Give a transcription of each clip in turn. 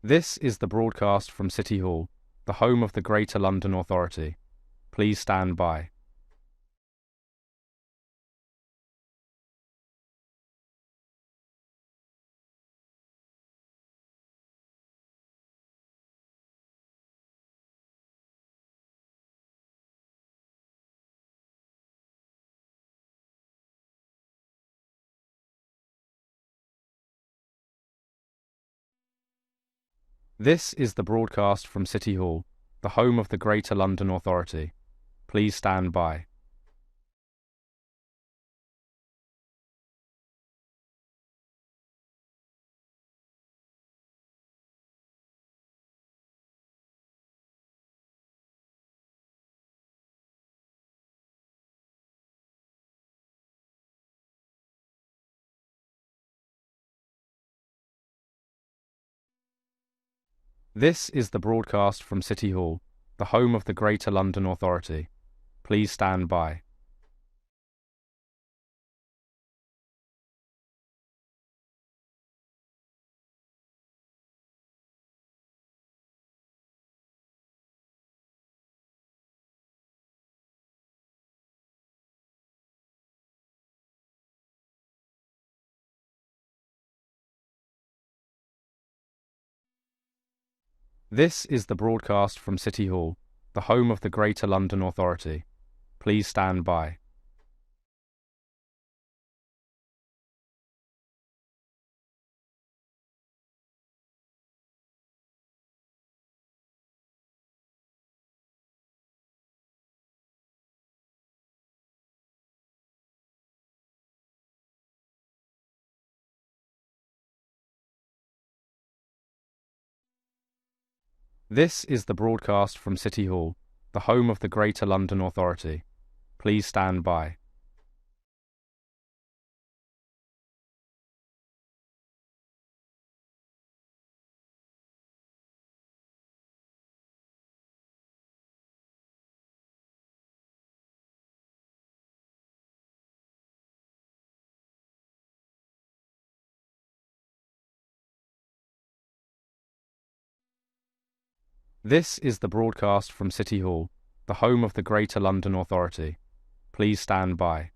This is the broadcast from City Hall, the home of the Greater London Authority. Please stand by. This is the broadcast from City Hall, the home of the Greater London Authority. Please stand by. This is the broadcast from City Hall, the home of the Greater London Authority. Please stand by. This is the broadcast from City Hall, the home of the Greater London Authority. Please stand by. This is the broadcast from City Hall, the home of the Greater London Authority. Please stand by. This is the broadcast from City Hall, the home of the Greater London Authority. Please stand by.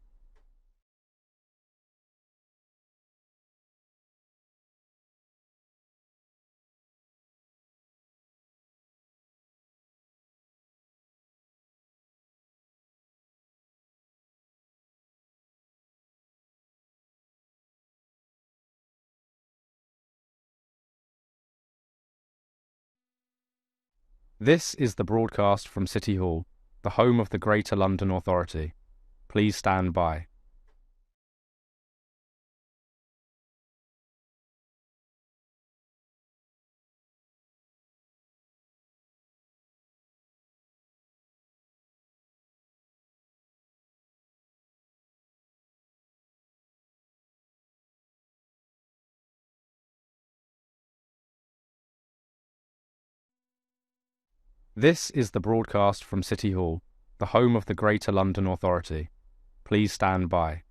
This is the broadcast from City Hall, the home of the Greater London Authority. Please stand by. This is the broadcast from City Hall, the home of the Greater London Authority. Please stand by.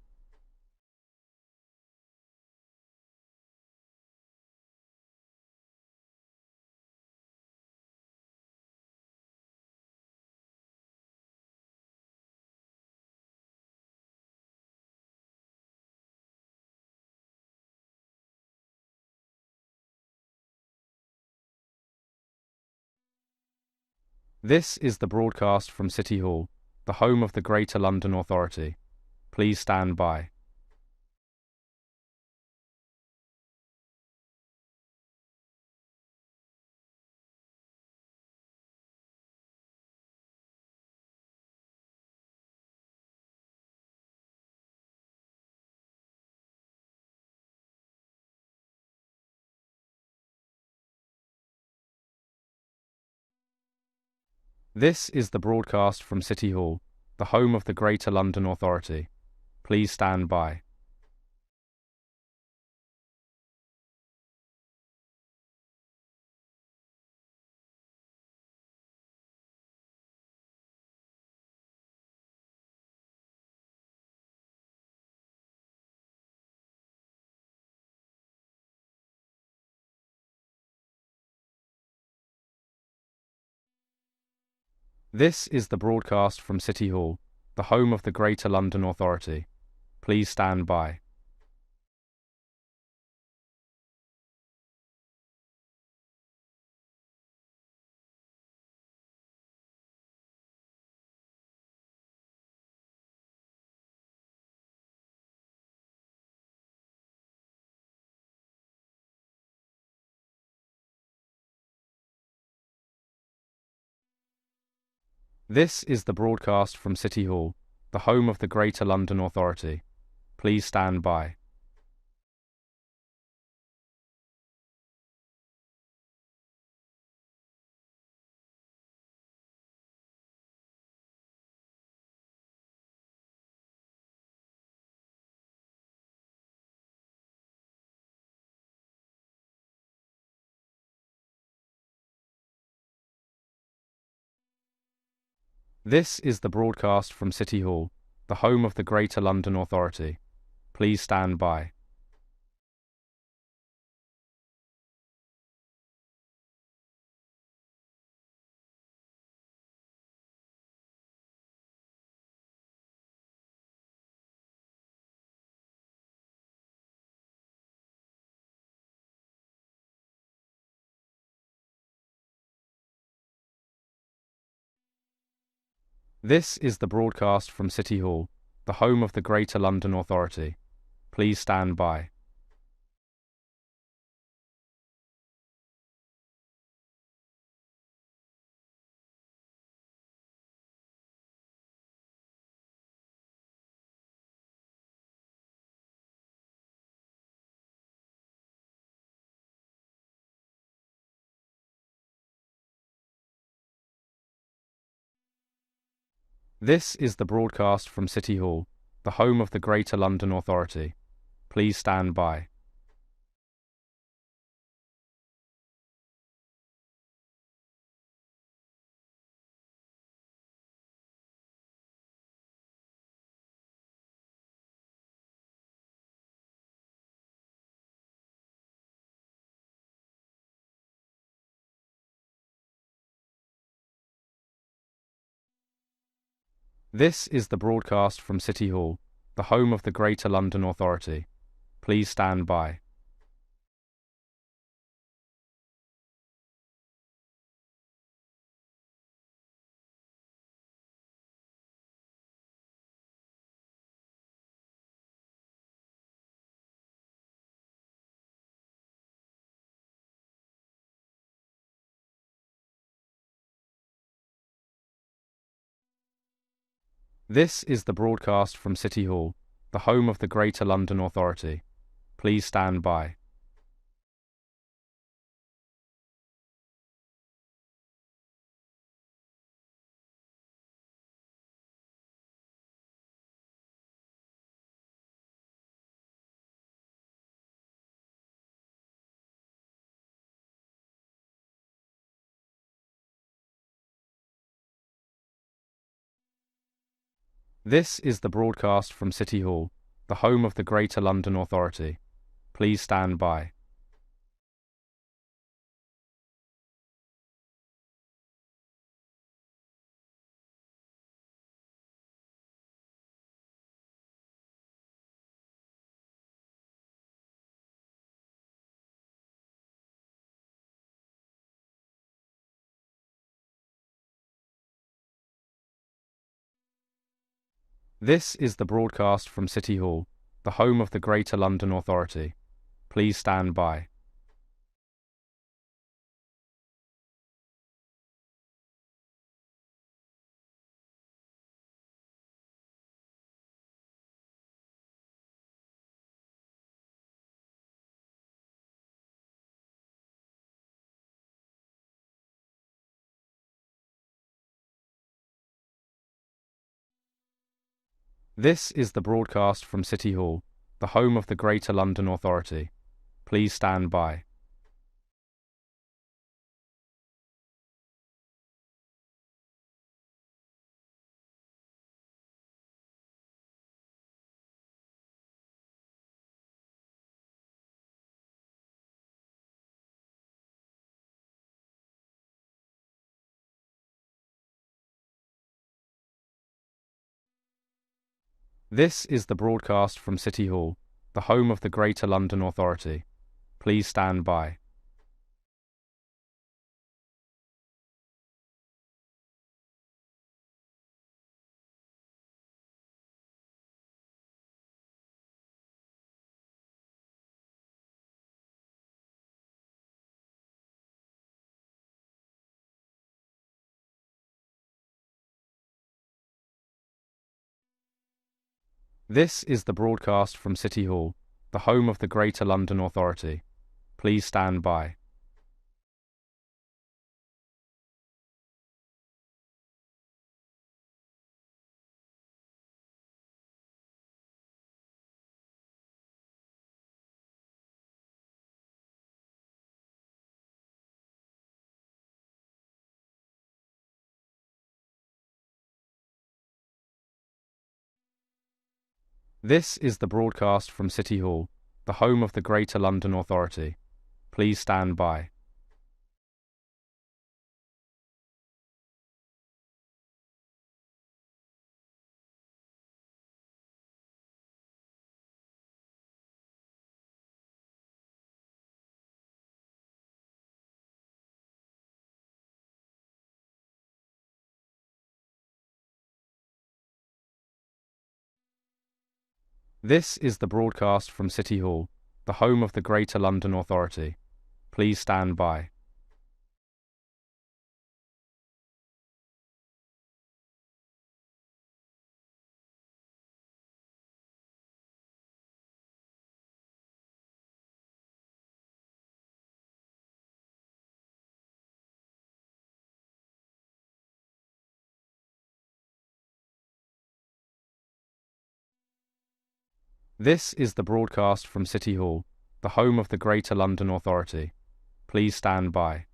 This is the broadcast from City Hall, the home of the Greater London Authority. Please stand by. This is the broadcast from City Hall, the home of the Greater London Authority. Please stand by. This is the broadcast from City Hall, the home of the Greater London Authority. Please stand by. This is the broadcast from City Hall, the home of the Greater London Authority. Please stand by. This is the broadcast from City Hall, the home of the Greater London Authority. Please stand by. This is the broadcast from City Hall, the home of the Greater London Authority. Please stand by. This is the broadcast from City Hall, the home of the Greater London Authority. Please stand by. This is the broadcast from City Hall, the home of the Greater London Authority. Please stand by. This is the broadcast from City Hall, the home of the Greater London Authority. Please stand by. This is the broadcast from City Hall, the home of the Greater London Authority. Please stand by. This is the broadcast from City Hall, the home of the Greater London Authority. Please stand by. This is the broadcast from City Hall, the home of the Greater London Authority. Please stand by. This is the broadcast from City Hall, the home of the Greater London Authority. Please stand by. This is the broadcast from City Hall, the home of the Greater London Authority. Please stand by. This is the broadcast from City Hall, the home of the Greater London Authority. Please stand by. This is the broadcast from City Hall, the home of the Greater London Authority. Please stand by. This is the broadcast from City Hall, the home of the Greater London Authority. Please stand by.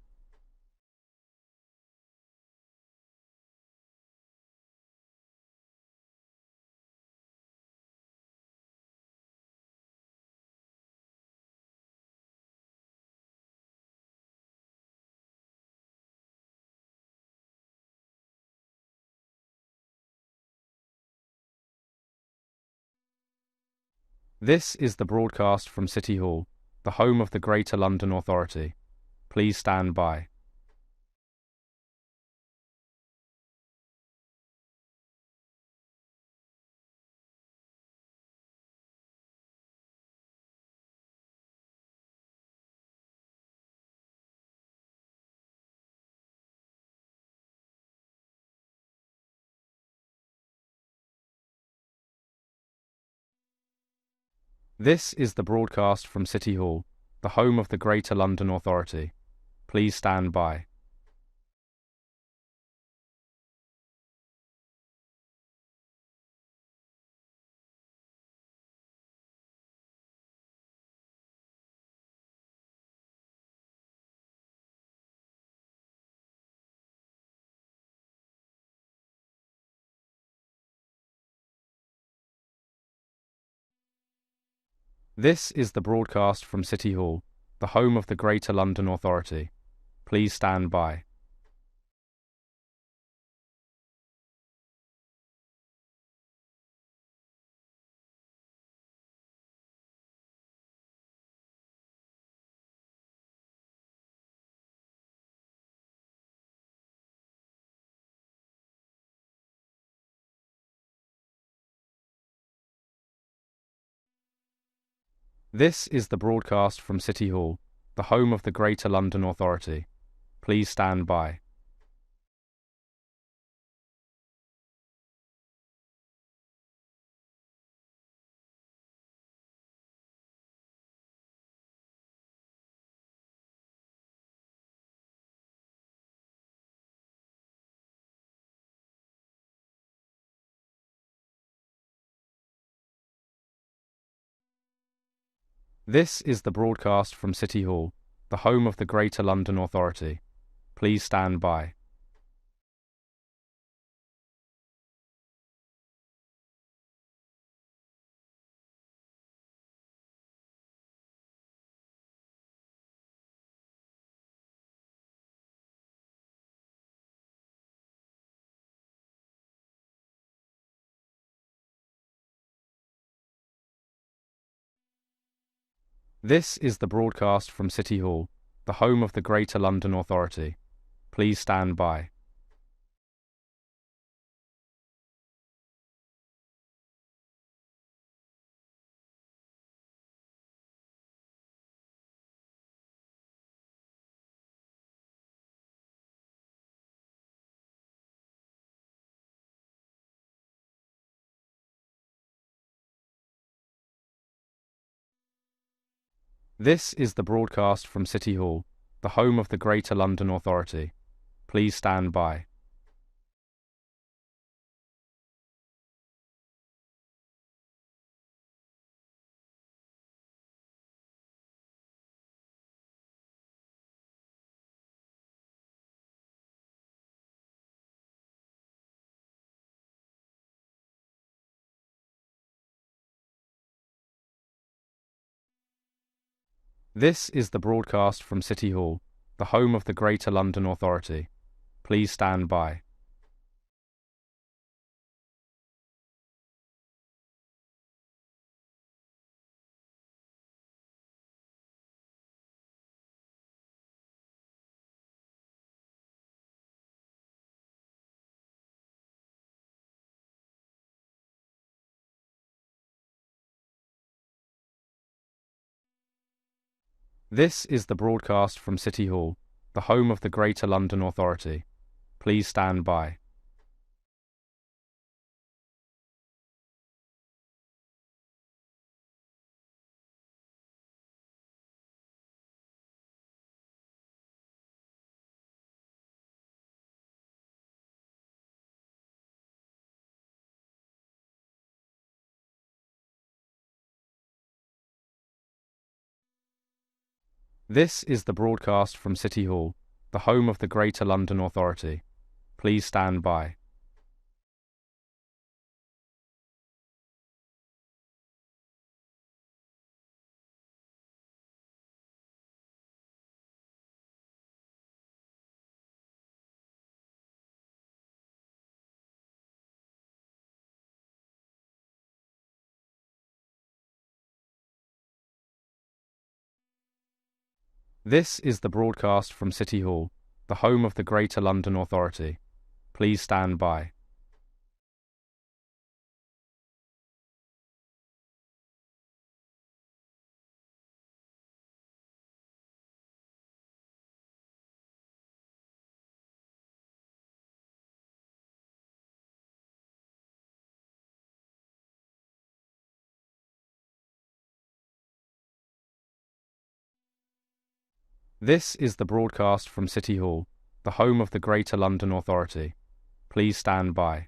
This is the broadcast from City Hall, the home of the Greater London Authority. Please stand by. This is the broadcast from City Hall, the home of the Greater London Authority. Please stand by. This is the broadcast from City Hall, the home of the Greater London Authority. Please stand by. This is the broadcast from City Hall, the home of the Greater London Authority. Please stand by. This is the broadcast from City Hall, the home of the Greater London Authority. Please stand by. This is the broadcast from City Hall, the home of the Greater London Authority. Please stand by. This is the broadcast from City Hall, the home of the Greater London Authority. Please stand by. This is the broadcast from City Hall, the home of the Greater London Authority. Please stand by. This is the broadcast from City Hall, the home of the Greater London Authority. Please stand by. This is the broadcast from City Hall, the home of the Greater London Authority. Please stand by. This is the broadcast from City Hall, the home of the Greater London Authority. Please stand by. This is the broadcast from City Hall, the home of the Greater London Authority. Please stand by.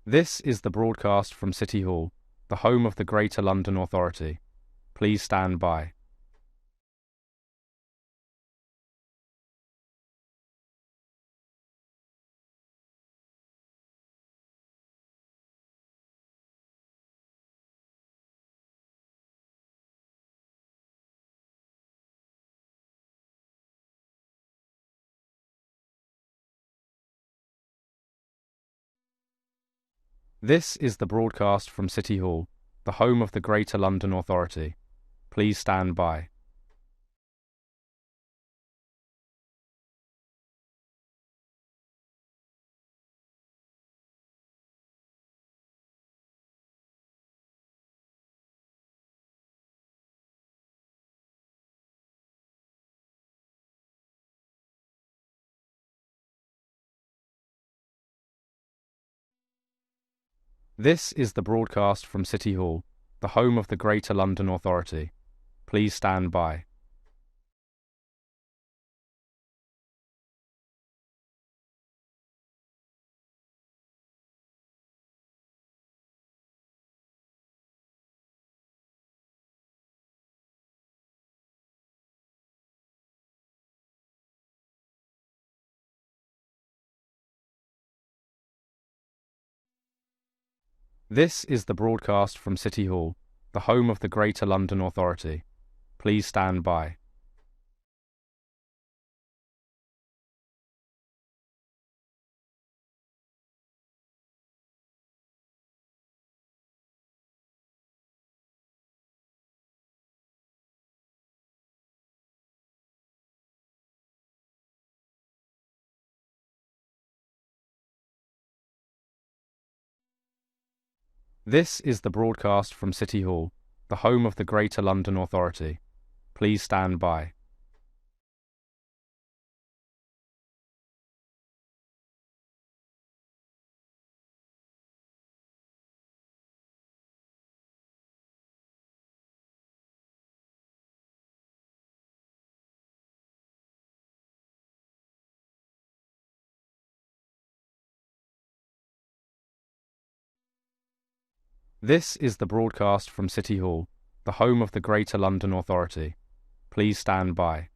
This is the broadcast from City Hall, the home of the Greater London Authority. Please stand by. This is the broadcast from City Hall, the home of the Greater London Authority. Please stand by. This is the broadcast from City Hall, the home of the Greater London Authority. Please stand by. This is the broadcast from City Hall, the home of the Greater London Authority. Please stand by. This is the broadcast from City Hall, the home of the Greater London Authority. Please stand by. This is the broadcast from City Hall, the home of the Greater London Authority. Please stand by.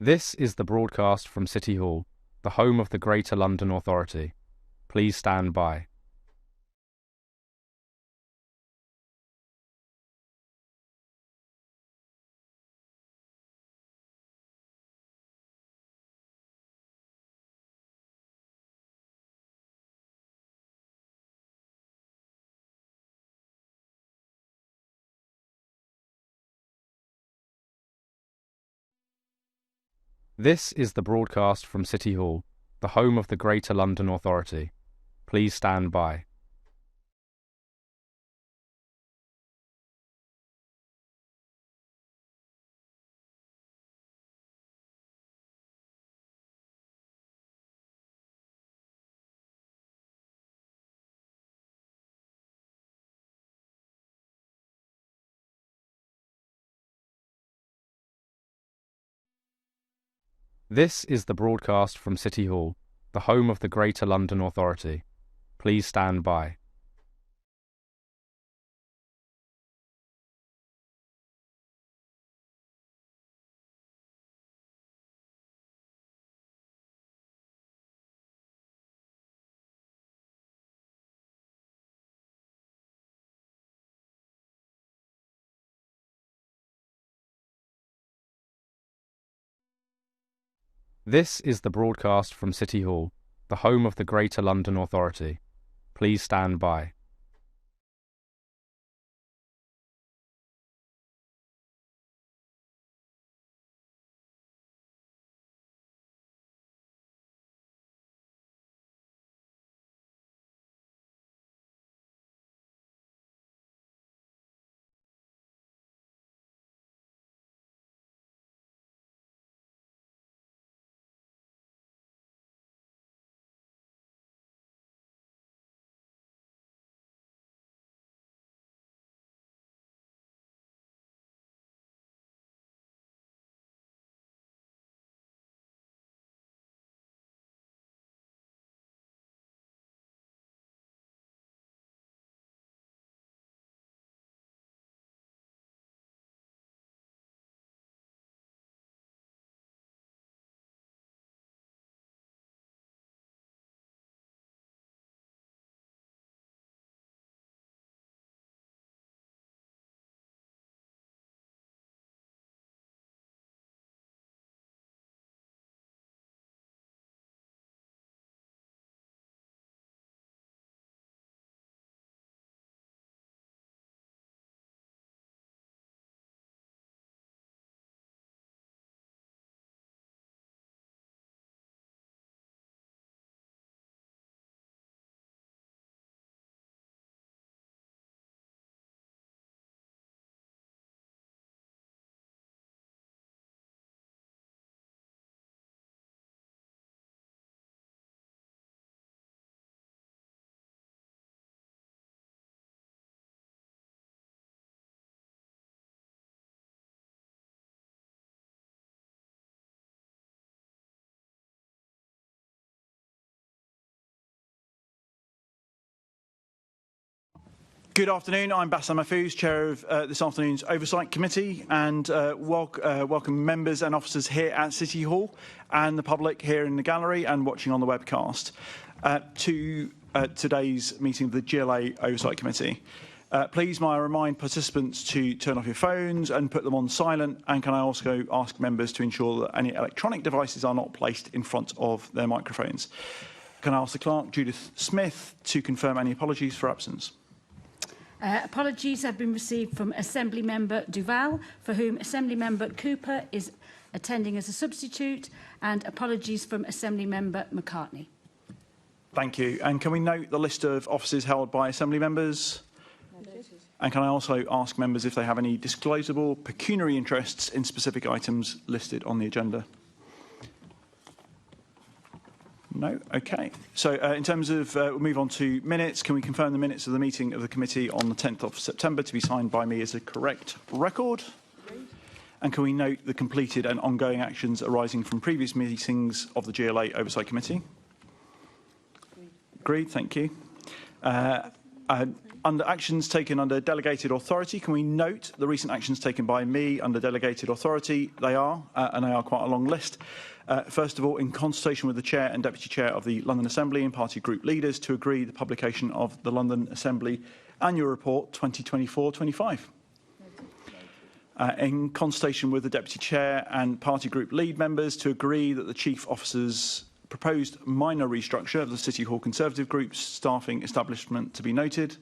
This is the broadcast from City Hall, the home of the Greater London Authority. Please stand by. This is the broadcast from City Hall, the home of the Greater London Authority. Please stand by. This is the broadcast from City Hall, the home of the Greater London Authority. Please stand by. This is the broadcast from City Hall, the home of the Greater London Authority. Please stand by. Good afternoon. I'm Bassam Mahfouz, Chair of this afternoon's Oversight Committee, and welcome members and officers here at City Hall and the public here in the gallery and watching on the webcast to today's meeting of the GLA Oversight Committee. Please, may I remind participants to turn off your phones and put them on silent, and can I also ask members to ensure that any electronic devices are not placed in front of their microphones. Can I ask the Clerk, Judith Smith, to confirm any apologies for absence? Apologies have been received from Assembly Member Duval, for whom Assembly Member Cooper is attending as a substitute, and apologies from Assembly Member McCartney. Thank you. And can we note the list of offices held by Assembly members? And can I also ask members if they have any disclosable pecuniary interests in specific items listed on the agenda? No? OK. So in terms of, we'll move on to minutes. Can we confirm the minutes of the meeting of the committee on the 10th of September to be signed by me as a correct record? And can we note the completed and ongoing actions arising from previous meetings of the GLA Oversight Committee? Agreed. Thank you. Under actions taken under delegated authority, can we note the recent actions taken by me under delegated authority? They are, and they are quite a long list. First of all, in consultation with the Chair and Deputy Chair of the London Assembly and Party Group Leaders to agree the publication of the London Assembly Annual Report 2024-25. In consultation with the Deputy Chair and Party Group Lead members to agree that the Chief Officer's proposed minor restructure of the City Hall Conservative Group's staffing establishment to be noted.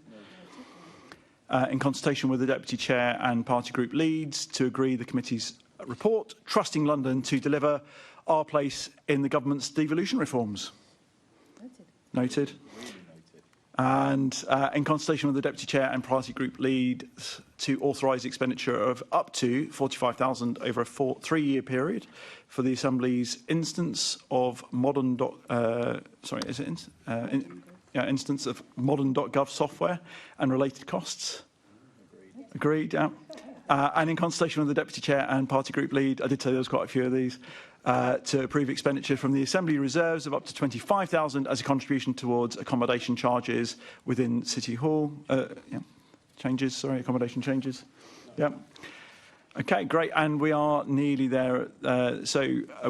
In consultation with the Deputy Chair and Party Group Leads to agree the committee's report, trusting London to deliver our place in the government's devolution reforms. Noted. And in consultation with the Deputy Chair and Party Group Lead to authorise expenditure of up to £45,000 over a 3-year period for the Assembly's instance of instance of modern.gov software and related costs. Agreed, yeah. And in consultation with the Deputy Chair and Party Group Lead, I did say there was quite a few of these, to approve expenditure from the Assembly reserves of up to £25,000 as a contribution towards accommodation charges within City Hall. Accommodation changes. Yeah. Okay, great. And we are nearly there.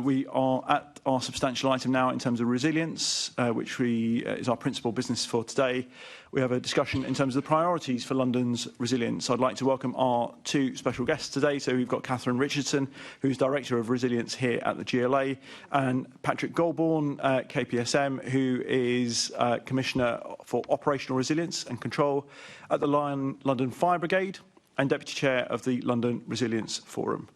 We are at our substantial item now in terms of resilience, which is our principal business for today. We have a discussion in terms of the priorities for London's resilience. I'd like to welcome our 2 special guests today. So we've got Catherine Richardson, who's Director of Resilience here at the GLA, and Patrick Goulbourne, KPSM, who is Commissioner for Operational Resilience and Control at the London Fire Brigade and Deputy Chair of the London Resilience Forum.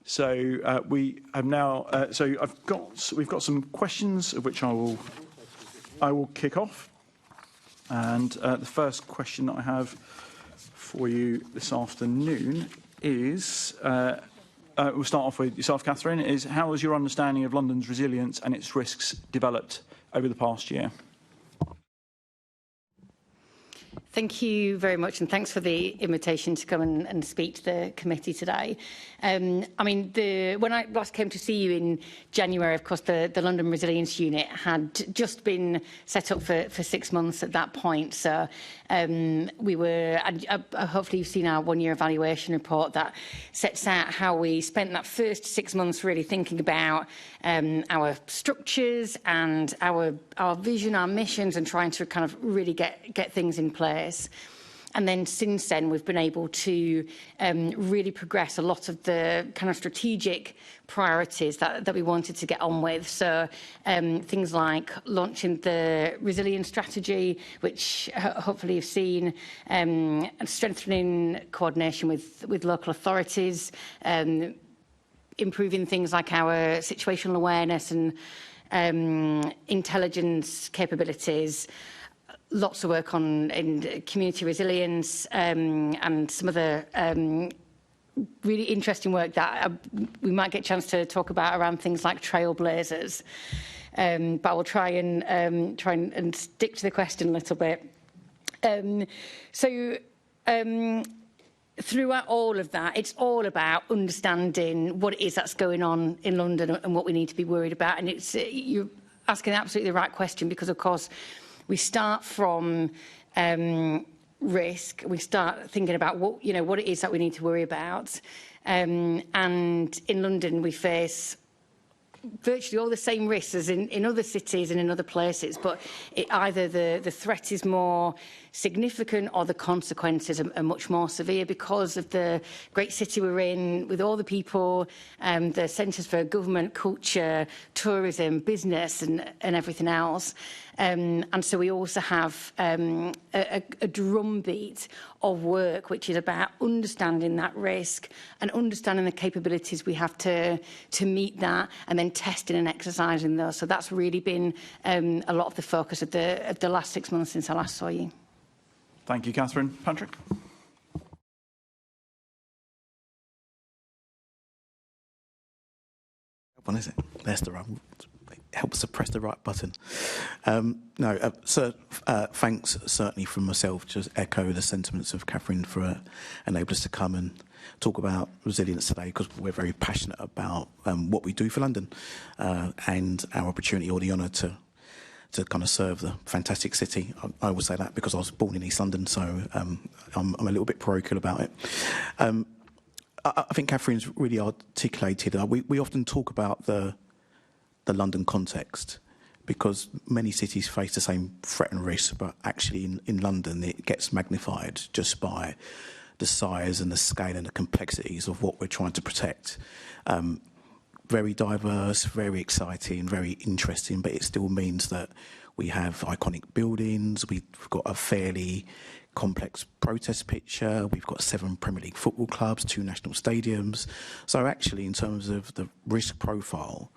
So we have now. We've got some questions of which I will kick off. And the first question that I have for you this afternoon is, we'll start off with yourself, Catherine, is how has your understanding of London's resilience and its risks developed over the past year? Thank you very much, and thanks for the invitation to come and speak to the committee today. When I last came to see you in January, of course, the London Resilience Unit had just been set up for 6 months at that point. So we were, and hopefully you've seen our 1-year evaluation report that sets out how we spent that first 6 months really thinking about our structures and our vision, our missions, and trying to kind of really get things in place. And then since then, we've been able to really progress a lot of the kind of strategic priorities that we wanted to get on with. So things like launching the resilience strategy, which hopefully you've seen, and strengthening coordination with local authorities, improving things like our situational awareness and intelligence capabilities. Lots of work in community resilience and some other really interesting work that we might get a chance to talk about around things like trailblazers. But I will try and stick to the question a little bit. Throughout all of that, it's all about understanding what it is that's going on in London and what we need to be worried about. And you're asking absolutely the right question because, of course, we start from risk, we start thinking about what it is that we need to worry about. And in London, we face virtually all the same risks as in other cities and in other places, but either the threat is more significant or the consequences are much more severe because of the great city we're in, with all the people, the centres for government, culture, tourism, business and everything else. And so we also have a drumbeat of work which is about understanding that risk and understanding the capabilities we have to meet that, and then testing and exercising those. So that's really been a lot of the focus of the last 6 months since I last saw you. Thank you, Catherine. Patrick? One is it? There's the right. It helps to press the right button. Thanks certainly from myself. Just echo the sentiments of Catherine for enabling us to come and talk about resilience today, because we're very passionate about what we do for London and our opportunity or the honour to kind of serve the fantastic city. I always say that because I was born in East London, so I'm a little bit parochial about it. I think Catherine's really articulated. We often talk about the London context because many cities face the same threat and risk, but actually in London it gets magnified just by the size and the scale and the complexities of what we're trying to protect. Very diverse, very exciting, very interesting, but it still means that we have iconic buildings, we've got a fairly complex protest picture, we've got 7 Premier League football clubs, 2 national stadiums. So actually, in terms of the risk profile,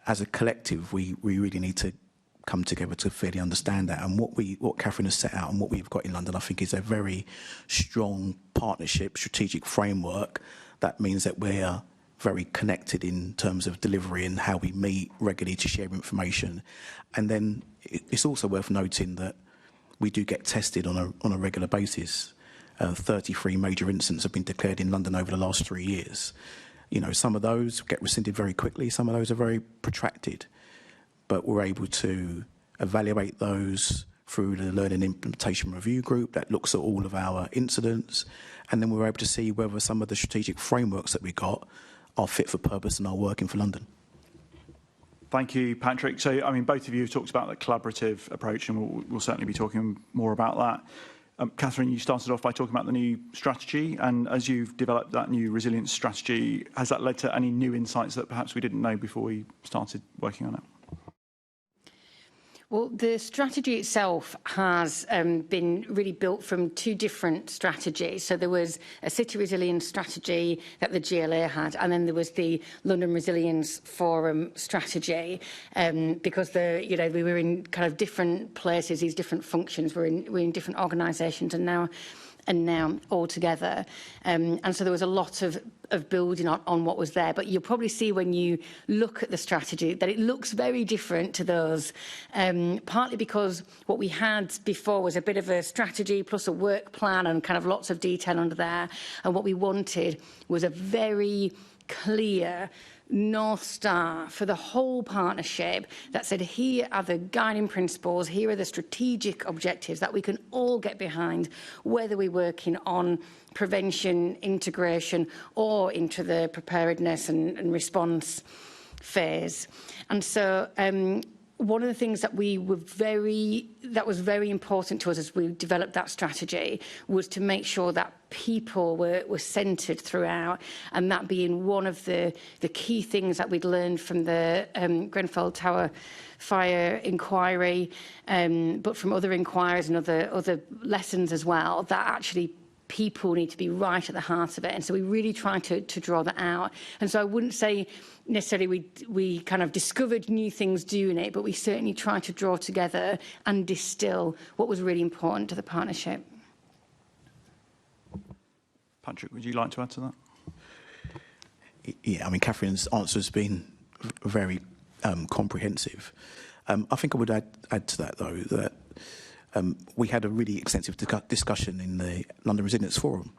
as a collective, we really need to come together to fairly understand that. And what Catherine has set out and what we've got in London, I think, is a very strong partnership, strategic framework. That means that we're very connected in terms of delivery and how we meet regularly to share information. And then it's also worth noting that we do get tested on a regular basis. 33 major incidents have been declared in London over the last 3 years. You know, some of those get rescinded very quickly, some of those are very protracted. But we're able to evaluate those through the Learning Implementation Review Group that looks at all of our incidents. And then we're able to see whether some of the strategic frameworks that we got are fit for purpose and are working for London. Thank you, Patrick. So, I mean, both of you have talked about the collaborative approach, and we'll certainly be talking more about that. Catherine, you started off by talking about the new strategy, and as you've developed that new resilience strategy, has that led to any new insights that perhaps we didn't know before we started working on it? Well, the strategy itself has been really built from 2 different strategies. So there was a city resilience strategy that the GLA had, and then there was the London Resilience Forum strategy, because we were in kind of different places, these different functions, we're in different organisations, and now all together. And so there was a lot of building on what was there. But you'll probably see when you look at the strategy that it looks very different to those, partly because what we had before was a bit of a strategy plus a work plan and kind of lots of detail under there. And what we wanted was a very clear North Star for the whole partnership that said, here are the guiding principles, here are the strategic objectives that we can all get behind, whether we're working on prevention, integration, or into the preparedness and response phase. And so one of the things that was very important to us as we developed that strategy was to make sure that people were centred throughout, and that being one of the key things that we'd learned from the Grenfell Tower fire inquiry, but from other inquiries and other lessons as well, that actually people need to be right at the heart of it. And so we really try to draw that out. And so I wouldn't say necessarily we kind of discovered new things doing it, but we certainly tried to draw together and distill what was really important to the partnership. Patrick, would you like to add to that? Yeah, I mean, Catherine's answer has been very comprehensive. I think I would add to that, though, that we had a really extensive discussion in the London Resilience Forum.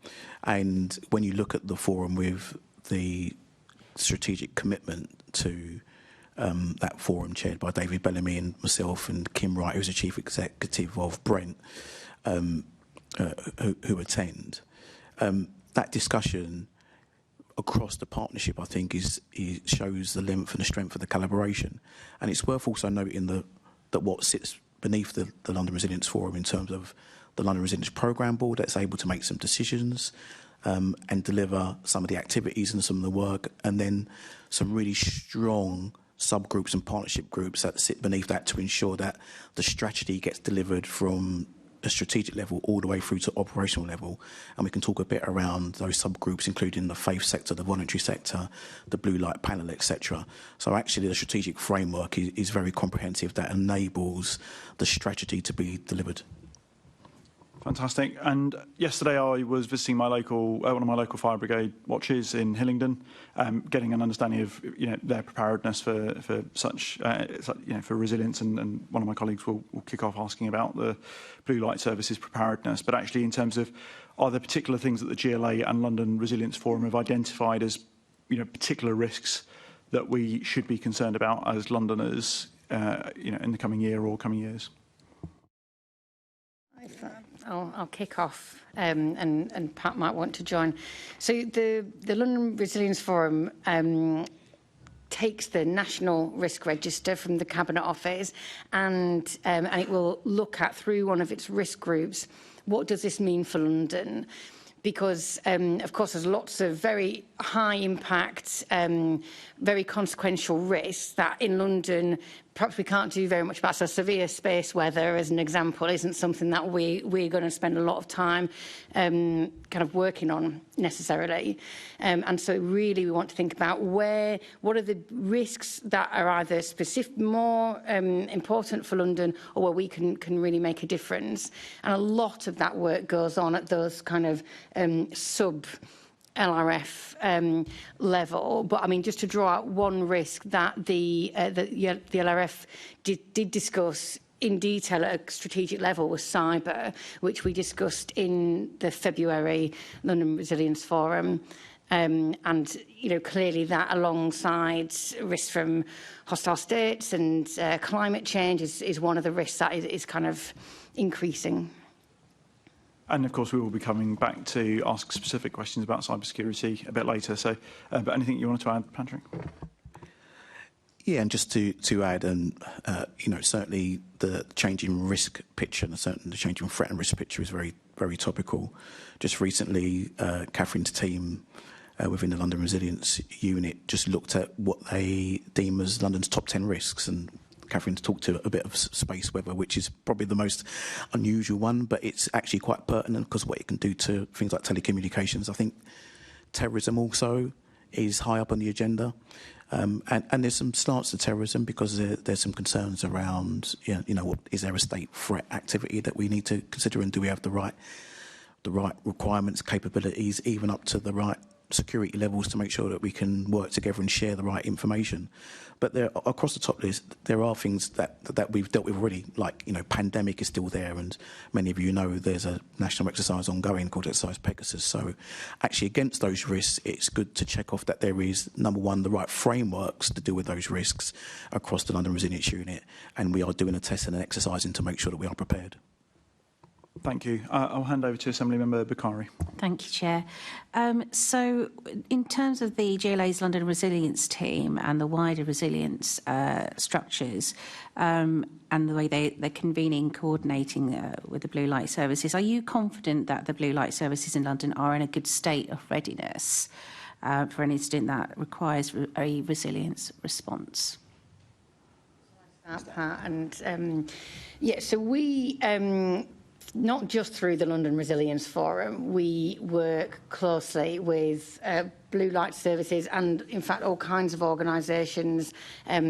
And when you look at the forum with the strategic commitment to that forum chaired by David Bellamy and myself and Kim Wright, who's the chief executive of Brent, who attend. That discussion across the partnership, I think, shows the length and the strength of the collaboration. And it's worth also noting that what sits beneath the London Resilience Forum in terms of the London Resilience Programme Board that's able to make some decisions and deliver some of the activities and some of the work, and then some really strong subgroups and partnership groups that sit beneath that to ensure that the strategy gets delivered from a strategic level all the way through to operational level. And we can talk a bit around those subgroups, including the faith sector, the voluntary sector, the blue light panel, etc. So actually the strategic framework is very comprehensive, that enables the strategy to be delivered. Fantastic. And yesterday I was visiting my local, one of my local fire brigade watches in Hillingdon, getting an understanding of their preparedness for such for resilience. And one of my colleagues will kick off asking about the Blue Light Services preparedness. But actually, in terms of, are there particular things that the GLA and London Resilience Forum have identified as particular risks that we should be concerned about as Londoners in the coming year or coming years? I'll kick off, and Pat might want to join. So the London Resilience Forum takes the National Risk Register from the Cabinet Office, and it will look at, through one of its risk groups, what does this mean for London? Because, of course, there's lots of very high impact, very consequential risks that in London perhaps we can't do very much about. So severe space weather, as an example, isn't something that we're going to spend a lot of time kind of working on necessarily. And so really we want to think about what are the risks that are either specific, more important for London, or where we can really make a difference. And a lot of that work goes on at those kind of sub LRF level. But I mean, just to draw out one risk that the LRF did discuss in detail at a strategic level was cyber, which we discussed in the February London Resilience Forum. And clearly that, alongside risks from hostile states and climate change, is one of the risks that is kind of increasing. And of course, we will be coming back to ask specific questions about cybersecurity a bit later. So, but anything you wanted to add, Patrick? Yeah, and just to add, and certainly the changing risk picture, and certainly the changing threat and risk picture is very, very topical. Just recently, Catherine's team within the London Resilience Unit just looked at what they deem as London's top 10 risks, and Catherine's talked to a bit of space weather, which is probably the most unusual one, but it's actually quite pertinent because what it can do to things like telecommunications. I think terrorism also is high up on the agenda, and there's some slants to terrorism because there's some concerns around, is there a state threat activity that we need to consider, and do we have the right requirements, capabilities, even up to the right security levels to make sure that we can work together and share the right information. But there, across the top list, there are things that we've dealt with already, like, pandemic is still there, and many of you know there's a national exercise ongoing called Exercise Pegasus. So actually against those risks, it's good to check off that there is, number one, the right frameworks to deal with those risks across the London Resilience Unit, and we are doing a test and an exercising to make sure that we are prepared. Thank you. I'll hand over to Assemblymember Bukhari. Thank you, Chair. So in terms of the GLA's London Resilience team and the wider resilience structures and the way they're convening, coordinating with the Blue Light Services, are you confident that the Blue Light Services in London are in a good state of readiness for an incident that requires a resilience response? And so we... not just through the London Resilience Forum, we work closely with Blue Light Services and, in fact, all kinds of organisations,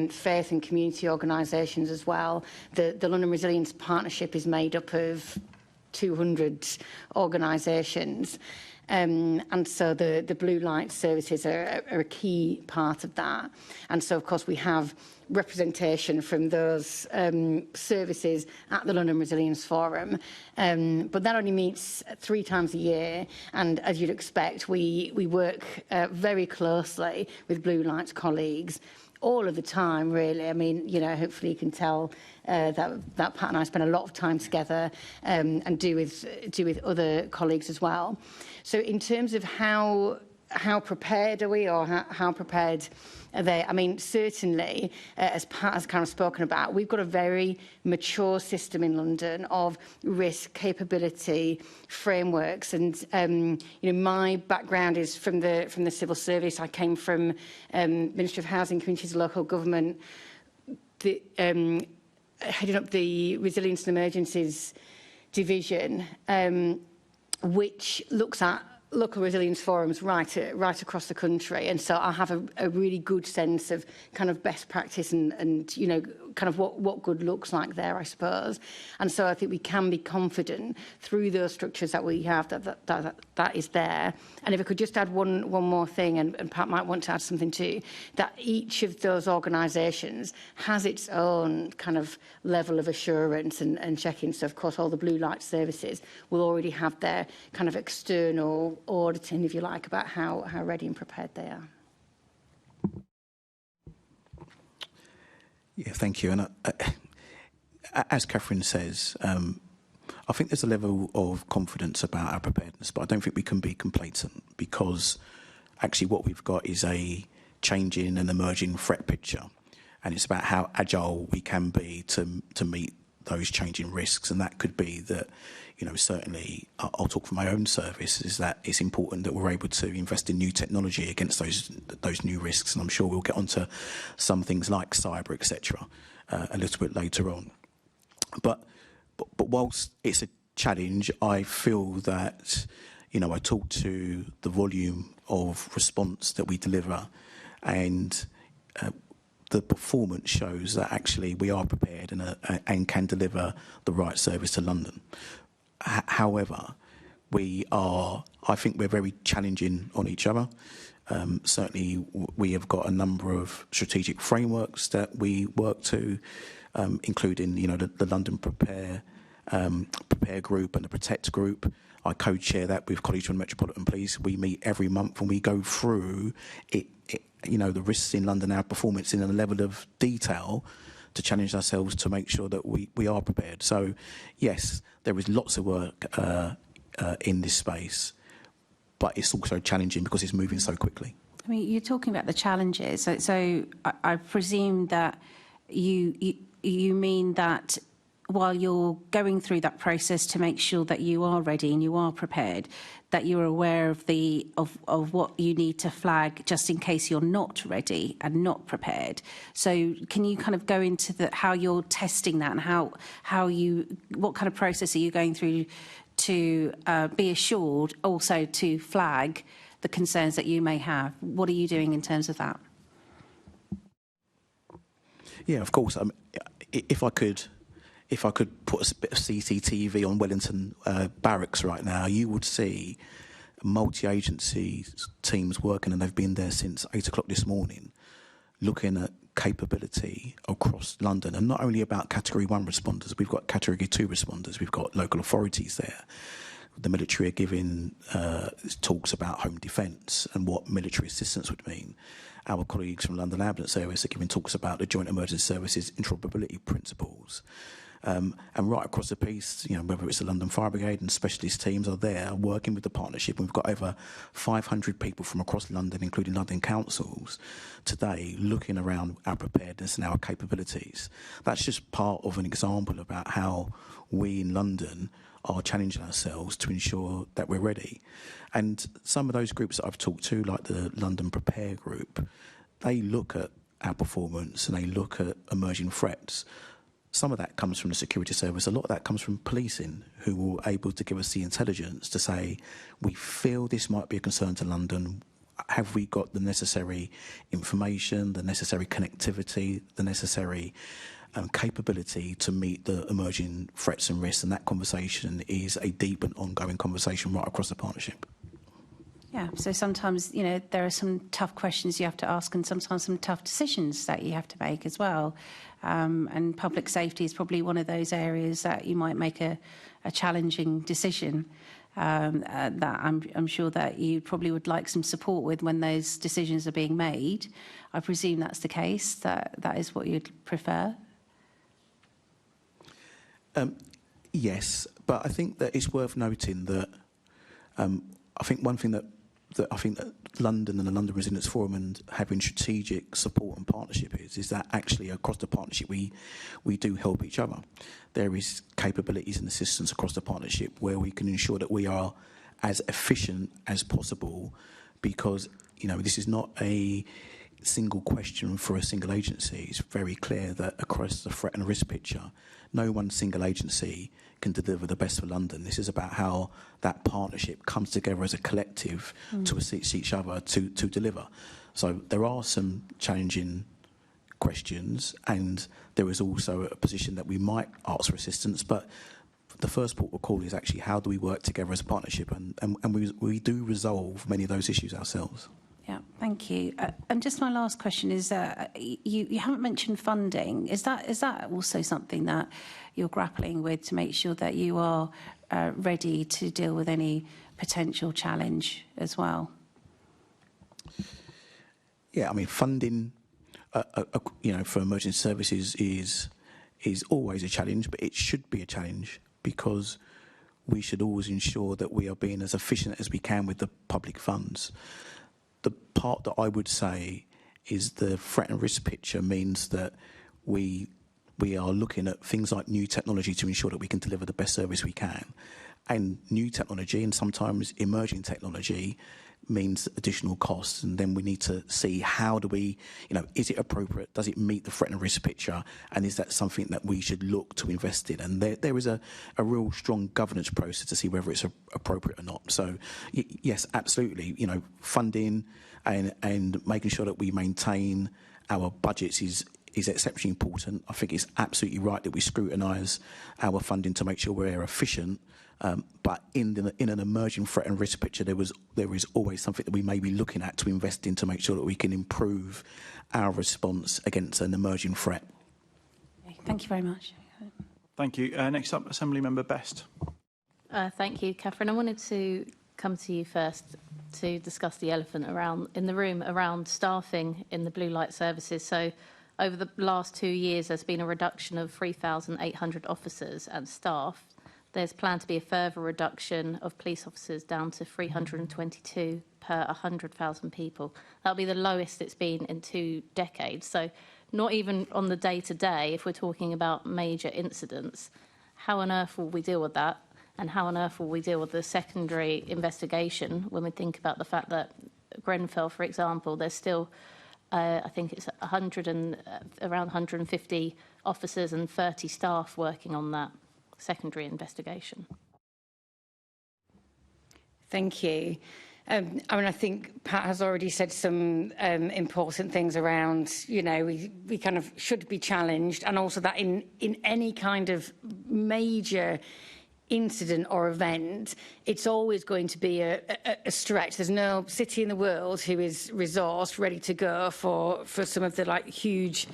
faith and community organisations as well. The London Resilience Partnership is made up of 200 organisations. And so the Blue Light Services are a key part of that. And so, of course, we have representation from those services at the London Resilience Forum. But that only meets 3 times a year. And as you'd expect, we work very closely with Blue Light's colleagues all of the time, really. I mean, you know, hopefully you can tell that Pat and I spend a lot of time together and do with other colleagues as well. So in terms of how prepared are we, or how prepared are they? I mean, certainly, as Pat has kind of spoken about, we've got a very mature system in London of risk, capability, frameworks. And, you know, my background is from the civil service. I came from Ministry of Housing, Communities and Local Government, heading up the Resilience and Emergencies Division, which looks at local resilience forums right across the country, and so I have a really good sense of kind of best practice and you know, kind of what good looks like there, I suppose. And so I think we can be confident through those structures that we have that is there. And if I could just add one more thing, and Pat might want to add something too, that each of those organisations has its own kind of level of assurance and checking. So of course all the blue light services will already have their kind of external auditing, if you like, about how ready and prepared they are. Yeah, thank you. And as Catherine says, I think there's a level of confidence about our preparedness, but I don't think we can be complacent, because actually what we've got is a changing and emerging threat picture, and it's about how agile we can be to meet those changing risks. And that could be that, you know, certainly I'll talk from my own service, is that it's important that we're able to invest in new technology against those new risks. And I'm sure we'll get onto some things like cyber, etc., a little bit later on. But whilst it's a challenge, I feel that, you know, I talk to the volume of response that we deliver, and the performance shows that actually we are prepared and can deliver the right service to London. However, I think we're very challenging on each other. Certainly, we have got a number of strategic frameworks that we work to, including, you know, the London Prepare Group and the Protect Group. I co-chair that with colleagues from Metropolitan Police. We meet every month and we go through it, you know, the risks in London, our performance in a level of detail to challenge ourselves to make sure that we are prepared. So, yes, there is lots of work in this space, but it's also challenging because it's moving so quickly. I mean, you're talking about the challenges. So I presume that you mean that while you're going through that process to make sure that you are ready and you are prepared, that you're aware of what you need to flag just in case you're not ready and not prepared. So can you kind of go into how you're testing that, and what kind of process are you going through to be assured also to flag the concerns that you may have? What are you doing in terms of that? Yeah, of course. If I could put a bit of CCTV on Wellington Barracks right now, you would see multi-agency teams working, and they've been there since 8 o'clock this morning, looking at capability across London, and not only about Category 1 responders. We've got Category 2 responders. We've got local authorities there. The military are giving talks about home defence and what military assistance would mean. Our colleagues from London Ambulance Service are giving talks about the Joint Emergency Services interoperability principles. And right across the piece, you know, whether it's the London Fire Brigade and specialist teams are there working with the partnership. And we've got over 500 people from across London, including London councils, today looking around our preparedness and our capabilities. That's just part of an example about how we in London are challenging ourselves to ensure that we're ready. And some of those groups that I've talked to, like the London Prepare Group, they look at our performance and they look at emerging threats. Some of that comes from the security service. A lot of that comes from policing, who were able to give us the intelligence to say, we feel this might be a concern to London. Have we got the necessary information, the necessary connectivity, the necessary capability to meet the emerging threats and risks? And that conversation is a deep and ongoing conversation right across the partnership. Yeah, so sometimes, you know, there are some tough questions you have to ask, and sometimes some tough decisions that you have to make as well. And public safety is probably one of those areas that you might make a challenging decision. that I'm sure that you probably would like some support with when those decisions are being made. I presume that's the case, that is what you'd prefer? Yes, but I think that it's worth noting that I think one thing that I think that London and the London Resilience Forum and having strategic support and partnership is that actually across the partnership we do help each other. There is capabilities and assistance across the partnership where we can ensure that we are as efficient as possible, because this is not a single question for a single agency. It's very clear that across the threat and risk picture, no one single agency can deliver the best for London. This is about how that partnership comes together as a collective to assist each other to deliver. So there are some challenging questions, and there is also a position that we might ask for assistance, but the first port of call is actually how do we work together as a partnership, and we do resolve many of those issues ourselves. Yeah, thank you. And just my last question is, you haven't mentioned funding. Is that also something that you're grappling with to make sure that you are ready to deal with any potential challenge as well? Yeah, I mean, funding, for emergency services is always a challenge, but it should be a challenge because we should always ensure that we are being as efficient as we can with the public funds. The part that I would say is the threat and risk picture means that we are looking at things like new technology to ensure that we can deliver the best service we can. And new technology and sometimes emerging technology means additional costs, and then we need to see how do we, is it appropriate? Does it meet the threat and risk picture? And is that something that we should look to invest in? And there is a real strong governance process to see whether it's appropriate or not. So yes, absolutely, funding and making sure that we maintain our budgets is exceptionally important. I think it's absolutely right that we scrutinise our funding to make sure we're efficient. But in an emerging threat and risk picture, there is always something that we may be looking at to invest in to make sure that we can improve our response against an emerging threat. Okay, thank you very much. Thank you. Next up, Assembly Member Best. Thank you, Catherine. I wanted to come to you first to discuss the elephant in the room around staffing in the blue light services. So over the last 2 years, there's been a reduction of 3,800 officers and staff. There's planned to be a further reduction of police officers down to 322 per 100,000 people. That'll be the lowest it's been in 2 decades. So not even on the day-to-day, if we're talking about major incidents, how on earth will we deal with that? And how on earth will we deal with the secondary investigation when we think about the fact that Grenfell, for example, there's still, I think it's around 150 officers and 30 staff working on that secondary investigation. Thank you. I think Pat has already said some important things around, we kind of should be challenged, and also that in any kind of major incident or event, it's always going to be a stretch. There's no city in the world who is resourced, ready to go for some of the huge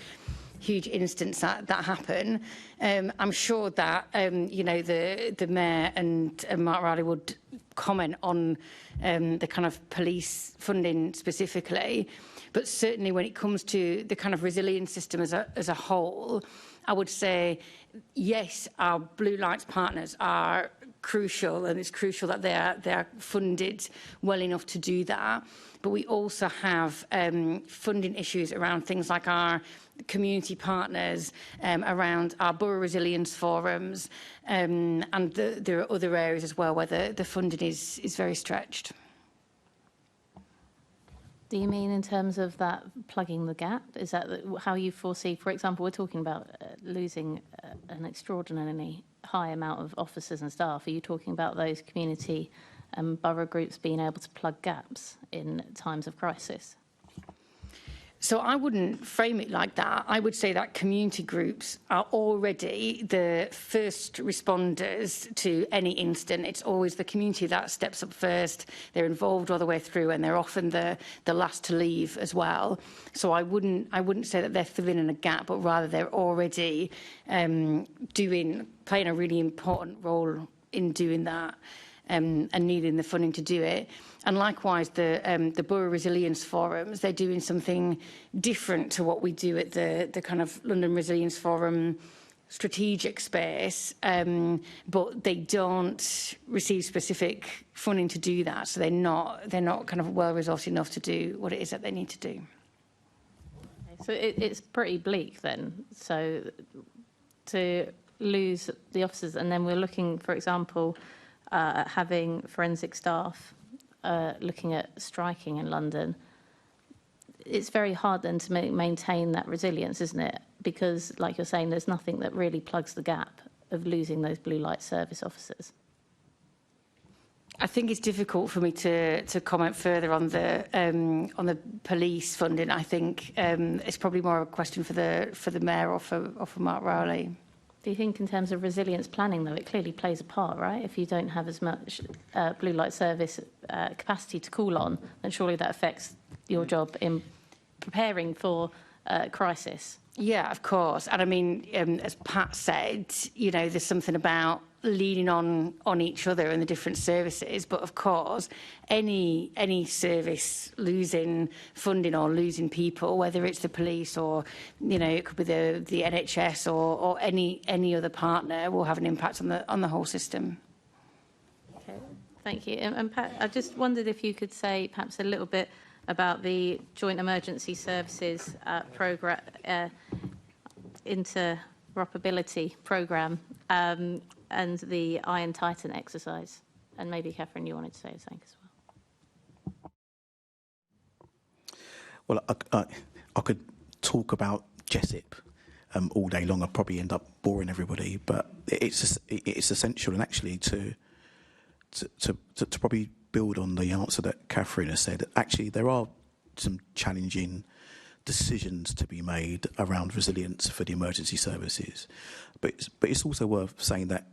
incidents that happen. I'm sure that the Mayor and Mark Riley would comment on the kind of police funding specifically, but certainly when it comes to the kind of resilience system as a whole, I would say yes, our blue lights partners are crucial, and it's crucial that they are funded well enough to do that. But we also have funding issues around things like our community partners, around our borough resilience forums, and there are other areas as well where the funding is very stretched. Do you mean in terms of that plugging the gap? Is that how you foresee, for example, we're talking about losing an extraordinarily high amount of officers and staff. Are you talking about those community and borough groups being able to plug gaps in times of crisis? So I wouldn't frame it like that. I would say that community groups are already the first responders to any incident. It's always the community that steps up first. They're involved all the way through, and they're often the last to leave as well. So I wouldn't say that they're filling in a gap, but rather they're already playing a really important role in doing that. and needing the funding to do it. And likewise, the Borough Resilience Forums, they're doing something different to what we do at the kind of London Resilience Forum strategic space, but they don't receive specific funding to do that. So they're not kind of well resourced enough to do what it is that they need to do. So it's pretty bleak then. So to lose the officers, and then we're looking, for example, at having forensic staff looking at striking in London. It's very hard then to maintain that resilience, isn't it? Because, like you're saying, there's nothing that really plugs the gap of losing those blue light service officers. I think it's difficult for me to comment further on the police funding. I think it's probably more a question for the mayor or for Mark Rowley. Do you think in terms of resilience planning, though, it clearly plays a part, right? If you don't have as much blue light service capacity to call on, then surely that affects your job in preparing for crisis. Yeah, of course. And I mean, as Pat said, you know, there's something about leaning on each other and the different services. But of course, any service losing funding or losing people, whether it's the police or, you know, it could be the NHS or any other partner, will have an impact on the whole system. Okay, thank you. And Pat, I just wondered if you could say perhaps a little bit about the Joint Emergency Services program, interoperability programme, and the Iron Titan exercise. And maybe, Catherine, you wanted to say something as well. Well, I could talk about GESIP all day long. I'd probably end up boring everybody, but it's essential, and actually to probably build on the answer that Catherine has said. Actually, there are some challenging decisions to be made around resilience for the emergency services, but it's also worth saying that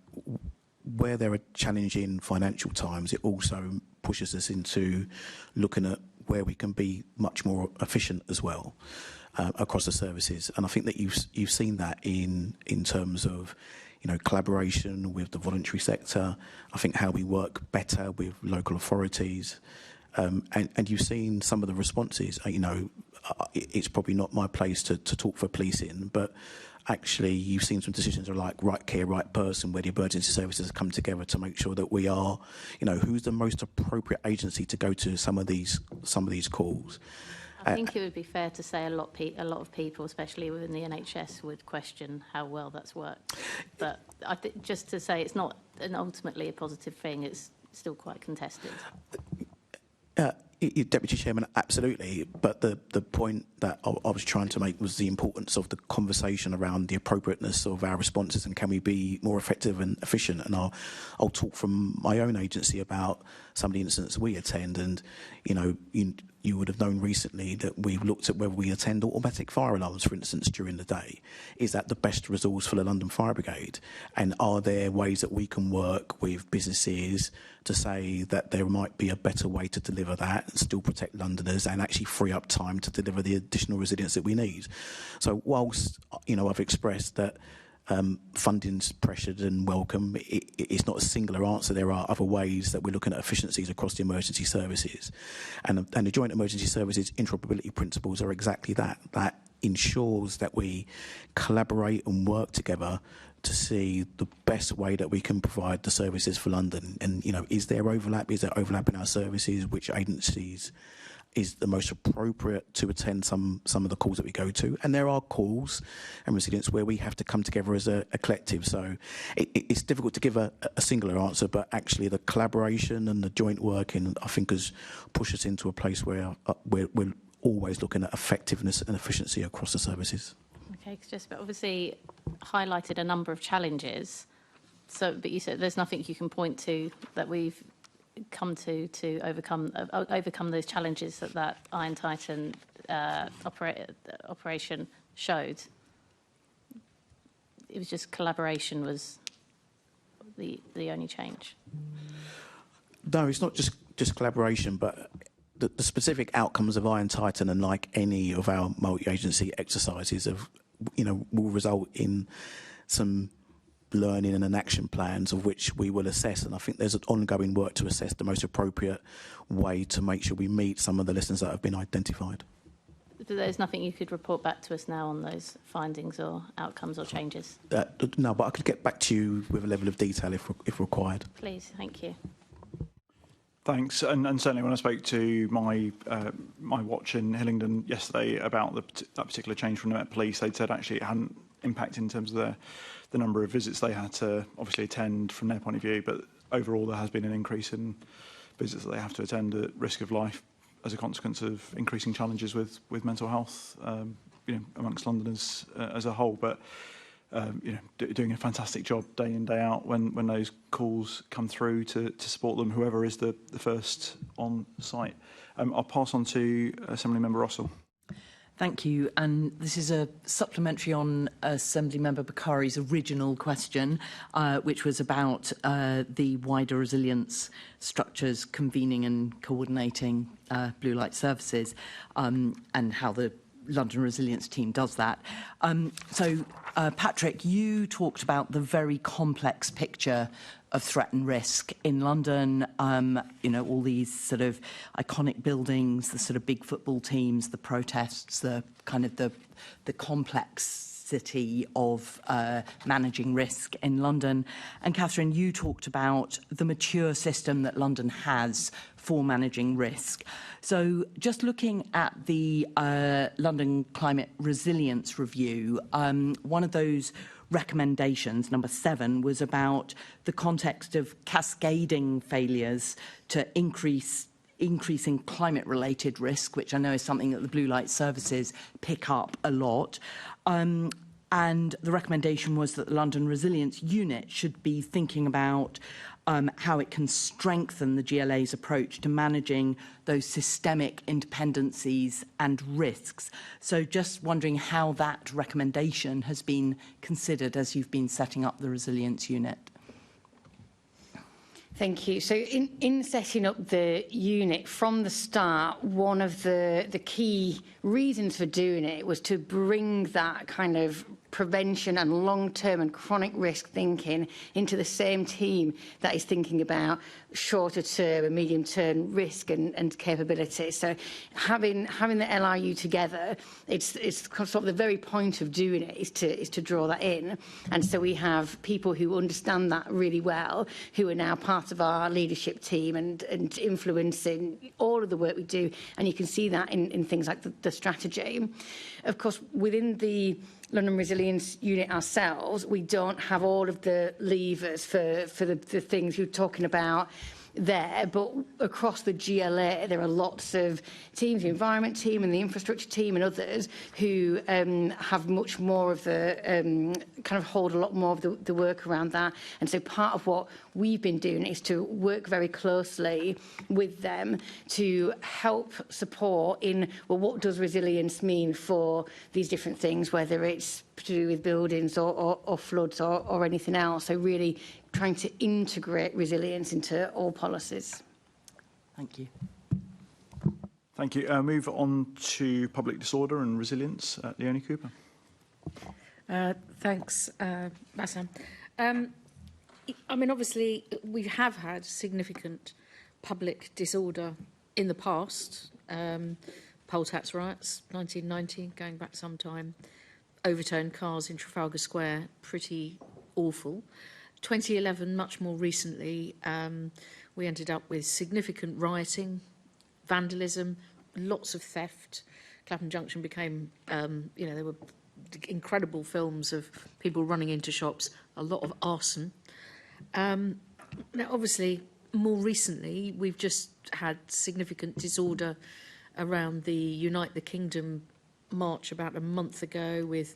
where there are challenging financial times, it also pushes us into looking at where we can be much more efficient as well across the services. And I think that you've seen that in terms of, you know, collaboration with the voluntary sector. I think how we work better with local authorities, and you've seen some of the responses. You know, it's probably not my place to talk for policing, but actually you've seen some decisions are like right care, right person, where the emergency services have come together to make sure that we are, you know, who's the most appropriate agency to go to some of these calls. I think it would be fair to say a lot of people, especially within the NHS, would question how well that's worked. But I think just to say it's not ultimately a positive thing, it's still quite contested. Deputy Chairman, absolutely. But the point that I was trying to make was the importance of the conversation around the appropriateness of our responses and can we be more effective and efficient. And I'll talk from my own agency about some of the incidents we attend. And, you know, you would have known recently that we've looked at whether we attend automatic fire alarms, for instance, during the day. Is that the best resource for the London Fire Brigade? And are there ways that we can work with businesses to say that there might be a better way to deliver that and still protect Londoners and actually free up time to deliver the additional resilience that we need? So whilst, you know, I've expressed that funding's pressured and welcome, it's not a singular answer. There are other ways that we're looking at efficiencies across the emergency services. And the Joint Emergency Services interoperability principles are exactly that. That ensures that we collaborate and work together to see the best way that we can provide the services for London. And, you know, is there overlap? Is there overlap in our services? Which agencies is the most appropriate to attend some of the calls that we go to? And there are calls and resilience where we have to come together as a collective. So it's difficult to give a singular answer, but actually the collaboration and the joint working, I think, has pushed us into a place where we're always looking at effectiveness and efficiency across the services. Okay, but obviously highlighted a number of challenges. So, but you said there's nothing you can point to that we've come to overcome those challenges that Iron Titan operation showed. It was just collaboration was the only change. No, it's not just collaboration, but the specific outcomes of Iron Titan, and like any of our multi-agency exercises, of, you know, will result in some learning and action plans of which we will assess. And I think there's an ongoing work to assess the most appropriate way to make sure we meet some of the lessons that have been identified. There's nothing you could report back to us now on those findings or outcomes or changes? No, but I could get back to you with a level of detail if required. Please, thank you. Thanks. And certainly when I spoke to my watch in Hillingdon yesterday about that particular change from the Met Police, they'd said actually it hadn't impacted in terms of the number of visits they had to obviously attend from their point of view, but overall there has been an increase in visits that they have to attend at risk of life as a consequence of increasing challenges with mental health, amongst Londoners as a whole. But doing a fantastic job day in, day out when those calls come through to support them, whoever is the first on site. I'll pass on to Assemblymember Russell. Thank you. And this is a supplementary on Assemblymember Bakari's original question, which was about the wider resilience structures convening and coordinating blue light services and how the London Resilience team does that. Patrick, you talked about the very complex picture of threat and risk in London, all these sort of iconic buildings, the sort of big football teams, the protests, the kind of the complexity of managing risk in London. And Catherine, you talked about the mature system that London has for managing risk. So just looking at the London Climate Resilience Review, one of those recommendations, number 7, was about the context of cascading failures to increasing climate-related risk, which I know is something that the blue light services pick up a lot. And the recommendation was that the London Resilience Unit should be thinking about how it can strengthen the GLA's approach to managing those systemic interdependencies and risks. So just wondering how that recommendation has been considered as you've been setting up the Resilience Unit. Thank you. So in setting up the unit from the start, one of the key reasons for doing it was to bring that kind of prevention and long-term and chronic risk thinking into the same team that is thinking about shorter-term and medium-term risk and capability. So having the LRU together, it's sort of the very point of doing it is to draw that in. And so we have people who understand that really well, who are now part of our leadership team and influencing all of the work we do. And you can see that in things like the strategy. Of course, within the London Resilience Unit ourselves, we don't have all of the levers for the things you're talking about there, but across the GLA there are lots of teams, the environment team and the infrastructure team and others who have much more of the kind of hold a lot more of the work around that. And so part of what we've been doing is to work very closely with them to help support in, well, what does resilience mean for these different things, whether it's to do with buildings or floods or anything else. So really trying to integrate resilience into all policies. Thank you. Thank you. Move on to public disorder and resilience. Leonie Cooper. Thanks, Bassam. I mean, obviously, we have had significant public disorder in the past. Poll tax riots, 1990, going back some time. Overturned cars in Trafalgar Square, pretty awful. 2011, much more recently, we ended up with significant rioting, vandalism, lots of theft. Clapham Junction became, there were incredible films of people running into shops, a lot of arson. Now, obviously, more recently, we've just had significant disorder around the Unite the Kingdom march about a month ago with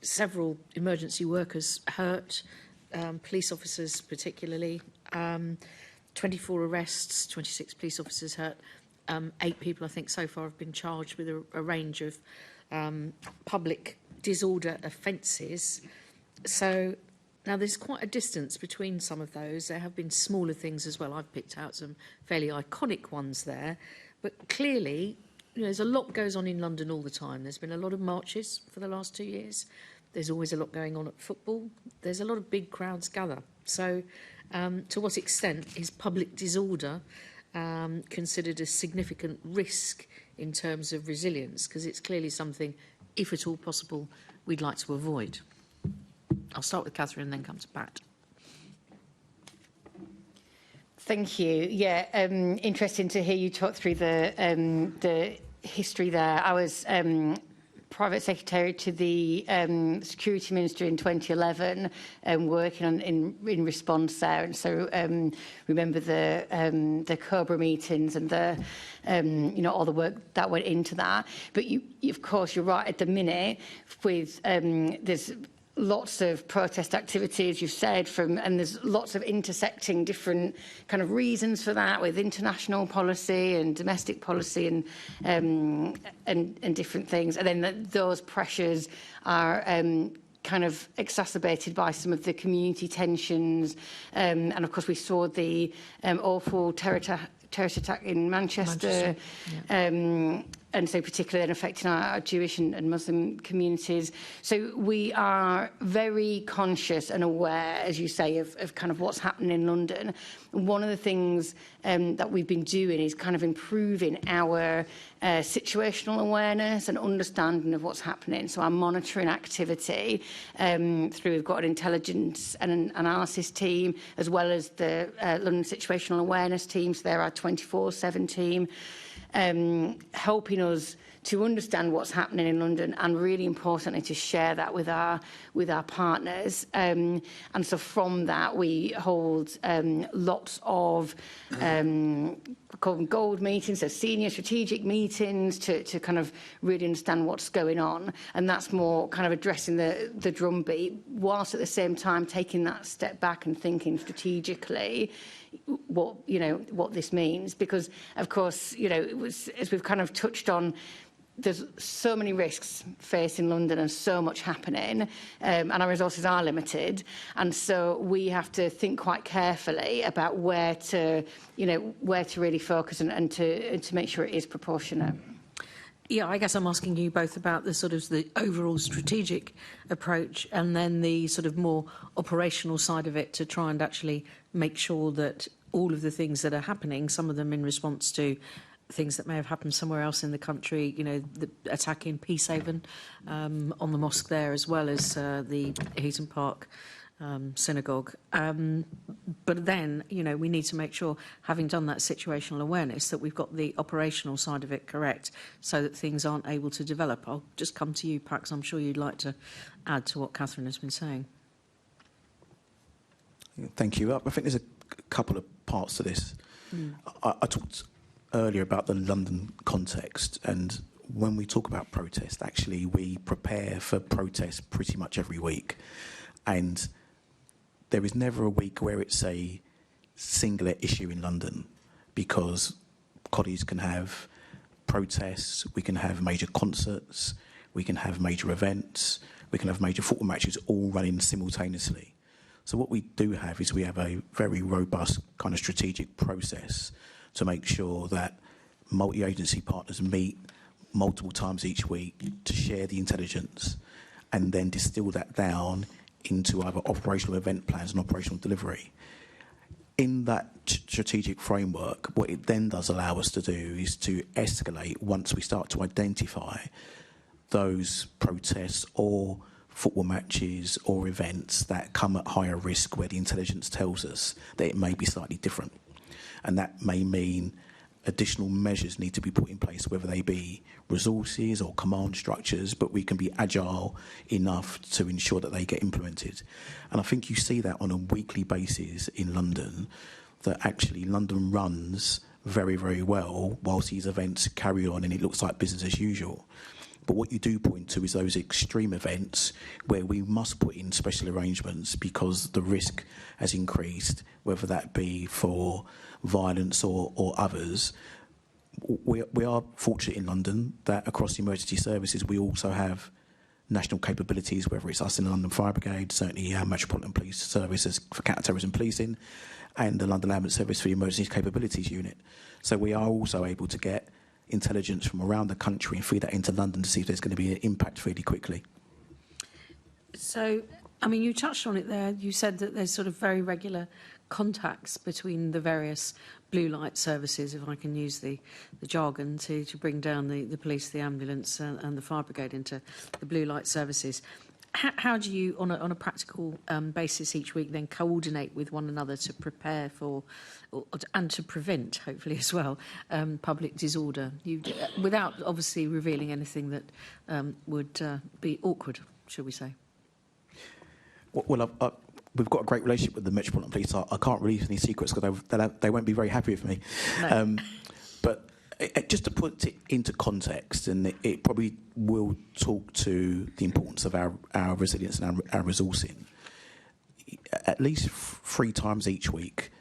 several emergency workers hurt, police officers particularly, 24 arrests, 26 police officers hurt, 8 people I think so far have been charged with a range of public disorder offences. So now there's quite a distance between some of those. There have been smaller things as well. I've picked out some fairly iconic ones there, but clearly there's a lot goes on in London all the time. There's been a lot of marches for the last 2 years. There's always a lot going on at football. There's a lot of big crowds gather. So to what extent is public disorder considered a significant risk in terms of resilience? Because it's clearly something, if at all possible, we'd like to avoid. I'll start with Catherine and then come to Pat. Thank you. Yeah, interesting to hear you talk through the history there. I was private secretary to the security minister in 2011, working on in response there, and so remember the Cobra meetings and the all the work that went into that. But you of course you're right. At the minute, with there's lots of protest activities, you've said, and there's lots of intersecting different kind of reasons for that, with international policy and domestic policy and different things. And then those pressures are kind of exacerbated by some of the community tensions. And of course, we saw the awful terrorist attack in Manchester. Yeah. And so particularly then affecting our Jewish and Muslim communities. So we are very conscious and aware, as you say, of kind of what's happening in London. And one of the things that we've been doing is kind of improving our situational awareness and understanding of what's happening. So our monitoring activity through, we've got an intelligence and an analysis team, as well as the London Situational Awareness team. So they're our 24/7 team. Helping us to understand what's happening in London, and really importantly to share that with our partners. And so from that we hold lots of call them gold meetings, so senior strategic meetings to kind of really understand what's going on. And that's more kind of addressing the drumbeat, whilst at the same time taking that step back and thinking strategically what this means. Because of course, it was, as we've kind of touched on, there's so many risks facing London and so much happening, and our resources are limited, and so we have to think quite carefully about where to really focus and to make sure it is proportionate. Yeah, I guess I'm asking you both about the sort of the overall strategic approach and then the sort of more operational side of it, to try and actually make sure that all of the things that are happening, some of them in response to things that may have happened somewhere else in the country, the attack in Peacehaven on the mosque there, as well as the Heaton Park synagogue. But then, we need to make sure, having done that situational awareness, that we've got the operational side of it correct, so that things aren't able to develop. I'll just come to you, Pat, 'cause I'm sure you'd like to add to what Catherine has been saying. Thank you. I think there's a couple of parts to this. I talked earlier about the London context, and when we talk about protest, actually we prepare for protest pretty much every week, and there is never a week where it's a singular issue in London, because colleagues can have protests, we can have major concerts, we can have major events, we can have major football matches all running simultaneously. So what we do have is we have a very robust kind of strategic process to make sure that multi-agency partners meet multiple times each week to share the intelligence and then distill that down into either operational event plans and operational delivery. In that strategic framework, what it then does allow us to do is to escalate once we start to identify those protests or football matches or events that come at higher risk, where the intelligence tells us that it may be slightly different. And that may mean additional measures need to be put in place, whether they be resources or command structures, but we can be agile enough to ensure that they get implemented. And I think you see that on a weekly basis in London, that actually London runs very, very well whilst these events carry on and it looks like business as usual. But what you do point to is those extreme events where we must put in special arrangements because the risk has increased, whether that be for violence or others. We are fortunate in London that across the emergency services we also have national capabilities, whether it's us in the London Fire Brigade, certainly our Metropolitan Police Services for counter-terrorism policing, and the London Ambulance Service for the Emergency Capabilities Unit. So we are also able to get intelligence from around the country and feed that into London to see if there's going to be an impact fairly quickly. So, I mean, you touched on it there. You said that there's sort of very regular contacts between the various blue light services, if I can use the jargon, to bring down the police, the ambulance and the fire brigade into the blue light services. How do you, on a practical basis each week, then coordinate with one another to prepare for and to prevent, hopefully as well, public disorder, without obviously revealing anything that would be awkward, shall we say? Well, we've got a great relationship with the Metropolitan Police. I can't release any secrets because they won't be very happy with me. No. But just to put it into context, and it probably will talk to the importance of our resilience and our resourcing. At least 3 times each week,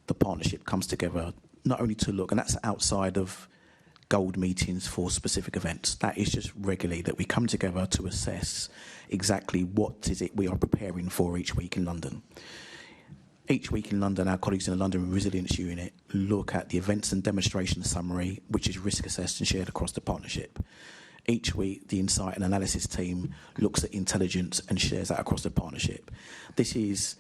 the partnership comes together not only to look, and that's outside of gold meetings for specific events. That is just regularly that we come together to assess exactly what is it we are preparing for each week in London. Each week in London, our colleagues in the London Resilience Unit look at the events and demonstration summary, which is risk assessed and shared across the partnership. Each week, the insight and analysis team looks at intelligence and shares that across the partnership. This is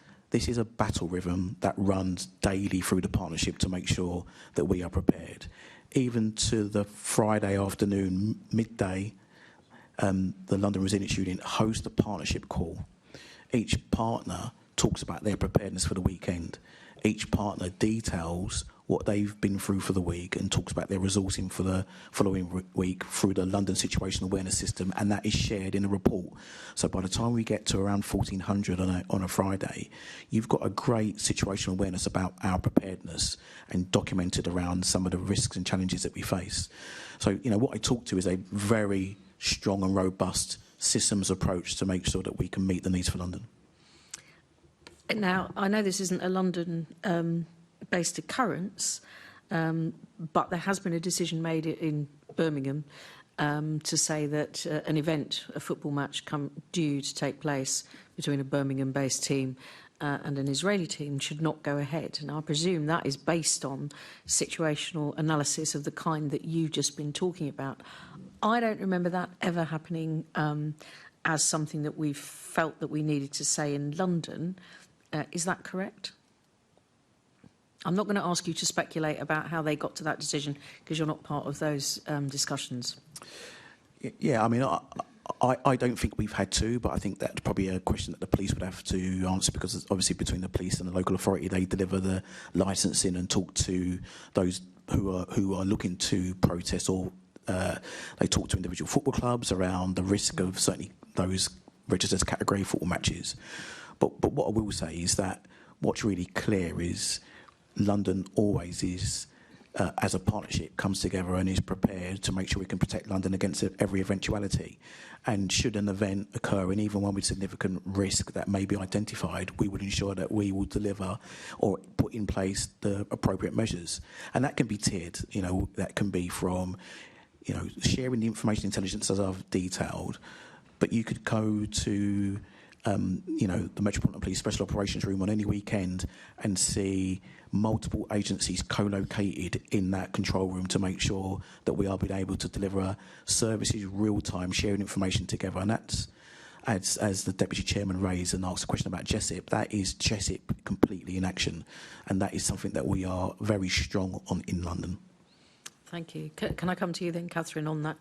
a battle rhythm that runs daily through the partnership to make sure that we are prepared. Even to the Friday afternoon, midday, the London Resilience Unit hosts a partnership call. Each partner talks about their preparedness for the weekend. Each partner details what they've been through for the week and talks about their resourcing for the following week through the London Situational Awareness System, and that is shared in a report. So by the time we get to around 1400 on a Friday, you've got a great situational awareness about our preparedness and documented around some of the risks and challenges that we face. So, what I talk to is a very strong and robust systems approach to make sure that we can meet the needs for London. Now, I know this isn't a London-based occurrence, but there has been a decision made in Birmingham to say that an event, a football match, due to take place between a Birmingham-based team and an Israeli team should not go ahead. And I presume that is based on situational analysis of the kind that you've just been talking about. I don't remember that ever happening as something that we felt that we needed to say in London. Is that correct? I'm not going to ask you to speculate about how they got to that decision because you're not part of those discussions. Yeah, I mean, I don't think we've had to, but I think that's probably a question that the police would have to answer because obviously between the police and the local authority, they deliver the licensing and talk to those who are looking to protest, or they talk to individual football clubs around the risk of certainly those registered as category football matches. But what I will say is that what's really clear is London always is, as a partnership, comes together and is prepared to make sure we can protect London against every eventuality. And should an event occur, and even one with significant risk that may be identified, we would ensure that we will deliver or put in place the appropriate measures. And that can be tiered. That can be from, sharing the information intelligence as I've detailed, but you could go to the Metropolitan Police Special Operations Room on any weekend and see multiple agencies co-located in that control room to make sure that we are being able to deliver services real-time, sharing information together. And that's, as the Deputy Chairman raised and asked a question about GESIP, that is GESIP completely in action. And that is something that we are very strong on in London. Thank you. Can I come to you then, Catherine, on that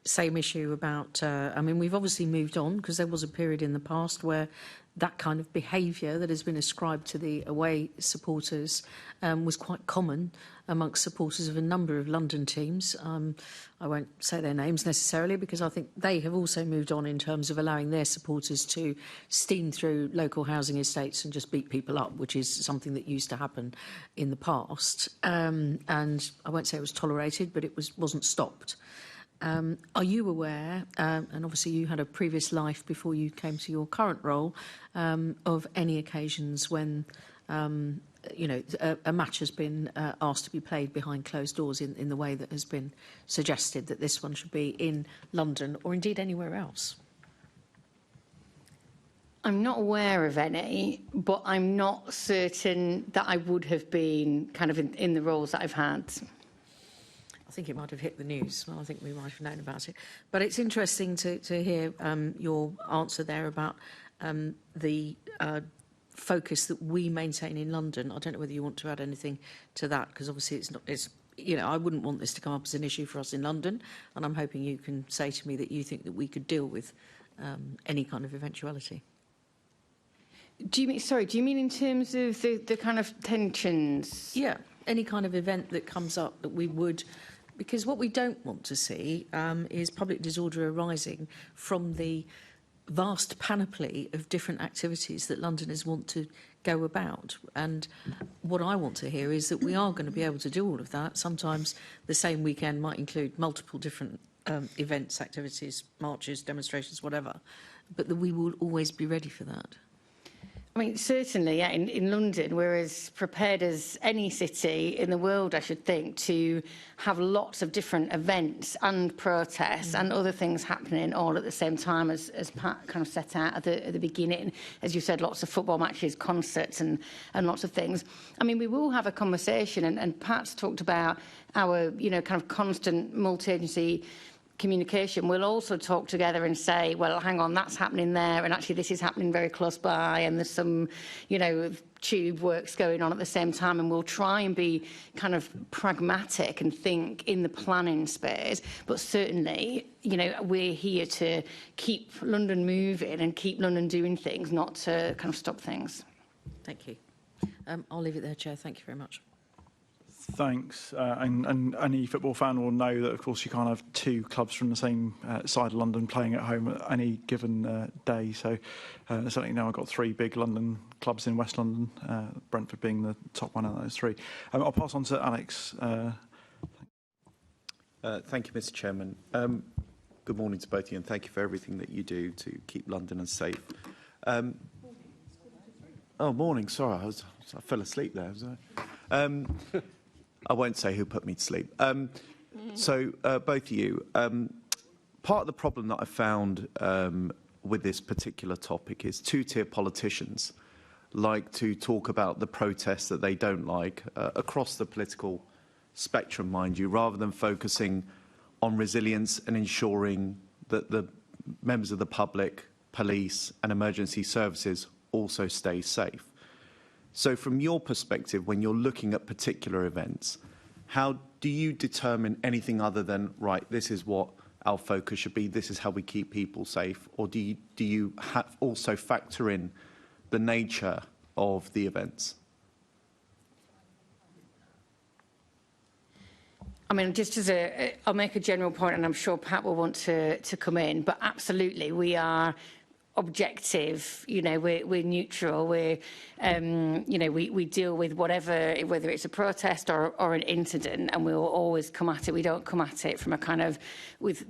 same issue about, we've obviously moved on because there was a period in the past where that kind of behaviour that has been ascribed to the away supporters was quite common amongst supporters of a number of London teams. I won't say their names necessarily because I think they have also moved on in terms of allowing their supporters to steam through local housing estates and just beat people up, which is something that used to happen in the past. And I won't say it was tolerated, but it wasn't stopped. Are you aware, and obviously you had a previous life before you came to your current role, of any occasions when, a match has been asked to be played behind closed doors in the way that has been suggested that this one should be in London or indeed anywhere else? I'm not aware of any, but I'm not certain that I would have been kind of in the roles that I've had. I think it might have hit the news. Well, I think we might have known about it. But it's interesting to hear your answer there about the focus that we maintain in London. I don't know whether you want to add anything to that, because obviously it's not. I wouldn't want this to come up as an issue for us in London, and I'm hoping you can say to me that you think that we could deal with any kind of eventuality. Do you mean in terms of the kind of tensions? Yeah, any kind of event that comes up that we would, because what we don't want to see is public disorder arising from the vast panoply of different activities that Londoners want to go about. And what I want to hear is that we are going to be able to do all of that. Sometimes the same weekend might include multiple different events, activities, marches, demonstrations, whatever, but that we will always be ready for that. I mean, certainly, yeah, in London, we're as prepared as any city in the world, I should think, to have lots of different events and protests and other things happening all at the same time, as Pat kind of set out at the beginning. As you said, lots of football matches, concerts and lots of things. I mean, we will have a conversation, and Pat's talked about our, kind of constant multi-agency communication. We'll also talk together and say, well, hang on, that's happening there, and actually this is happening very close by, and there's some, tube works going on at the same time, and we'll try and be kind of pragmatic and think in the planning space. But certainly, we're here to keep London moving and keep London doing things, not to kind of stop things. Thank you. I'll leave it there, Chair. Thank you very much. Thanks. And any football fan will know that, of course, you can't have two clubs from the same side of London playing at home at any given day. So certainly now I've got three big London clubs in West London, Brentford being the top one out of those three. I'll pass on to Alex. Thank you, Mr. Chairman. Good morning to both of you, and thank you for everything that you do to keep Londoners safe. Morning. Sorry, I fell asleep there. I won't say who put me to sleep. So, both of you, part of the problem that I found with this particular topic is two-tier politicians like to talk about the protests that they don't like across the political spectrum, mind you, rather than focusing on resilience and ensuring that the members of the public, police and emergency services also stay safe. So from your perspective, when you're looking at particular events, how do you determine anything other than, right, this is what our focus should be, this is how we keep people safe? Or do you also factor in the nature of the events? I mean, just I'll make a general point, and I'm sure Pat will want to come in, but absolutely, we are objective, we're neutral, we deal with whether it's a protest or an incident, and we'll always come at it. We don't come at it from a kind of with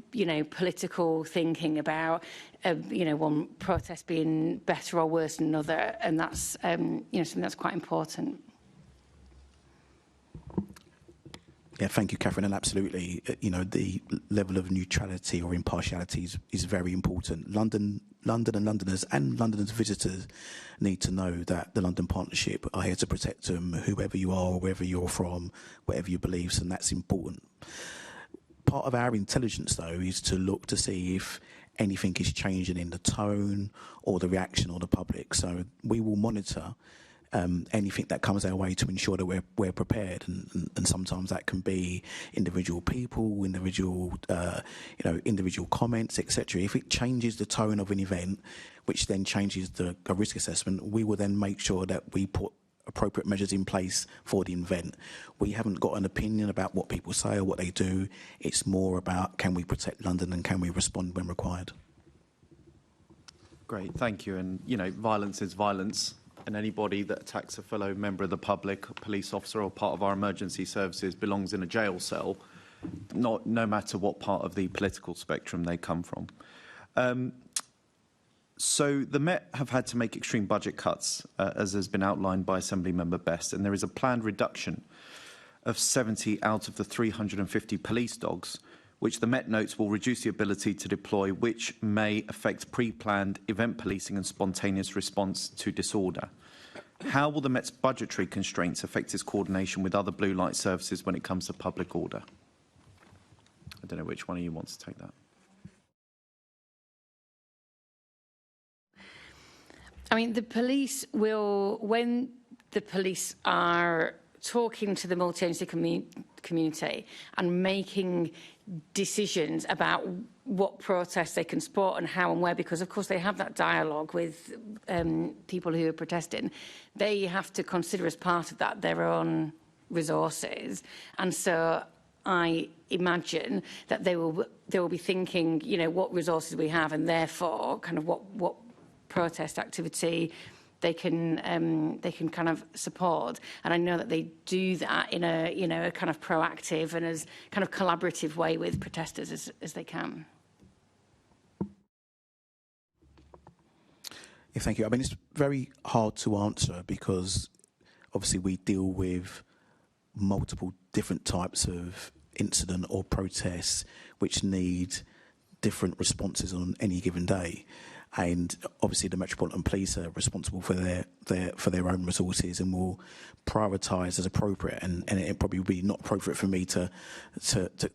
political thinking about one protest being better or worse than another, and that's something that's quite important. Yeah, thank you, Catherine. And absolutely, the level of neutrality or impartiality is very important. London and Londoners and Londoners visitors need to know that the London Partnership are here to protect them, whoever you are, wherever you're from, whatever your beliefs, and that's important. Part of our intelligence, though, is to look to see if anything is changing in the tone or the reaction of the public. So we will monitor anything that comes our way to ensure that we're prepared, and sometimes that can be individual people, individual comments, etc. If it changes the tone of an event, which then changes the risk assessment, we will then make sure that we put appropriate measures in place for the event. We haven't got an opinion about what people say or what they do. It's more about, can we protect London and can we respond when required? Great, thank you. And violence is violence. And anybody that attacks a fellow member of the public, a police officer or part of our emergency services belongs in a jail cell, no matter what part of the political spectrum they come from. So the Met have had to make extreme budget cuts, as has been outlined by Assembly Member Best, and there is a planned reduction of 70 out of the 350 police dogs, which the Met notes will reduce the ability to deploy, which may affect pre-planned event policing and spontaneous response to disorder. How will the Met's budgetary constraints affect its coordination with other blue light services when it comes to public order? I don't know which one of you wants to take that. I mean, the police will, when the police are talking to the multi-agency community and making decisions about what protests they can support and how and where, because of course they have that dialogue with people who are protesting, they have to consider as part of that their own resources. And so I imagine that they will be thinking, you know, what resources we have, and therefore kind of what protest activity they can kind of support. And I know that they do that in a, you know, a kind of proactive and as kind of collaborative way with protesters as they can. Yeah, thank you. I mean, it's very hard to answer because obviously we deal with multiple different types of incident or protests which need different responses on any given day. And obviously the Metropolitan Police are responsible for their own resources and will prioritise as appropriate. And it probably would be not appropriate for me to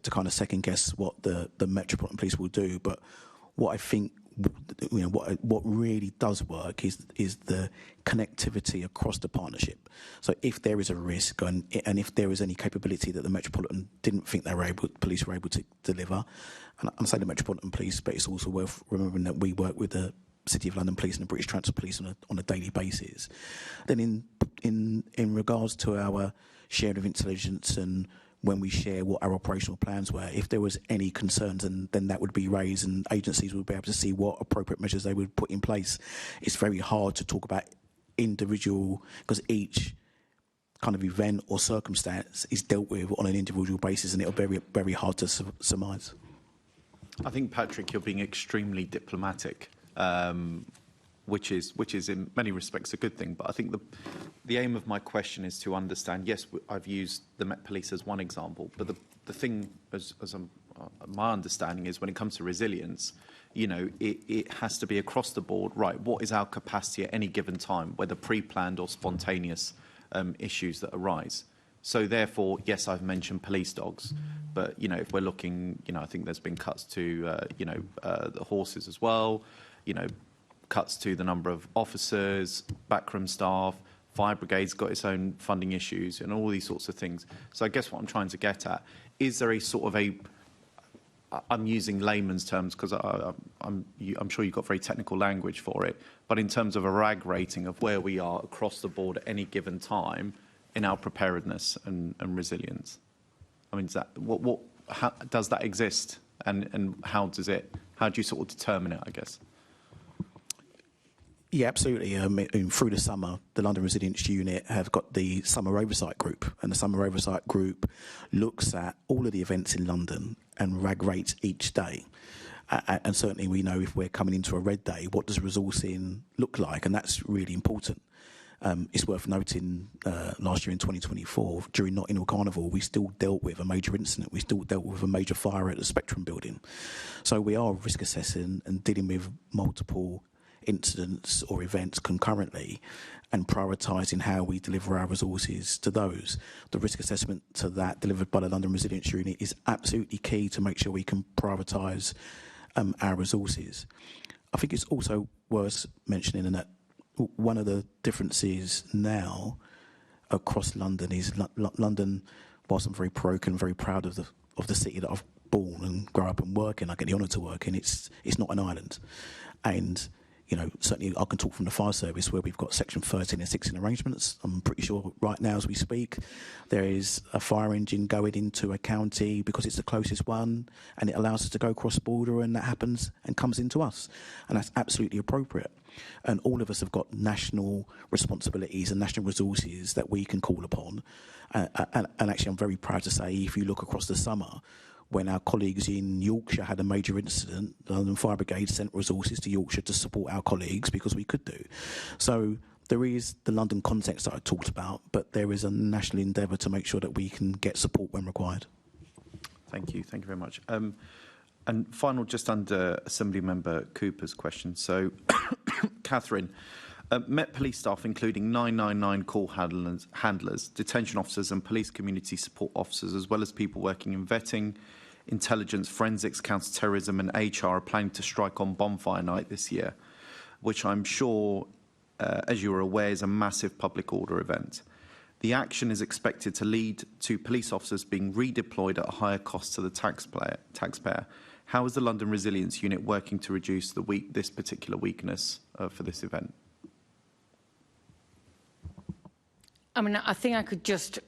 kind of second guess what the Metropolitan Police will do. But what I think, you know, what really does work is the connectivity across the partnership. So if there is a risk and if there is any capability that the Metropolitan didn't think police were able to deliver, and I'm saying the Metropolitan Police, but it's also worth remembering that we work with the City of London Police and the British Transport Police on a daily basis. Then in regards to our sharing of intelligence and when we share what our operational plans were, if there was any concerns, and then that would be raised and agencies would be able to see what appropriate measures they would put in place. It's very hard to talk about individual, because each kind of event or circumstance is dealt with on an individual basis, and it'll be very, very hard to surmise. I think, Patrick, you're being extremely diplomatic, which is in many respects a good thing. But I think the aim of my question is to understand, yes, I've used the Met Police as one example, but the thing, my understanding is when it comes to resilience, you know, it has to be across the board, right? What is our capacity at any given time, whether pre-planned or spontaneous issues that arise? So therefore, yes, I've mentioned police dogs, but, you know, if we're looking, you know, I think there's been cuts to, the horses as well, you know, cuts to the number of officers, backroom staff, fire brigade's got its own funding issues and all these sorts of things. So I guess what I'm trying to get at, is there a sort of I'm using layman's terms because I'm sure you've got very technical language for it, but in terms of a RAG rating of where we are across the board at any given time in our preparedness and resilience. I mean, how does that exist, and how do you sort of determine it, I guess? Yeah, absolutely. Through the summer, the London Resilience Unit have got the Summer Oversight Group, and the Summer Oversight Group looks at all of the events in London and RAG rates each day. And certainly we know if we're coming into a red day, what does resourcing look like, and that's really important. It's worth noting last year in 2024, during Notting Hill Carnival, we still dealt with a major incident. We still dealt with a major fire at the Spectrum building. So we are risk assessing and dealing with multiple incidents or events concurrently and prioritising how we deliver our resources to those. The risk assessment to that delivered by the London Resilience Unit is absolutely key to make sure we can prioritise our resources. I think it's also worth mentioning that one of the differences now across London is London, whilst I'm very very proud of the city that I've born and grown up and work in, I get the honour to work in, it's not an island. And you know, certainly I can talk from the fire service where we've got section 13 and 16 arrangements. I'm pretty sure right now as we speak, there is a fire engine going into a county because it's the closest one, and it allows us to go cross-border, and that happens and comes into us. And that's absolutely appropriate. And all of us have got national responsibilities and national resources that we can call upon. And actually, I'm very proud to say, if you look across the summer, when our colleagues in Yorkshire had a major incident, the London Fire Brigade sent resources to Yorkshire to support our colleagues because we could do. So there is the London context that I talked about, but there is a national endeavour to make sure that we can get support when required. Thank you very much. And final, just under Assemblymember Cooper's question. So, Catherine, Met Police staff, including 999 call handlers, detention officers and police community support officers, as well as people working in vetting, intelligence, forensics, counter-terrorism and HR, are planning to strike on bonfire night this year, which I'm sure as you are aware, is a massive public order event. The action is expected to lead to police officers being redeployed at a higher cost to the taxpayer. How is the London Resilience Unit working to reduce this particular weakness for this event? I mean, I think I could just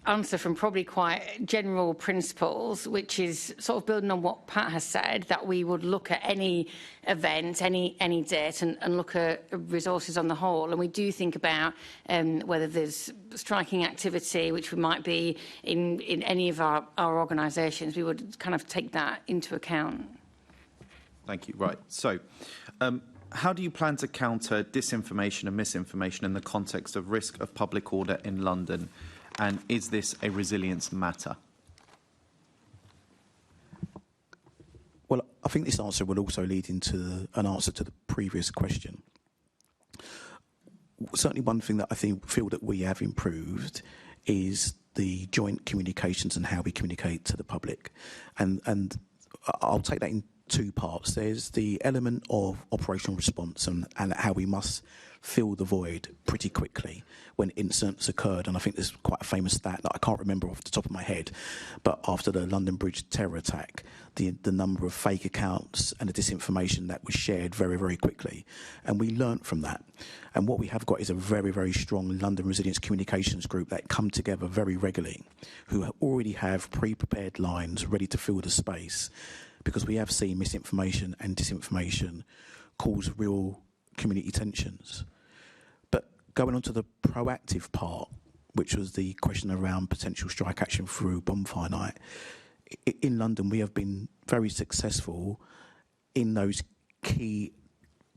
answer from probably quite general principles, which is sort of building on what Pat has said, that we would look at any event, any date, and look at resources on the whole. And we do think about whether there's striking activity, which we might be in any of our organisations. We would kind of take that into account. Thank you. Right. So, how do you plan to counter disinformation and misinformation in the context of risk of public order in London? And is this a resilience matter? Well, I think this answer will also lead into an answer to the previous question. Certainly one thing that I feel that we have improved is the joint communications and how we communicate to the public. And I'll take that in two parts. There's the element of operational response and how we must fill the void pretty quickly when incidents occurred. And I think there's quite a famous stat that I can't remember off the top of my head, but after the London Bridge terror attack, the number of fake accounts and the disinformation that was shared very, very quickly. And we learnt from that. And what we have got is a very, very strong London Resilience Communications group that come together very regularly, who already have pre-prepared lines ready to fill the space, because we have seen misinformation and disinformation cause real community tensions. But going on to the proactive part, which was the question around potential strike action through bonfire night, in London we have been very successful in those key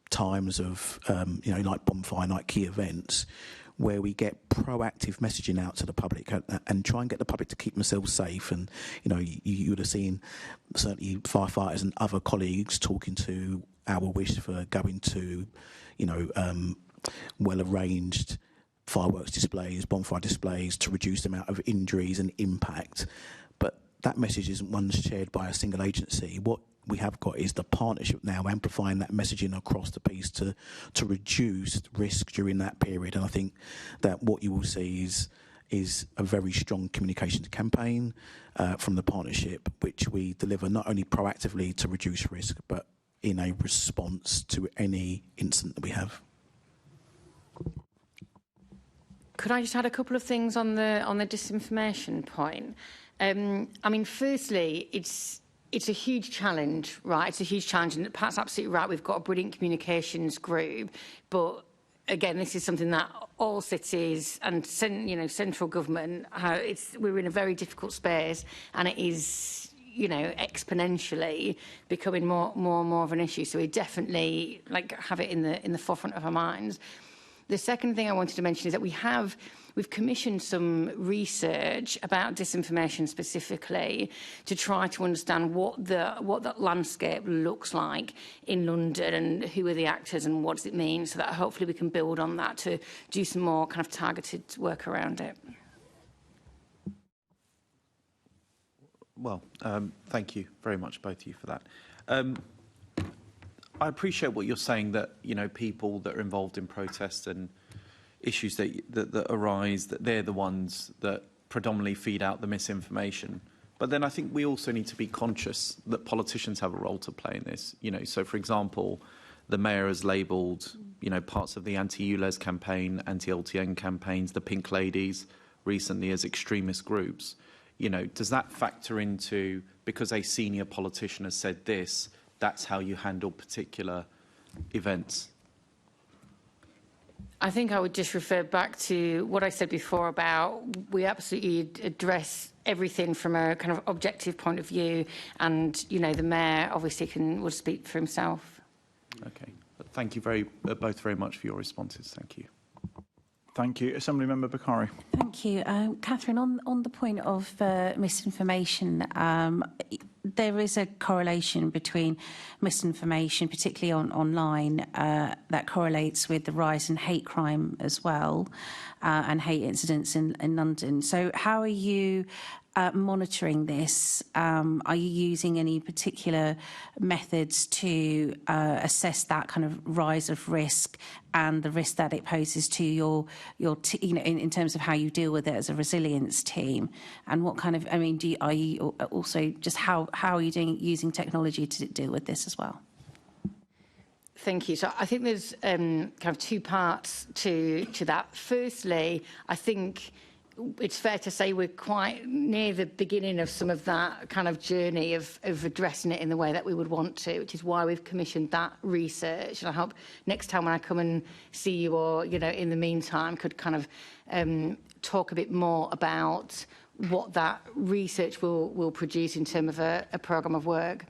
times of, like bonfire night, key events, where we get proactive messaging out to the public and try and get the public to keep themselves safe. And, you would have seen certainly firefighters and other colleagues talking to our wish for going to, well-arranged fireworks displays, bonfire displays, to reduce the amount of injuries and impact. But that message isn't one shared by a single agency. What we have got is the partnership now amplifying that messaging across the piece to reduce risk during that period. And I think that what you will see is a very strong communications campaign from the partnership, which we deliver not only proactively to reduce risk, but in a response to any incident that we have. Could I just add a couple of things on the disinformation point? I mean, firstly, it's a huge challenge, right? It's a huge challenge, and Pat's absolutely right. We've got a brilliant communications group, but again, this is something that all cities and central government, we're in a very difficult space, and it is exponentially becoming more and more of an issue. So we definitely have it in the forefront of our minds. The second thing I wanted to mention is that we've commissioned some research about disinformation specifically to try to understand what that landscape looks like in London and who are the actors and what does it mean, so that hopefully we can build on that to do some more kind of targeted work around it. Well, thank you very much, both of you, for that. I appreciate what you're saying, that people that are involved in protests and issues that arise, that they're the ones that predominantly feed out the misinformation. But then I think we also need to be conscious that politicians have a role to play in this. So for example, the mayor has labelled parts of the anti-ULEZ campaign, anti-LTN campaigns, the Pink Ladies recently as extremist groups. Does that factor into, because a senior politician has said this, that's how you handle particular events? I think I would just refer back to what I said before about we absolutely address everything from a kind of objective point of view, and the mayor obviously will speak for himself. Okay, thank you both very much for your responses. Thank you. Thank you. Assemblymember Bakari. Thank you. Catherine, on the point of misinformation, there is a correlation between misinformation, particularly online, that correlates with the rise in hate crime as well, and hate incidents in London. So how are you monitoring this? Are you using any particular methods to assess that kind of rise of risk and the risk that it poses to your in terms of how you deal with it as a resilience team? And what kind of, are you also just how are you using technology to deal with this as well? Thank you. So I think there's kind of two parts to that. Firstly, I think it's fair to say we're quite near the beginning of some of that kind of journey of addressing it in the way that we would want to, which is why we've commissioned that research. And I hope next time when I come and see you, or in the meantime, could kind of talk a bit more about what that research will produce in terms of a programme of work.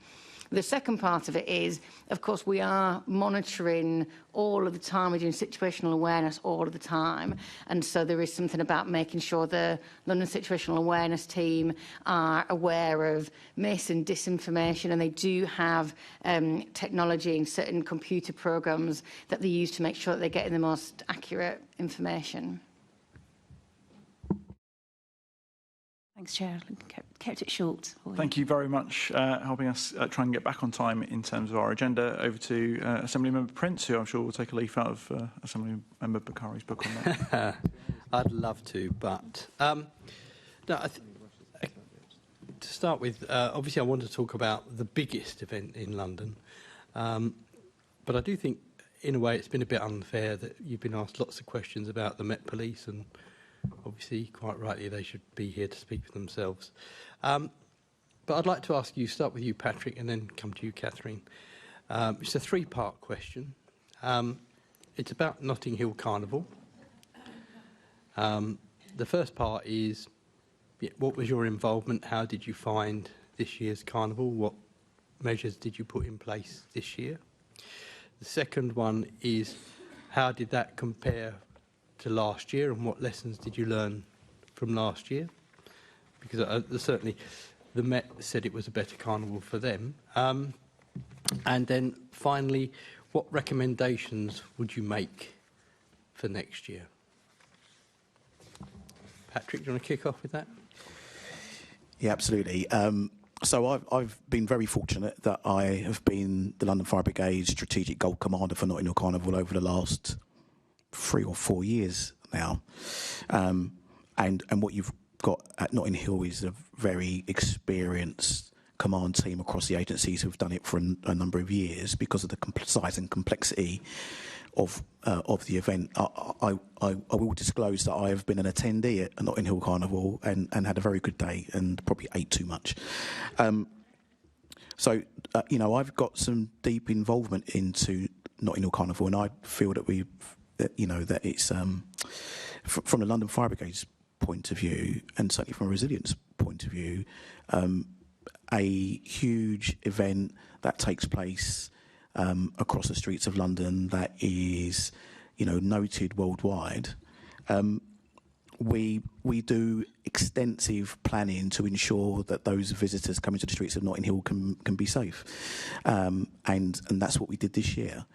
The second part of it is, of course, we are monitoring all of the time. We're doing situational awareness all of the time. And so there is something about making sure the London Situational Awareness team are aware of mis and disinformation, and they do have technology and certain computer programs that they use to make sure that they're getting the most accurate information. Thanks, Chair. Kept it short. Thank you very much helping us try and get back on time in terms of our agenda. Over to Assemblymember Prince, who I'm sure will take a leaf out of Assemblymember Bakari's book on that. I'd love to, but no, to start with, obviously I want to talk about the biggest event in London, but I do think, in a way, it's been a bit unfair that you've been asked lots of questions about the Met Police, and obviously, quite rightly, they should be here to speak for themselves. But I'd like to ask you, start with you, Patrick, and then come to you, Catherine. It's a three-part question. It's about Notting Hill Carnival. The first part is, what was your involvement? How did you find this year's carnival? What measures did you put in place this year? The second one is, how did that compare to last year, and what lessons did you learn from last year? Because certainly the Met said it was a better carnival for them. And then finally, what recommendations would you make for next year? Patrick, do you want to kick off with that? Yeah, absolutely. So I've been very fortunate that I have been the London Fire Brigade's Strategic Gold Commander for Notting Hill Carnival over the last 3 or 4 years now. And what you've got at Notting Hill is a very experienced command team across the agencies who've done it for a number of years because of the size and complexity of the event. I will disclose that I have been an attendee at Notting Hill Carnival and had a very good day and probably ate too much. So I've got some deep involvement into Notting Hill Carnival, and I feel that that it's from the London Fire Brigade's point of view, and certainly from a resilience point of view, a huge event that takes place across the streets of London that is, noted worldwide. We do extensive planning to ensure that those visitors coming to the streets of Notting Hill can be safe, and that's what we did this year.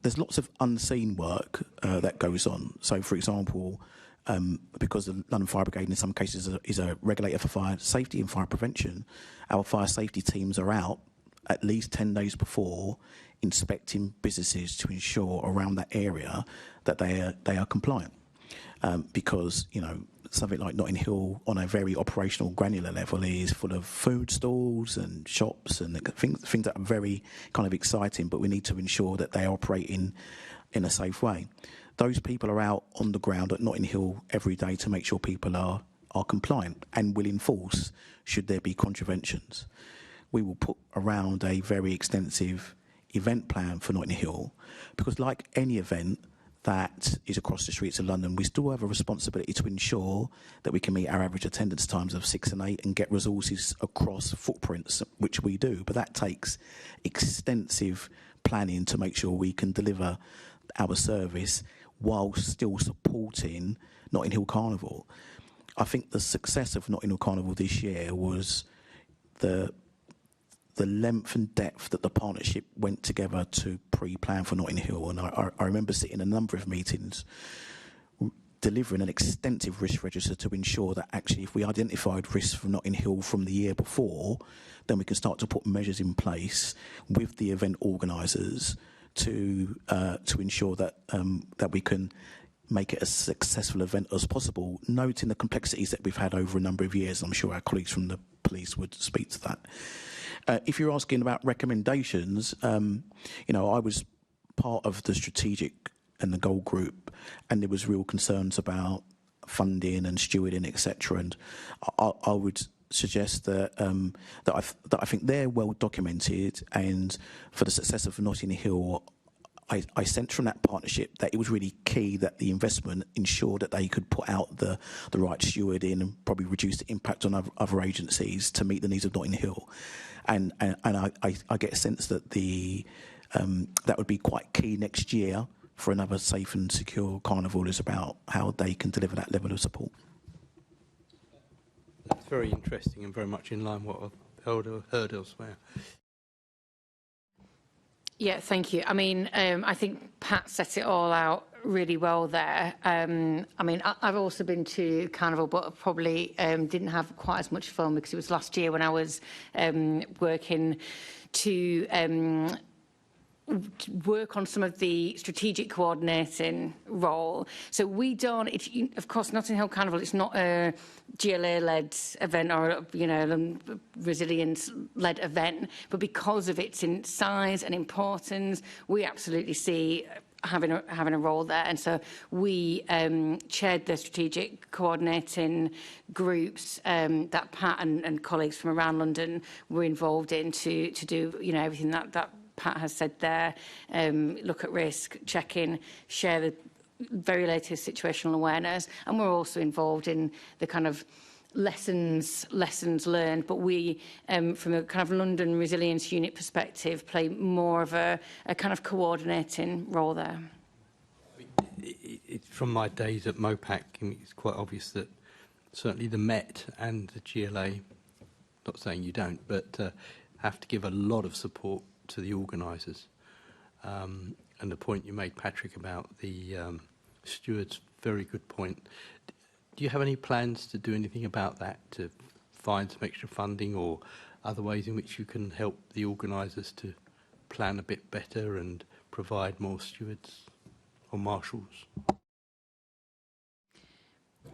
There's lots of unseen work that goes on. So, for example, because the London Fire Brigade in some cases is a regulator for fire safety and fire prevention, our fire safety teams are out at least 10 days before inspecting businesses to ensure around that area that they are compliant. Because, something like Notting Hill on a very operational granular level is full of food stalls and shops and things that are very kind of exciting, but we need to ensure that they operate in a safe way. Those people are out on the ground at Notting Hill every day to make sure people are compliant and will enforce should there be contraventions. We will put around a very extensive event plan for Notting Hill because, like any event that is across the streets of London, we still have a responsibility to ensure that we can meet our average attendance times of 6 and 8 and get resources across footprints, which we do. But that takes extensive planning to make sure we can deliver our service while still supporting Notting Hill Carnival. I think the success of Notting Hill Carnival this year was the length and depth that the partnership went together to pre-plan for Notting Hill. And I remember sitting in a number of meetings delivering an extensive risk register to ensure that actually if we identified risks from Notting Hill from the year before, then we can start to put measures in place with the event organisers to ensure that that we can make it as successful event as possible, noting the complexities that we've had over a number of years. I'm sure our colleagues from the police would speak to that. If you're asking about recommendations, you know, I was part of the strategic and the goal group, and there was real concerns about funding and stewarding, etc. And I would suggest that that I think they're well documented, and for the success of Notting Hill, I sensed from that partnership that it was really key that the investment ensured that they could put out the right stewarding and probably reduce the impact on other agencies to meet the needs of Notting Hill. And I get a sense that that would be quite key next year for another safe and secure carnival, is about how they can deliver that level of support. That's very interesting and very much in line with what I've heard elsewhere. Yeah, thank you. I mean, I think Pat set it all out really well there. I mean, I've also been to Carnival, but probably didn't have quite as much fun because it was last year when I was working to work on some of the strategic coordinating role. So we don't, of course, Notting Hill Carnival, it's not a GLA-led event or, you know, resilience-led event, but because of its in size and importance, we absolutely see having a role there. And so we chaired the strategic coordinating groups that Pat and colleagues from around London were involved in to do, you know, everything that Pat has said there, look at risk, check in, share the very latest situational awareness, and we're also involved in the kind of lessons learned, but we, from a kind of London Resilience Unit perspective, play more of a kind of coordinating role there. From my days at MOPAC, it's quite obvious that certainly the Met and the GLA, not saying you don't, but have to give a lot of support to the organisers. And the point you made, Patrick, about the stewards, very good point. Do you have any plans to do anything about that, to find some extra funding or other ways in which you can help the organisers to plan a bit better and provide more stewards or marshals?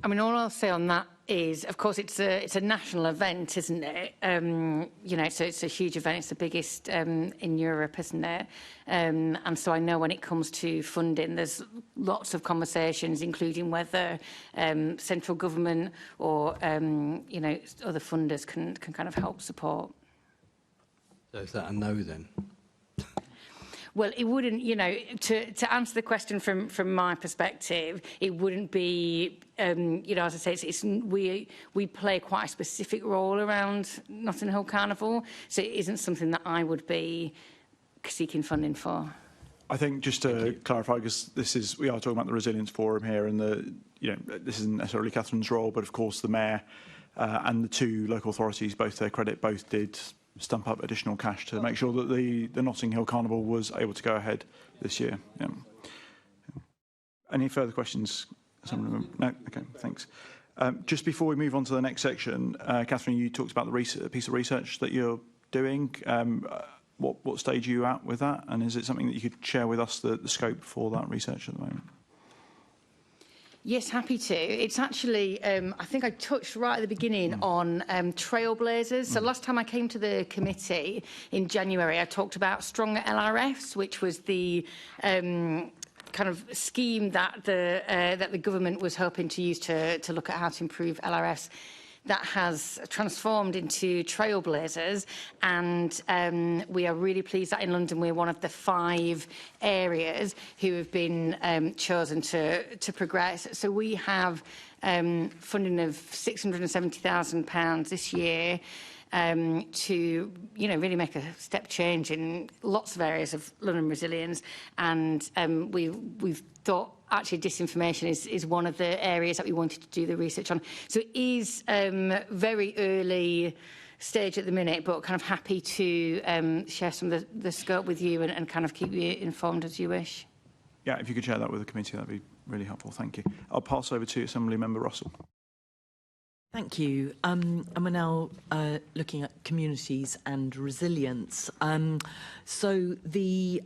I mean, all I'll say on that is, of course, it's a national event, isn't it? You know, so it's a huge event. It's the biggest in Europe, isn't it? And so I know when it comes to funding, there's lots of conversations, including whether central government or you know, other funders can kind of help support. So is that a no then? Well, it wouldn't, you know, to answer the question from my perspective, it wouldn't be, you know, as I say, we play quite a specific role around Notting Hill Carnival, so it isn't something that I would be seeking funding for. I think just to clarify, because we are talking about the Resilience Forum here, and you know, this isn't necessarily Catherine's role, but of course the Mayor and the two local authorities, both to their credit, both did stump up additional cash to make sure that the Notting Hill Carnival was able to go ahead this year. Yeah. Any further questions? No? Okay, thanks. Just before we move on to the next section, Catherine, you talked about the piece of research that you're doing. What stage are you at with that? And is it something that you could share with us, the scope for that research at the moment? Yes, happy to. It's actually, I think I touched right at the beginning on trailblazers. So last time I came to the committee in January, I talked about stronger LRFs, which was the kind of scheme that the government was hoping to use to look at how to improve LRFs. That has transformed into trailblazers, and we are really pleased that in London we're one of the 5 areas who have been chosen to progress. So we have funding of £670,000 this year to, you know, really make a step change in lots of areas of London resilience, and we've thought actually disinformation is one of the areas that we wanted to do the research on. So it is very early stage at the minute, but kind of happy to share some of the scope with you and kind of keep you informed as you wish. yeah, if you could share that with the committee, that'd be really helpful. Thank you. I'll pass over to Assembly Member Russell. Thank you. And we're now looking at communities and resilience. So the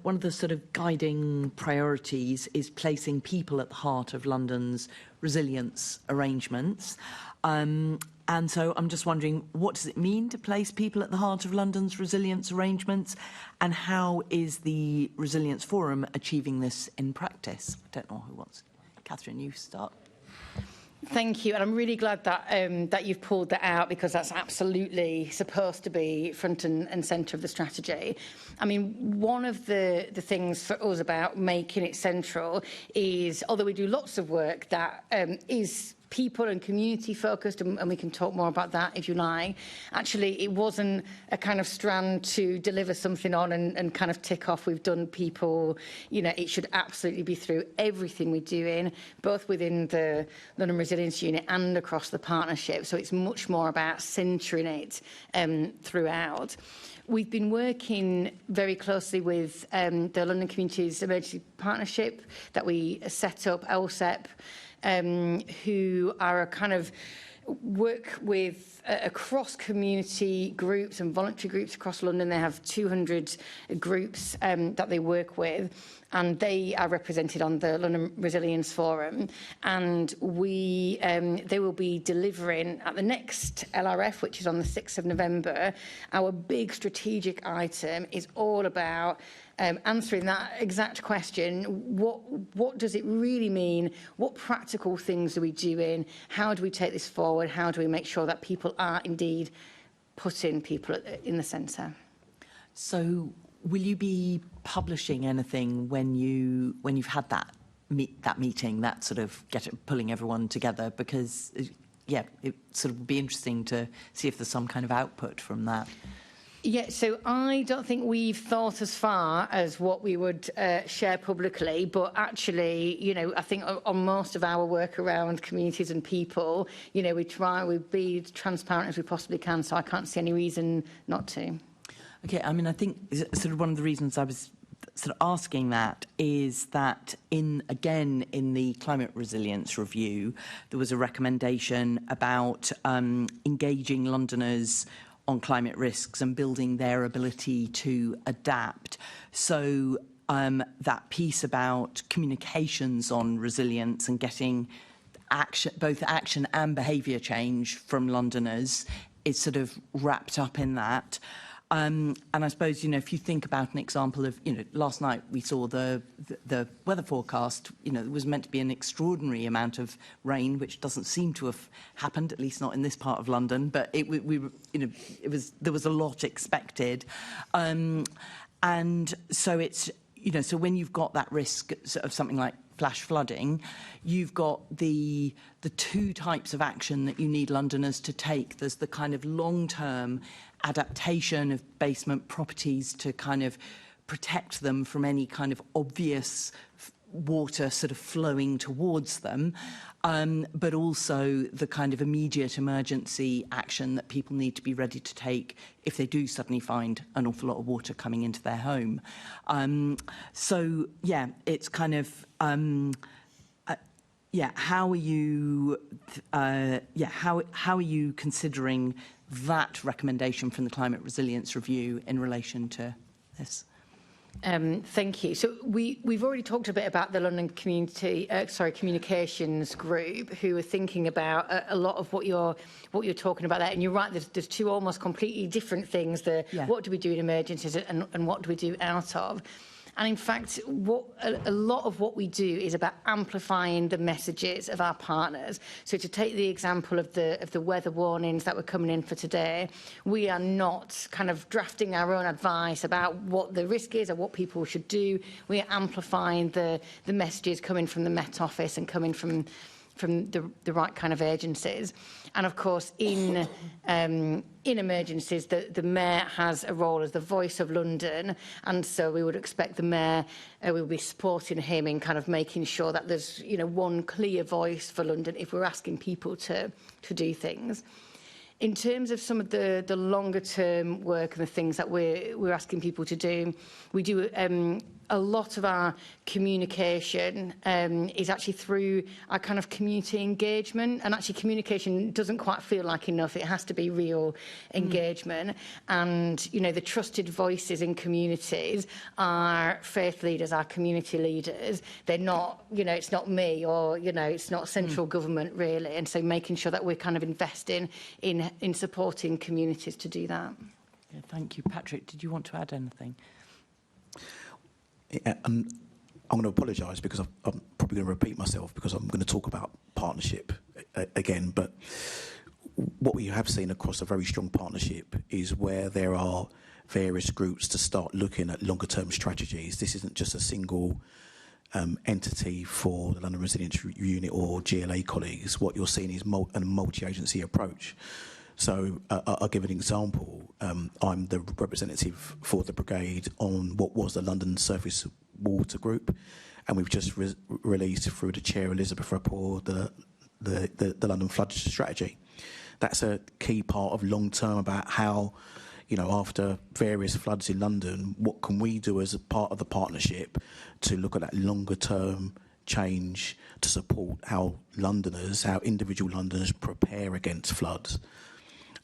one of the sort of guiding priorities is placing people at the heart of London's resilience arrangements. And so I'm just wondering, what does it mean to place people at the heart of London's resilience arrangements, and how is the Resilience Forum achieving this in practice? I don't know who wants. Catherine, you start. Thank you, and I'm really glad that that you've pulled that out, because that's absolutely supposed to be front and centre of the strategy. I mean, one of the things for us about making it central is, although we do lots of work that is people and community focused, and we can talk more about that if you like. Actually, it wasn't a kind of strand to deliver something on and kind of tick off, we've done people. You know, it should absolutely be through everything we're doing, both within the London Resilience Unit and across the partnership. So it's much more about centering it throughout. We've been working very closely with the London Communities Emergency Partnership that we set up, LSEP, who are a kind of work with across community groups and voluntary groups across London. They have 200 groups that they work with, and they are represented on the London Resilience Forum. And they will be delivering at the next LRF, which is on the 6th of November. Our big strategic item is all about answering that exact question. What does it really mean? What practical things are we doing? How do we take this forward? How do we make sure that people are indeed putting people in the centre? So will you be publishing anything when you've had that meeting, that sort of pulling everyone together? Because yeah, it sort of would be interesting to see if there's some kind of output from that. Yeah, so I don't think we've thought as far as what we would share publicly, but actually, you know, I think on most of our work around communities and people, you know, we be transparent as we possibly can, so I can't see any reason not to. Okay, I mean, I think sort of one of the reasons I was sort of asking that is that in the Climate Resilience Review, there was a recommendation about engaging Londoners on climate risks and building their ability to adapt. So that piece about communications on resilience and getting both action and behaviour change from Londoners is sort of wrapped up in that. And I suppose, you know, if you think about an example of, you know, last night we saw the weather forecast, you know, it was meant to be an extraordinary amount of rain, which doesn't seem to have happened, at least not in this part of London, but there was a lot expected. And so it's, you know, so when you've got that risk of something like flash flooding, you've got the two types of action that you need Londoners to take. There's the kind of long-term adaptation of basement properties to kind of protect them from any kind of obvious water sort of flowing towards them, but also the kind of immediate emergency action that people need to be ready to take if they do suddenly find an awful lot of water coming into their home. So yeah, it's kind of how are you how are you considering that recommendation from the Climate Resilience Review in relation to this? Thank you. So we've already talked a bit about the London Communications Group, who are thinking about a lot of what you're talking about there. And you're right, there's two almost completely different things. What do we do in emergencies and what do we do out of? And in fact, a lot of what we do is about amplifying the messages of our partners. So to take the example of the weather warnings that were coming in for today, we are not kind of drafting our own advice about what the risk is or what people should do. We are amplifying the messages coming from the Met Office and coming from the right kind of agencies. And of course, in emergencies, the Mayor has a role as the voice of London, and so we would expect the Mayor, we will be supporting him in kind of making sure that there's, you know, one clear voice for London if we're asking people to do things. In terms of some of the longer term work and the things that we're asking people to do, we do a lot of our communication is actually through our kind of community engagement, and actually communication doesn't quite feel like enough. It has to be real engagement. And, you know, the trusted voices in communities are faith leaders, our community leaders. They're not, you know, it's not me, or, you know, it's not central government really. And so making sure that we're kind of investing in supporting communities to do that. Yeah, thank you. Patrick, did you want to add anything? Yeah, and I'm going to apologise because I'm probably going to repeat myself because I'm going to talk about partnership again. But what we have seen across a very strong partnership is where there are various groups to start looking at longer term strategies. This isn't just a single entity for the London Resilience Unit or GLA colleagues. What you're seeing is a multi-agency approach. So I'll give an example. I'm the representative for the brigade on what was the London Surface Water Group, and we've just released through the Chair Elizabeth report the London Flood Strategy. That's a key part of long term about how, you know, after various floods in London, what can we do as a part of the partnership to look at that longer term change to support how Londoners, how individual Londoners prepare against floods.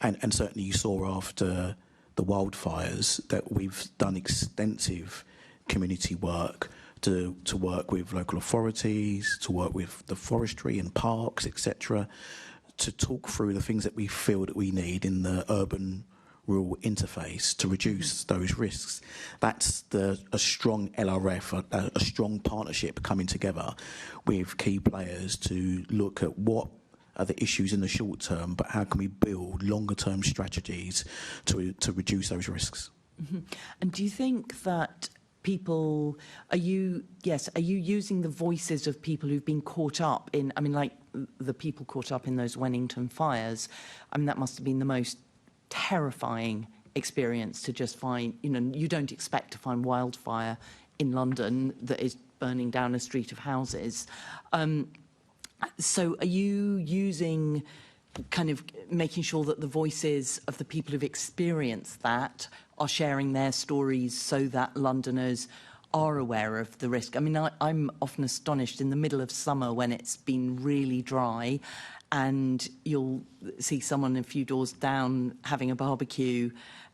And certainly you saw after the wildfires that we've done extensive community work to work with local authorities, to work with the forestry and parks, etc., to talk through the things that we feel that we need in the urban-rural interface to reduce those risks. That's a strong LRF, a strong partnership coming together with key players to look at what are the issues in the short term, but how can we build longer term strategies to reduce those risks? And do you think that people, are you using the voices of people who've been caught up in, I mean, like the people caught up in those Wennington fires? I mean, that must have been the most terrifying experience to just find, you know, you don't expect to find wildfire in London that is burning down a street of houses. So are you using, kind of making sure that the voices of the people who've experienced that are sharing their stories so that Londoners are aware of the risk? I mean, I'm often astonished in the middle of summer when it's been really dry and you'll see someone a few doors down having a barbecue,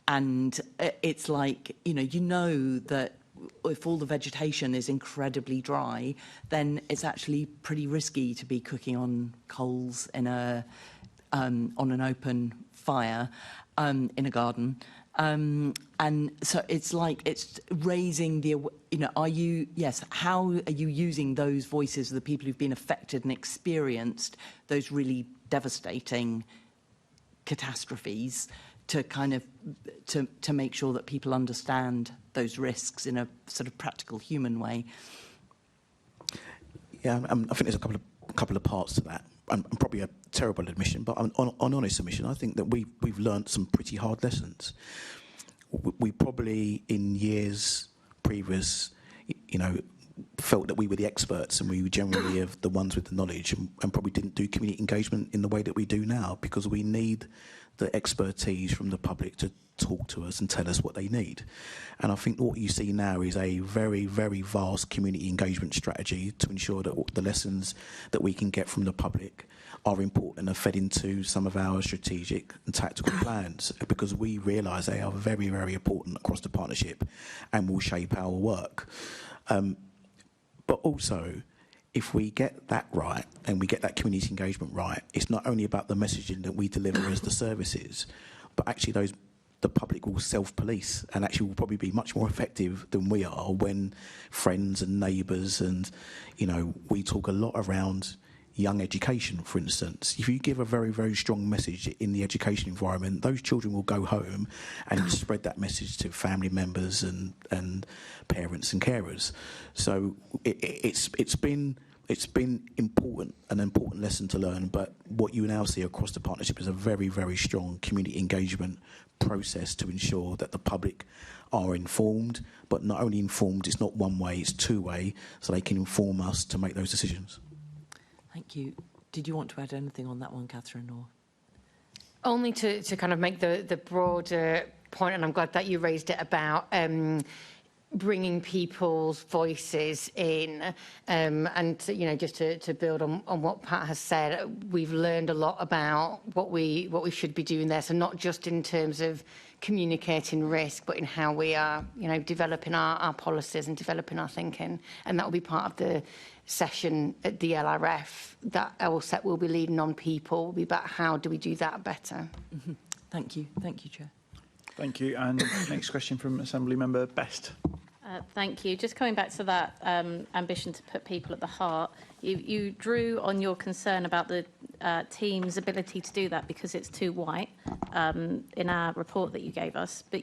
and it's like, you know that if all the vegetation is incredibly dry, then it's actually pretty risky to be cooking on coals in on an open fire in a garden. And so it's like, it's raising the, you know, how are you using those voices of the people who've been affected and experienced those really devastating catastrophes to kind of, to make sure that people understand those risks in a sort of practical, human way? Yeah, I think there's a couple of parts to that. And probably a terrible admission, but on honest admission, I think that we've learnt some pretty hard lessons. We probably, in years previous, you know, felt that we were the experts and we were generally the ones with the knowledge, and probably didn't do community engagement in the way that we do now, because we need the expertise from the public to talk to us and tell us what they need. And I think what you see now is a very, very vast community engagement strategy to ensure that the lessons that we can get from the public are important and are fed into some of our strategic and tactical plans, because we realise they are very, very important across the partnership and will shape our work. But also, if we get that right and we get that community engagement right, it's not only about the messaging that we deliver as the services, but actually the public will self-police and actually will probably be much more effective than we are when friends and neighbours and, you know, we talk a lot around young education, for instance. If you give a very, very strong message in the education environment, those children will go home and spread that message to family members and parents and carers. So it's been important, an important lesson to learn, but what you now see across the partnership is a very, very strong community engagement process to ensure that the public are informed, but not only informed, it's not one way, it's two way, so they can inform us to make those decisions. Thank you. Did you want to add anything on that one, Catherine? Or only to kind of make the broader point, and I'm glad that you raised it, about bringing people's voices in, and just to build on what Pat has said, we've learned a lot about what we should be doing there. So not just in terms of communicating risk, but in how we are, developing our policies and developing our thinking. And that will be part of the session at the LRF that LSET will be leading on. People will be about how do we do that better. Mm-hmm. Thank you, Chair. Thank you. And next question from Assembly Member Best. Thank you. Just coming back to that ambition to put people at the heart, you drew on your concern about the team's ability to do that because it's too white in our report that you gave us, but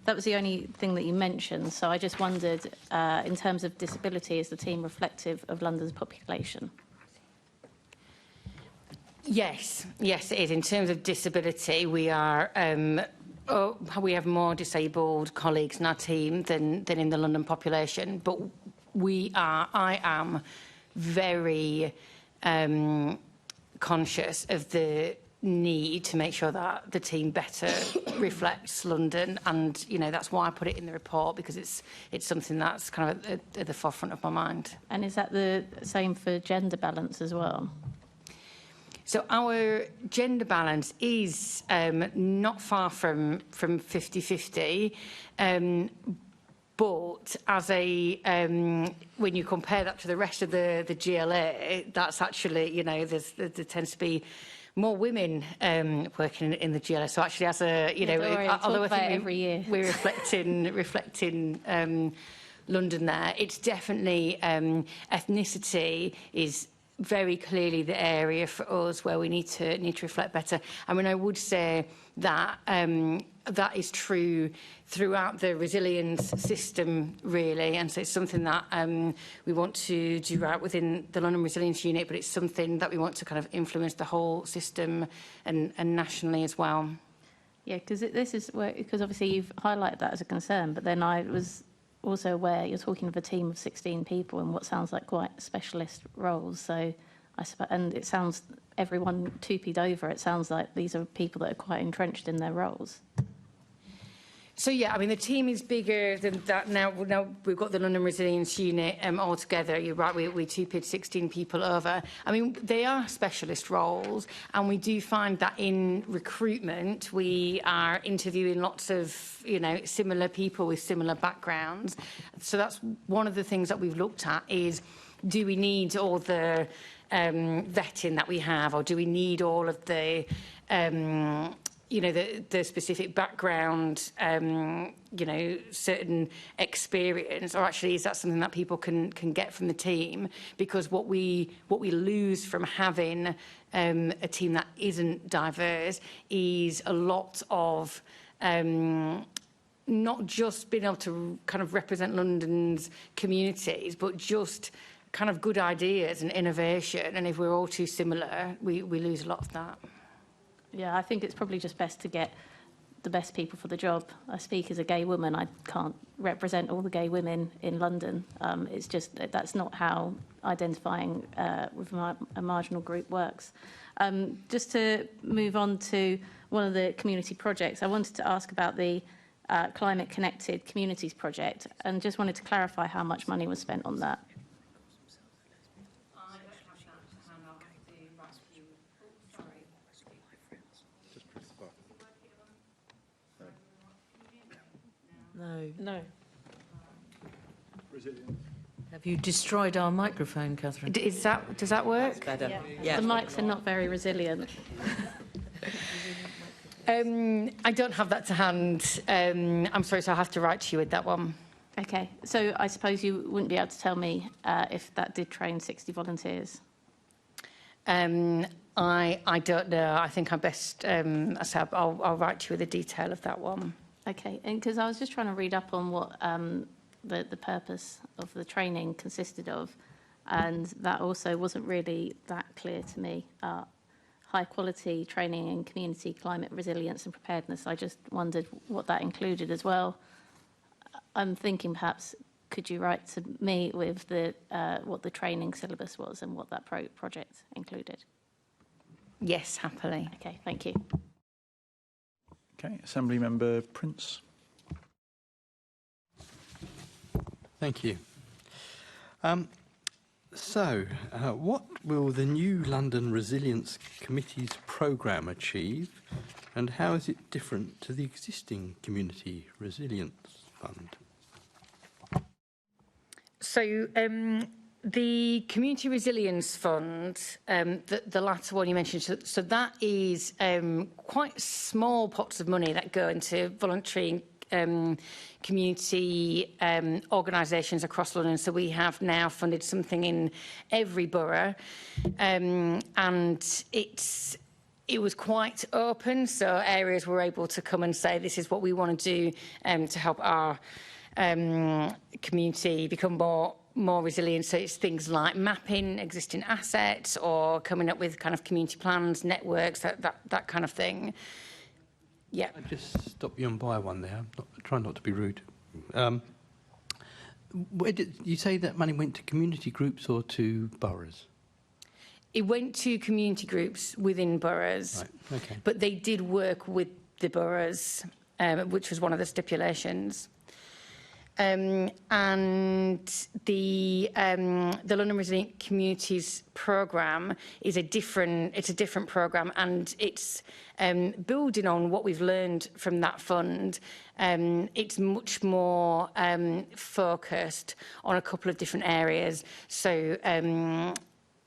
that was the only thing that you mentioned. So I just wondered, in terms of disability, is the team reflective of London's population? Yes, it is. In terms of disability, we are. We have more disabled colleagues in our team than in the London population, but I am very conscious of the need to make sure that the team better reflects London, and that's why I put it in the report, because it's something that's kind of at the forefront of my mind. And is that the same for gender balance as well? So our gender balance is not far from 50-50, but as when you compare that to the rest of the GLA, that's actually, there tends to be more women working in the GLA. So actually, as although I think we're reflecting London there, it's definitely ethnicity is very clearly the area for us where we need to reflect better. I mean, I would say that that is true throughout the resilience system, really, and so it's something that we want to do right within the London Resilience Unit, but it's something that we want to kind of influence the whole system and nationally as well. Yeah, because this is where, because obviously you've highlighted that as a concern, but then I was also aware you're talking of a team of 16 people in what sounds like quite specialist roles. So and it sounds, everyone two-peed over, it sounds like these are people that are quite entrenched in their roles. So, yeah, I mean, the team is bigger than that now. We've got the London Resilience Unit all together. You're right, we two-peed 16 people over. I mean, they are specialist roles, and we do find that in recruitment, we are interviewing lots of, similar people with similar backgrounds. So that's one of the things that we've looked at is, do we need all the vetting that we have, or do we need all of the the specific background, certain experience, or actually is that something that people can get from the team? Because what we lose from having a team that isn't diverse is a lot of not just being able to kind of represent London's communities, but just kind of good ideas and innovation. And if we're all too similar, we lose a lot of that. Yeah, I think it's probably just best to get the best people for the job. I speak as a gay woman. I can't represent all the gay women in London. It's just that's not how identifying with a marginal group works. Just to move on to one of the community projects, I wanted to ask about the Climate Connected Communities project, and just wanted to clarify how much money was spent on that. No. Have you destroyed our microphone, Catherine? Does that work? That's better. Yeah. Yeah. The mics are not very resilient. I don't have that to hand. I'm sorry, so I'll have to write to you with that one. Okay, so I suppose you wouldn't be able to tell me if that did train 60 volunteers? I don't know. I think I best, I'll write to you with the detail of that one. Okay, and because I was just trying to read up on what the purpose of the training consisted of, and that also wasn't really that clear to me. High quality training in community climate resilience and preparedness. I just wondered what that included as well. I'm thinking perhaps could you write to me with the what the training syllabus was and what that project included? Yes, happily. Okay, thank you. Okay, Assembly Member Prince. Thank you. What will the new London Resilience Committee's programme achieve, and how is it different to the existing Community Resilience Fund? So the Community Resilience Fund, the latter one you mentioned, so that is quite small pots of money that go into voluntary community organisations across London. So we have now funded something in every borough, and it was quite open, so areas were able to come and say, this is what we want to do to help our community become more resilient. So it's things like mapping existing assets or coming up with kind of community plans, networks, that kind of thing. Yeah. I'll just stop you and buy one there. I'm trying not to be rude. Where did you say that money went to community groups or to boroughs? It went to community groups within boroughs, Right. Okay. but they did work with the boroughs, which was one of the stipulations. And the London Resilient Communities programme is a different programme, and it's building on what we've learned from that fund. It's much more focused on a couple of different areas. So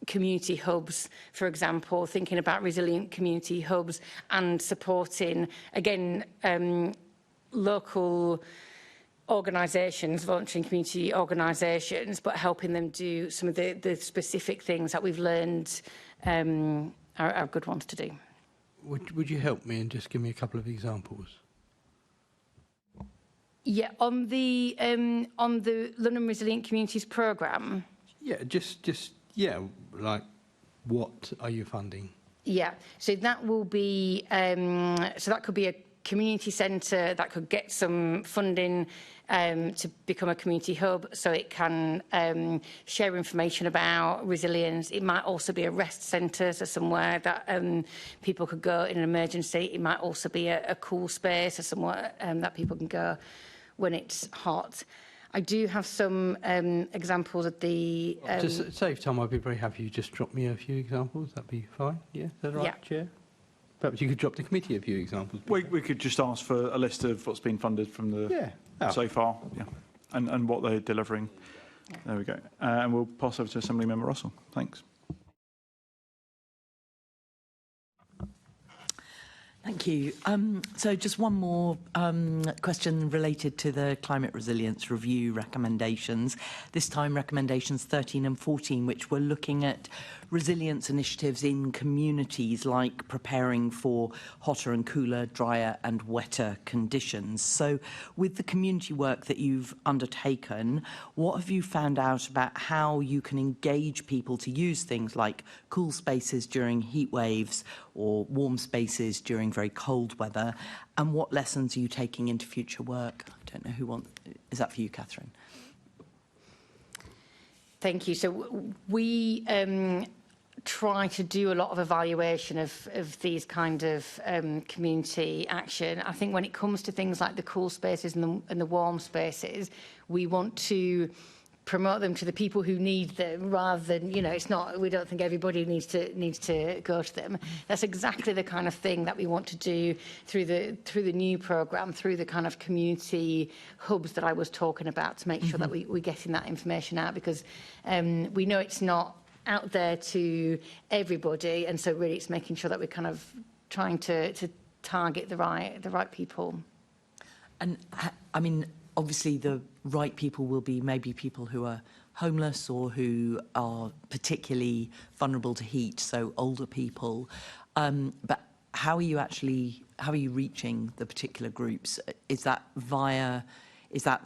community hubs, for example, thinking about resilient community hubs and supporting, again, local organisations, voluntary and community organisations, but helping them do some of the specific things that we've learned are good ones to do. Would you help me and just give me a couple of examples? Yeah, on the London Resilient Communities programme. Yeah, just like what are you funding? Yeah, so that will be so that could be a community centre that could get some funding to become a community hub, so it can share information about resilience. It might also be a rest centre, so somewhere that people could go in an emergency. It might also be a cool space or somewhere that people can go when it's hot. I do have some examples of the... Just save time, I'd be very happy you just drop me a few examples. That'd be fine. Yeah, is that right, Yeah. Chair? Perhaps you could drop the committee a few examples. We could just ask for a list of what's been funded from the so far, and what they're delivering. There we go. And we'll pass over to Assembly Member Russell. Thanks. Thank you. So just one more question related to the Climate Resilience Review recommendations, this time recommendations 13 and 14, which were looking at resilience initiatives in communities like preparing for hotter and cooler, drier and wetter conditions. So with the community work that you've undertaken, what have you found out about how you can engage people to use things like cool spaces during heat waves or warm spaces during very cold weather, and what lessons are you taking into future work? I don't know who wants... Is that for you, Catherine? Thank you. So we try to do a lot of evaluation of these kind of community action. I think when it comes to things like the cool spaces and the warm spaces, we want to promote them to the people who need them, rather than, you know, it's not, we don't think everybody needs to go to them. That's exactly the kind of thing that we want to do through the new programme, through the kind of community hubs that I was talking about, to make sure that we're getting that information out, because we know it's not out there to everybody, and so really it's making sure that we're kind of trying to target the right people. And I mean, obviously the right people will be maybe people who are homeless or who are particularly vulnerable to heat, so older people. But how are you reaching the particular groups? Is that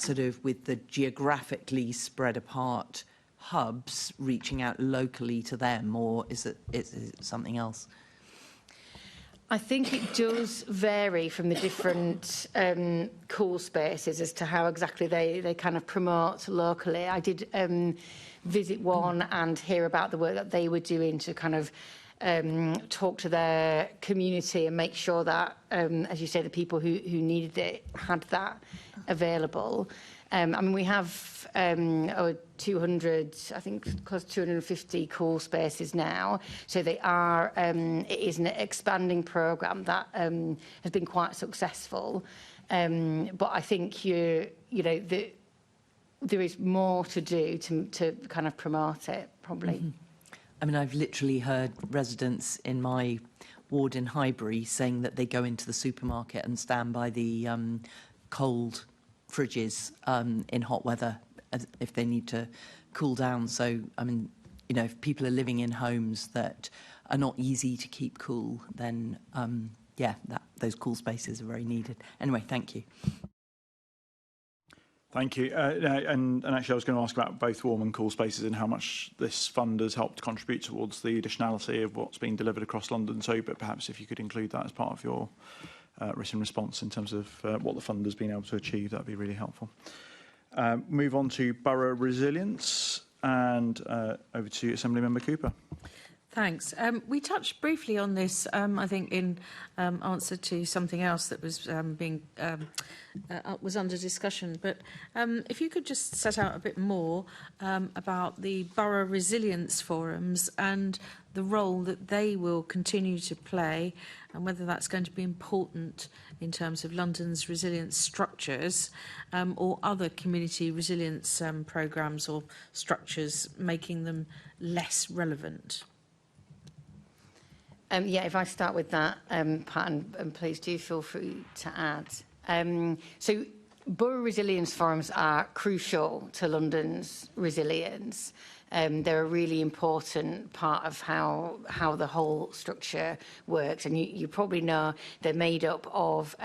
sort of with the geographically spread apart hubs reaching out locally to them, or is it something else? I think it does vary from the different cool spaces as to how exactly they kind of promote locally. I did visit one and hear about the work that they were doing to kind of talk to their community and make sure that, as you say, the people who needed it had that available. I mean, we have over 200, I think, close to 250 cool spaces now. So they are, it is an expanding programme that has been quite successful. But I think there is more to do to kind of promote it, probably. Mm-hmm. I mean, I've literally heard residents in my ward in Highbury saying that they go into the supermarket and stand by the cold fridges in hot weather if they need to cool down. So, I mean, if people are living in homes that are not easy to keep cool, then, those cool spaces are very needed. Anyway, thank you. Thank you. And actually, I was going to ask about both warm and cool spaces and how much this fund has helped contribute towards the additionality of what's being delivered across London. So, but perhaps if you could include that as part of your written response in terms of what the fund has been able to achieve, that would be really helpful. Move on to borough resilience, and over to Assembly Member Cooper. Thanks. We touched briefly on this, I think, in answer to something else that was was under discussion. But if you could just set out a bit more about the borough resilience forums and the role that they will continue to play, and whether that's going to be important in terms of London's resilience structures or other community resilience programmes or structures, making them less relevant. If I start with that, Pat, and please do feel free to add. So borough resilience forums are crucial to London's resilience. They're a really important part of how the whole structure works. And you probably know they're made up of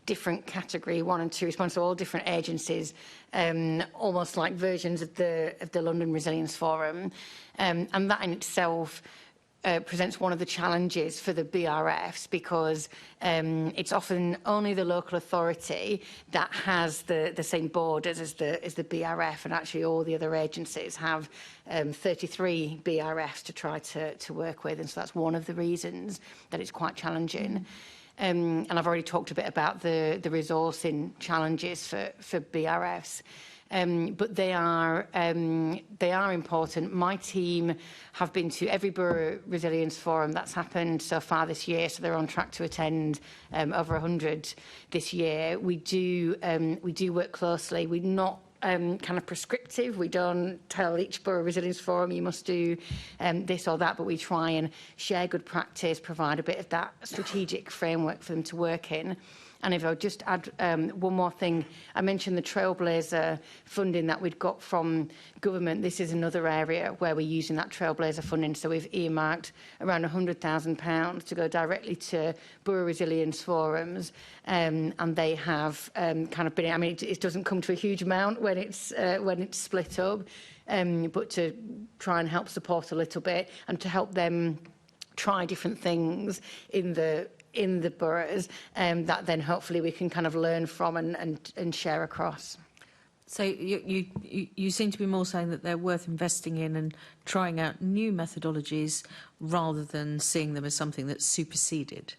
different category 1 and 2 responses, so all different agencies, almost like versions of the London Resilience Forum. And that in itself presents one of the challenges for the BRFs, because it's often only the local authority that has the same borders as the BRF, and actually all the other agencies have 33 BRFs to try to work with, and so that's one of the reasons that it's quite challenging. And I've already talked a bit about the resourcing challenges for BRFs. But they are important. My team have been to every borough resilience forum that's happened so far this year, so they're on track to attend over 100 this year. We do work closely. We're not kind of prescriptive. We don't tell each borough resilience forum you must do this or that, but we try and share good practice, provide a bit of that strategic framework for them to work in. And if I would just add one more thing, I mentioned the Trailblazer funding that we'd got from government. This is another area where we're using that Trailblazer funding. So we've earmarked around £100,000 to go directly to borough resilience forums, and they have kind of been. I mean, it doesn't come to a huge amount when it's split up, but to try and help support a little bit and to help them try different things in the boroughs, that then hopefully we can kind of learn from and share across. So you seem to be more saying that they're worth investing in and trying out new methodologies rather than seeing them as something that's superseded.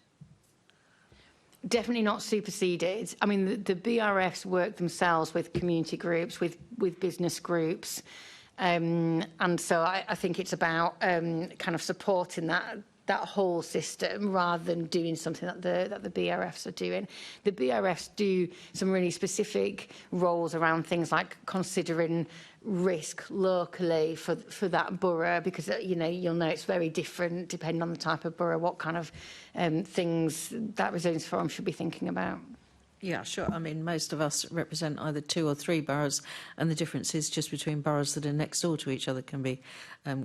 Definitely not superseded. I mean, the BRFs work themselves with community groups, with business groups, and so I think it's about kind of supporting that whole system rather than doing something that the BRFs are doing. The BRFs do some really specific roles around things like considering risk locally for that borough, because you'll know it's very different depending on the type of borough, what kind of things that resilience forum should be thinking about. Yeah, sure. I mean, most of us represent either 2 or 3 boroughs, and the differences just between boroughs that are next door to each other can be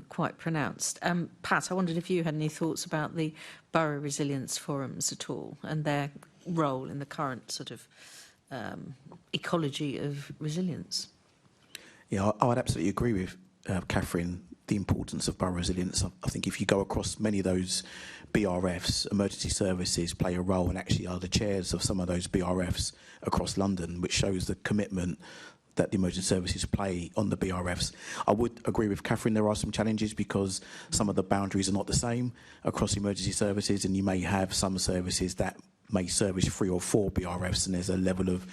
quite pronounced. Pat, I wondered if you had any thoughts about the borough resilience forums at all and their role in the current sort of ecology of resilience. Yeah, I would absolutely agree with Catherine, the importance of borough resilience. I think if you go across many of those BRFs, emergency services play a role and actually are the chairs of some of those BRFs across London, which shows the commitment that the emergency services play on the BRFs. I would agree with Catherine, there are some challenges because some of the boundaries are not the same across emergency services, and you may have some services that may service 3 or 4 BRFs, and there's a level of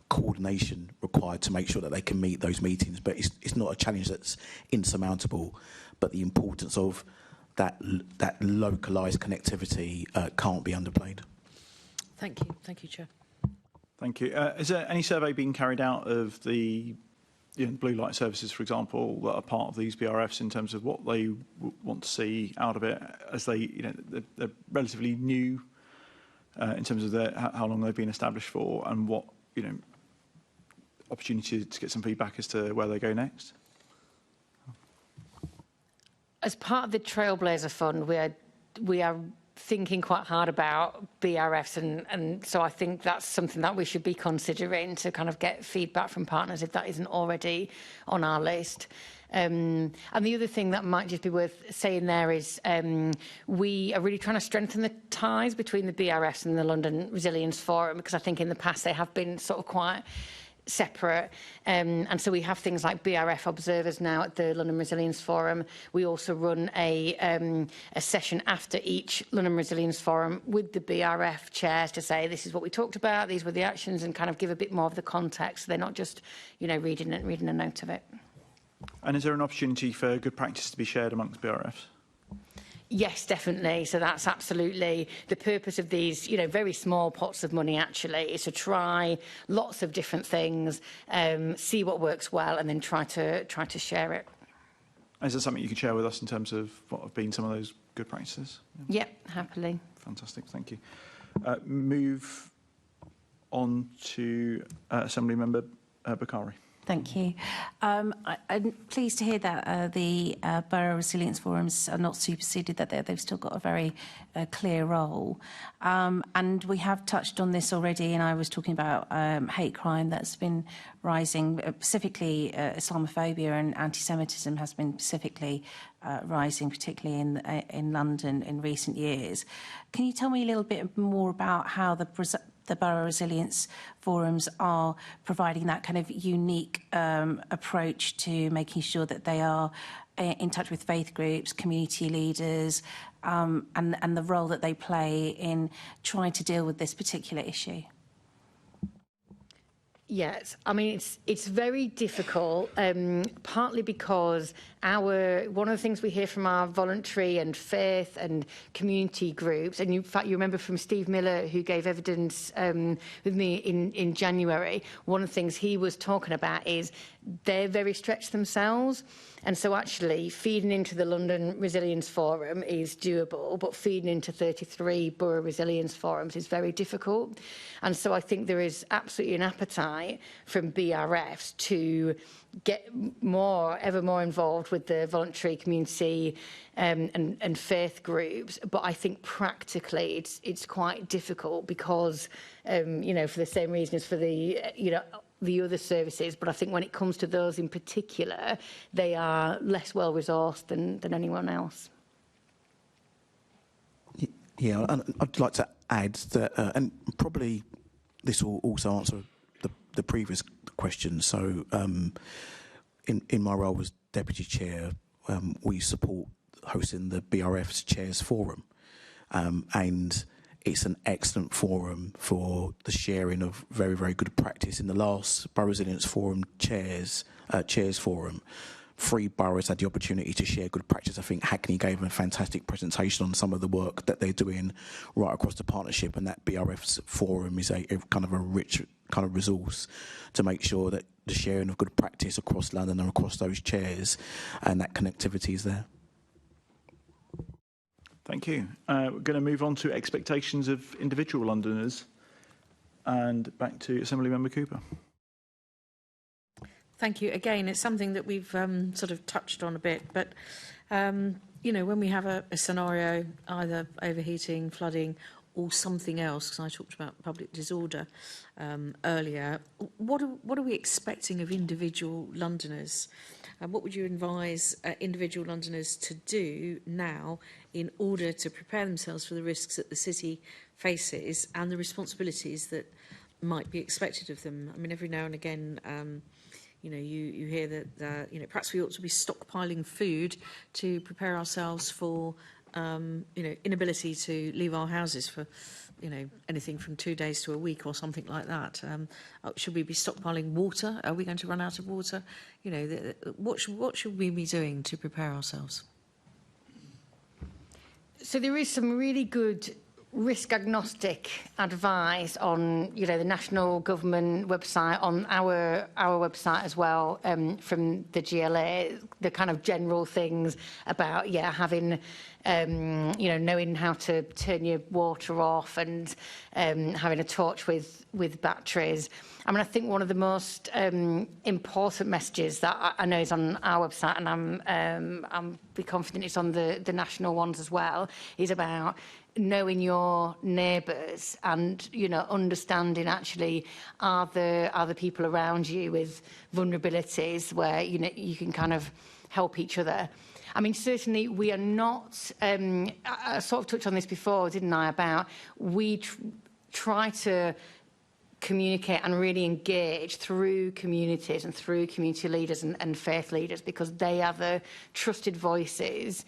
coordination required to make sure that they can meet those meetings. But it's not a challenge that's insurmountable, but the importance of that localised connectivity can't be underplayed. Thank you, Chair. Thank you. Is there any survey being carried out of the blue light services, for example, that are part of these BRFs in terms of what they want to see out of it, as they, they're relatively new in terms of how long they've been established for, and what, opportunity to get some feedback as to where they go next? As part of the Trailblazer Fund, we are thinking quite hard about BRFs, and so I think that's something that we should be considering to kind of get feedback from partners if that isn't already on our list. And the other thing that might just be worth saying there is we are really trying to strengthen the ties between the BRFs and the London Resilience Forum, because I think in the past they have been sort of quite separate, and so we have things like BRF observers now at the London Resilience Forum. We also run a session after each London Resilience Forum with the BRF chairs to say this is what we talked about, these were the actions, and kind of give a bit more of the context. They're not just reading a note of it. And is there an opportunity for good practice to be shared amongst BRFs? Yes, definitely. So that's absolutely the purpose of these, very small pots of money actually, is to try lots of different things, see what works well, and then try to share it. Is there something you could share with us in terms of what have been some of those good practices? Yeah, happily. Fantastic, thank you. Move on to Assembly Member Bakari. Thank you. I'm pleased to hear that the Borough Resilience Forums are not superseded, that they've still got a very clear role. And we have touched on this already, and I was talking about hate crime that's been rising, specifically Islamophobia and anti-Semitism has been specifically rising, particularly in London in recent years. Can you tell me a little bit more about how the Borough Resilience Forums are providing that kind of unique approach to making sure that they are in touch with faith groups, community leaders, and the role that they play in trying to deal with this particular issue? Yes, I mean it's very difficult, partly because one of the things we hear from our voluntary and faith and community groups, and in fact you remember from Steve Miller, who gave evidence with me in January, one of the things he was talking about is they're very stretched themselves, and so actually feeding into the London Resilience Forum is doable, but feeding into 33 borough resilience forums is very difficult. And so I think there is absolutely an appetite from BRFs to get ever more involved with the voluntary community and faith groups, but I think practically it's quite difficult because for the same reason as for the other services, but I think when it comes to those in particular, they are less well resourced than anyone else. Yeah, and I'd like to add that, and probably this will also answer the previous question. So, in my role as deputy chair, we support hosting the BRF's Chairs Forum, and it's an excellent forum for the sharing of very, very good practice. In the last Borough Resilience Forum Chairs Forum, 3 boroughs had the opportunity to share good practice. I think Hackney gave a fantastic presentation on some of the work that they're doing right across the partnership, and that BRF's forum is a kind of a rich kind of resource to make sure that the sharing of good practice across London and across those chairs and that connectivity is there. Thank you. We're going to move on to expectations of individual Londoners, and back to Assembly Member Cooper. Thank you. Again, it's something that we've sort of touched on a bit, but, when we have a scenario, either overheating, flooding, or something else, because I talked about public disorder earlier, what are we expecting of individual Londoners? What would you advise individual Londoners to do now in order to prepare themselves for the risks that the city faces and the responsibilities that might be expected of them? I mean, every now and again, you hear that, perhaps we ought to be stockpiling food to prepare ourselves for, inability to leave our houses for you know, anything from 2 days to a week or something like that. Should we be stockpiling water? Are we going to run out of water? You know, what should we be doing to prepare ourselves? So there is some really good risk agnostic advice on, you know, the national government website, on our website as well, from the GLA, the kind of general things about, having, you know, knowing how to turn your water off and having a torch with batteries. I mean, I think one of the most important messages that I know is on our website, and I'm be confident it's on the national ones as well, is about knowing your neighbours and, you know, understanding actually are the people around you with vulnerabilities where, you know, you can kind of help each other. I mean, certainly we are not, I sort of touched on this before, didn't I, about we try to communicate and really engage through communities and through community leaders and faith leaders, because they are the trusted voices,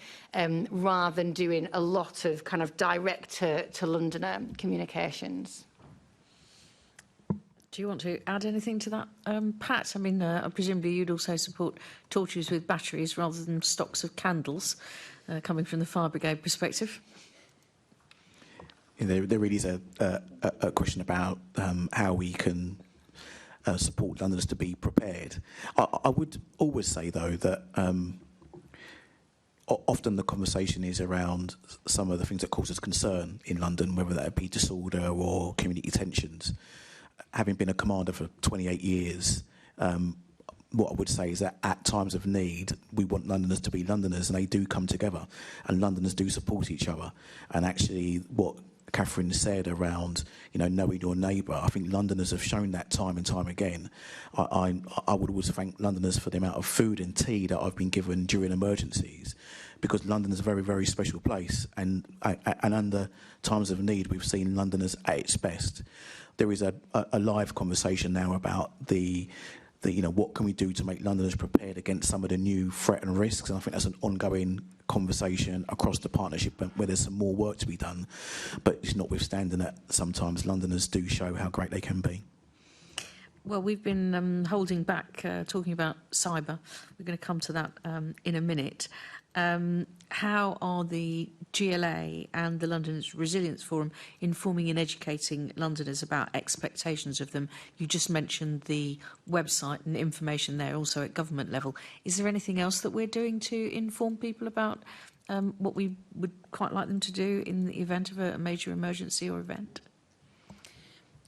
rather than doing a lot of kind of direct to Londoner communications. Do you want to add anything to that, Pat? I mean, presumably you'd also support torches with batteries rather than stocks of candles, coming from the fire brigade perspective. There really is a question about how we can support Londoners to be prepared. I would always say, though, that often the conversation is around some of the things that cause us concern in London, whether that be disorder or community tensions. Having been a commander for 28 years, what I would say is that at times of need, we want Londoners to be Londoners, and they do come together, and Londoners do support each other. And actually, what Catherine said around, you know, knowing your neighbour, I think Londoners have shown that time and time again. I would always thank Londoners for the amount of food and tea that I've been given during emergencies, because London is a very, very special place, and under times of need, we've seen Londoners at its best. There is a live conversation now about the you know, what can we do to make Londoners prepared against some of the new threat and risks, and I think that's an ongoing conversation across the partnership where there's some more work to be done, but it's notwithstanding that sometimes Londoners do show how great they can be. Well, we've been holding back talking about cyber. We're going to come to that in a minute. How are the GLA and the Londoners Resilience Forum informing and educating Londoners about expectations of them? You just mentioned the website and information there, also at government level. Is there anything else that we're doing to inform people about what we would quite like them to do in the event of a major emergency or event?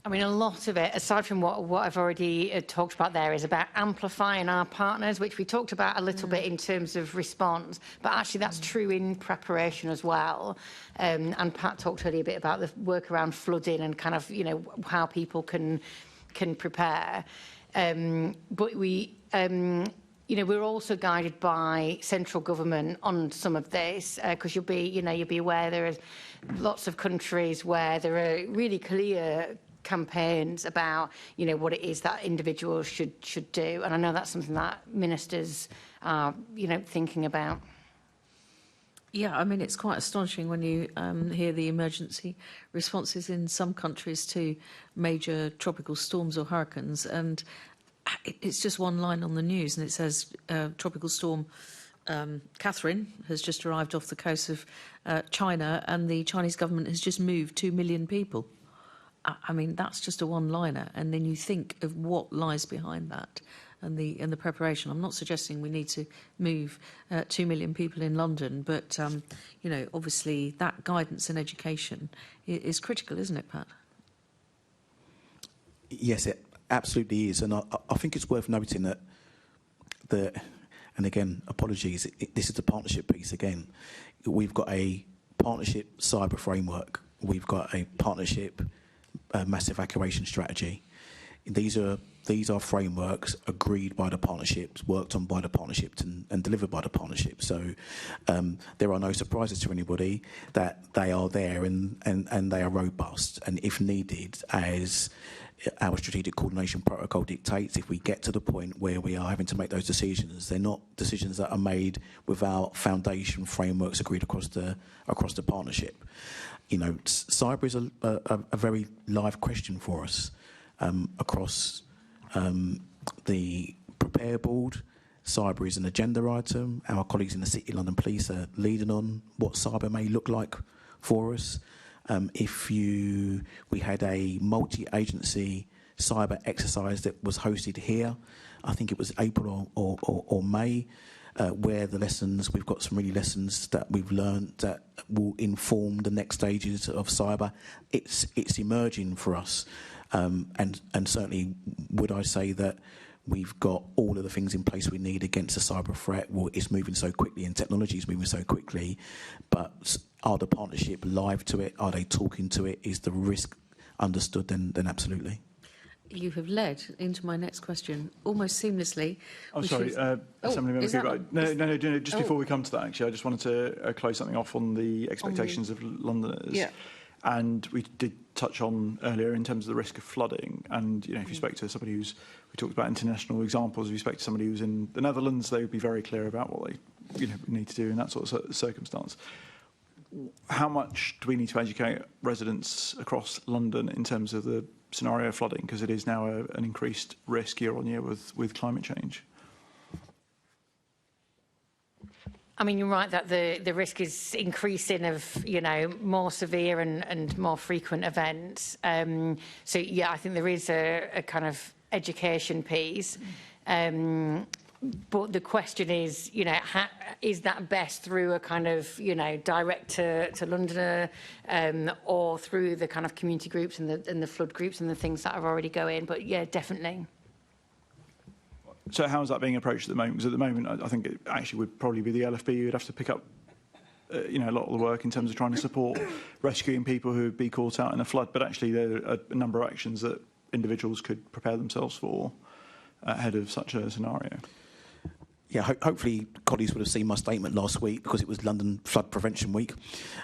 I mean, a lot of it, aside from what I've already talked about there, is about amplifying our partners, which we talked about a little bit in terms of response, but actually that's true in preparation as well. And Pat talked earlier a bit about the work around flooding and kind of, you know, how people can prepare. But we, you know, we're also guided by central government on some of this, because you'll be aware there are lots of countries where there are really clear campaigns about, you know, what it is that individuals should do, and I know that's something that ministers are, you know, thinking about. Yeah, I mean, it's quite astonishing when you hear the emergency responses in some countries to major tropical storms or hurricanes, and it's just one line on the news, and it says tropical storm Catherine has just arrived off the coast of China, and the Chinese government has just moved 2 million people. I mean, that's just a one-liner, and then you think of what lies behind that and the preparation. I'm not suggesting we need to move 2 million people in London, but you know, obviously that guidance and education is critical, isn't it, Pat? Yes, it absolutely is, and I think it's worth noting that and again, apologies, this is the partnership piece again. We've got a partnership cyber framework. We've got a partnership mass evacuation strategy. These are frameworks agreed by the partnerships, worked on by the partnerships, and delivered by the partnerships. So there are no surprises to anybody that they are there and they are robust. And if needed, as our strategic coordination protocol dictates, if we get to the point where we are having to make those decisions, they're not decisions that are made without foundation frameworks agreed across the partnership. cyber is a very live question for us across the Prepare Board. Cyber is an agenda item. Our colleagues in the City of London Police are leading on what cyber may look like for us. We had a multi-agency cyber exercise that was hosted here, I think it was April or May, where we've got some really lessons that we've learned that will inform the next stages of cyber. It's emerging for us, and certainly would I say that we've got all of the things in place we need against a cyber threat. Well, it's moving so quickly and technology is moving so quickly, but are the partnership live to it? Are they talking to it? Is the risk understood? Then absolutely. You have led into my next question almost seamlessly. Oh, sorry, Assembly Member Cooper. No, just before we come to that, actually, I just wanted to close something off on the expectations of Londoners. Yeah. And we did touch on earlier in terms of the risk of flooding. And, if you spoke to somebody we talked about international examples, if you spoke to somebody who's in the Netherlands, they would be very clear about what they need to do in that sort of circumstance. How much do we need to educate residents across London in terms of the scenario of flooding, because it is now an increased risk year on year with climate change? I mean, you're right that the risk is increasing of, more severe and more frequent events. So, yeah, I think there is a kind of education piece. But the question is, is that best through a kind of, direct to Londoner, or through the kind of community groups and the flood groups and the things that are already going? But yeah, definitely. So how is that being approached at the moment? Because at the moment, I think it actually would probably be the LFB who'd have to pick up, a lot of the work in terms of trying to support rescuing people who would be caught out in a flood. But actually, there are a number of actions that individuals could prepare themselves for ahead of such a scenario. Yeah, hopefully colleagues would have seen my statement last week, because it was London Flood Prevention Week,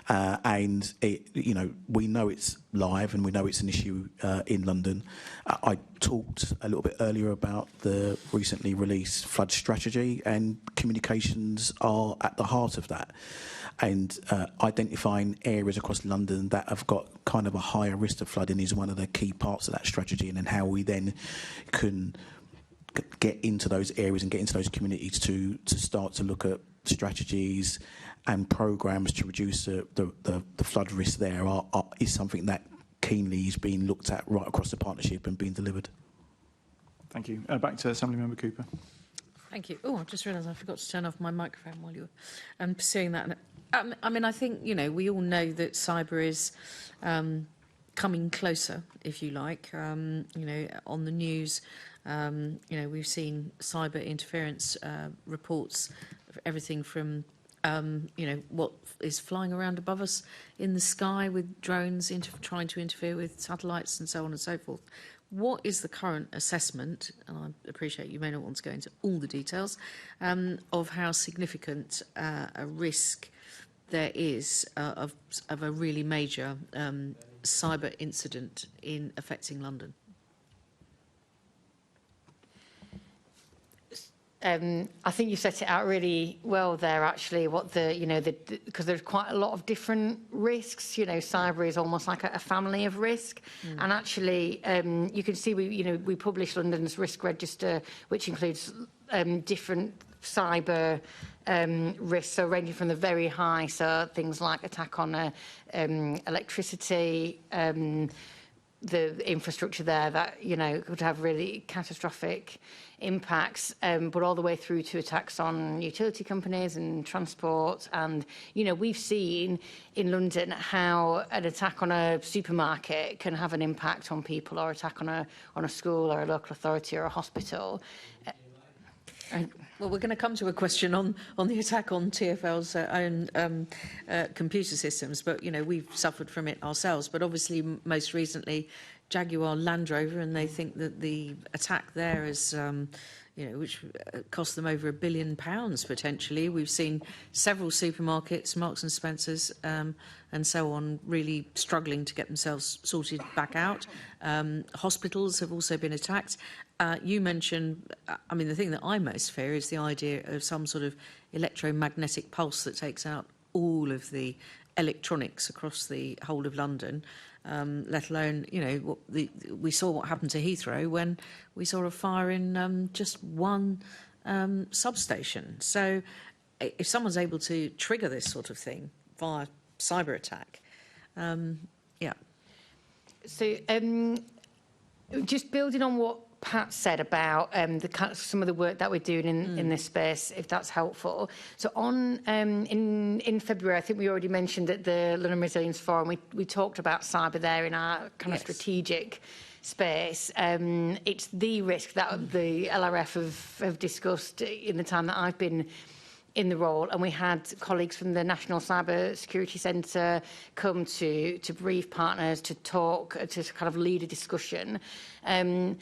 and we know it's live and we know it's an issue in London. I talked a little bit earlier about the recently released flood strategy, and communications are at the heart of that. And identifying areas across London that have got kind of a higher risk of flooding is one of the key parts of that strategy, and then how we then can get into those areas and get into those communities to start to look at strategies and programmes to reduce the flood risk there is something that keenly is being looked at right across the partnership and being delivered. Thank you. Back to Assembly Member Cooper. Thank you. Oh, I just realised I forgot to turn off my microphone while you were pursuing that. I think, we all know that cyber is coming closer, if you like. On the news, we've seen cyber interference reports of everything from, what is flying around above us in the sky with drones trying to interfere with satellites and so on and so forth. What is the current assessment, and I appreciate you may not want to go into all the details, of how significant a risk there is of a really major cyber incident in affecting London? I think you set it out really well there, actually, because there's quite a lot of different risks. Cyber is almost like a family of risk. And actually, you can see we publish London's risk register, which includes different cyber risks, so ranging from the very high, so things like attack on electricity, the infrastructure there that could have really catastrophic impacts, but all the way through to attacks on utility companies and transport. And we've seen in London how an attack on a supermarket can have an impact on people, or attack on a school or a local authority or a hospital. Well, we're going to come to a question on the attack on TfL's own computer systems, but, we've suffered from it ourselves. But obviously, most recently, Jaguar Land Rover, and they think that the attack there is, which cost them over £1 billion potentially. We've seen several supermarkets, Marks and Spencer's, and so on, really struggling to get themselves sorted back out. Hospitals have also been attacked. You mentioned, the thing that I most fear is the idea of some sort of electromagnetic pulse that takes out all of the electronics across the whole of London, let alone, you know, we saw what happened to Heathrow when we saw a fire in just one substation. So if someone's able to trigger this sort of thing via cyber attack, yeah. So just building on what Pat said about some of the work that we're doing in this space, if that's helpful. So in February, I think we already mentioned at the London Resilience Forum, we talked about cyber there in our kind of strategic space. It's the risk that the LRF have discussed in the time that I've been in the role, and we had colleagues from the National Cyber Security Centre come to brief partners, to talk, to kind of lead a discussion. And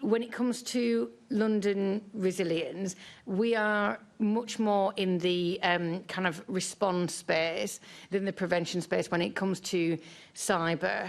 when it comes to London resilience, we are much more in the kind of response space than the prevention space when it comes to cyber.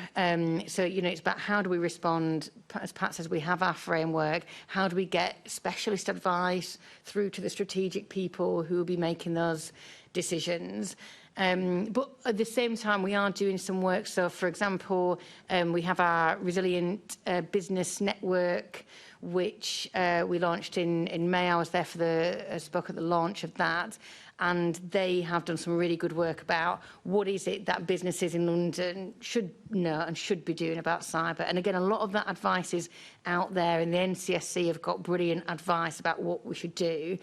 So, you know, it's about how do we respond. As Pat says, we have our framework. How do we get specialist advice through to the strategic people who will be making those decisions? But at the same time, we are doing some work. So, for example, we have our Resilient Business Network, which we launched in May. I was there for spoke at the launch of that. And they have done some really good work about what is it that businesses in London should know and should be doing about cyber. And again, a lot of that advice is out there, and the NCSC have got brilliant advice about what we should do.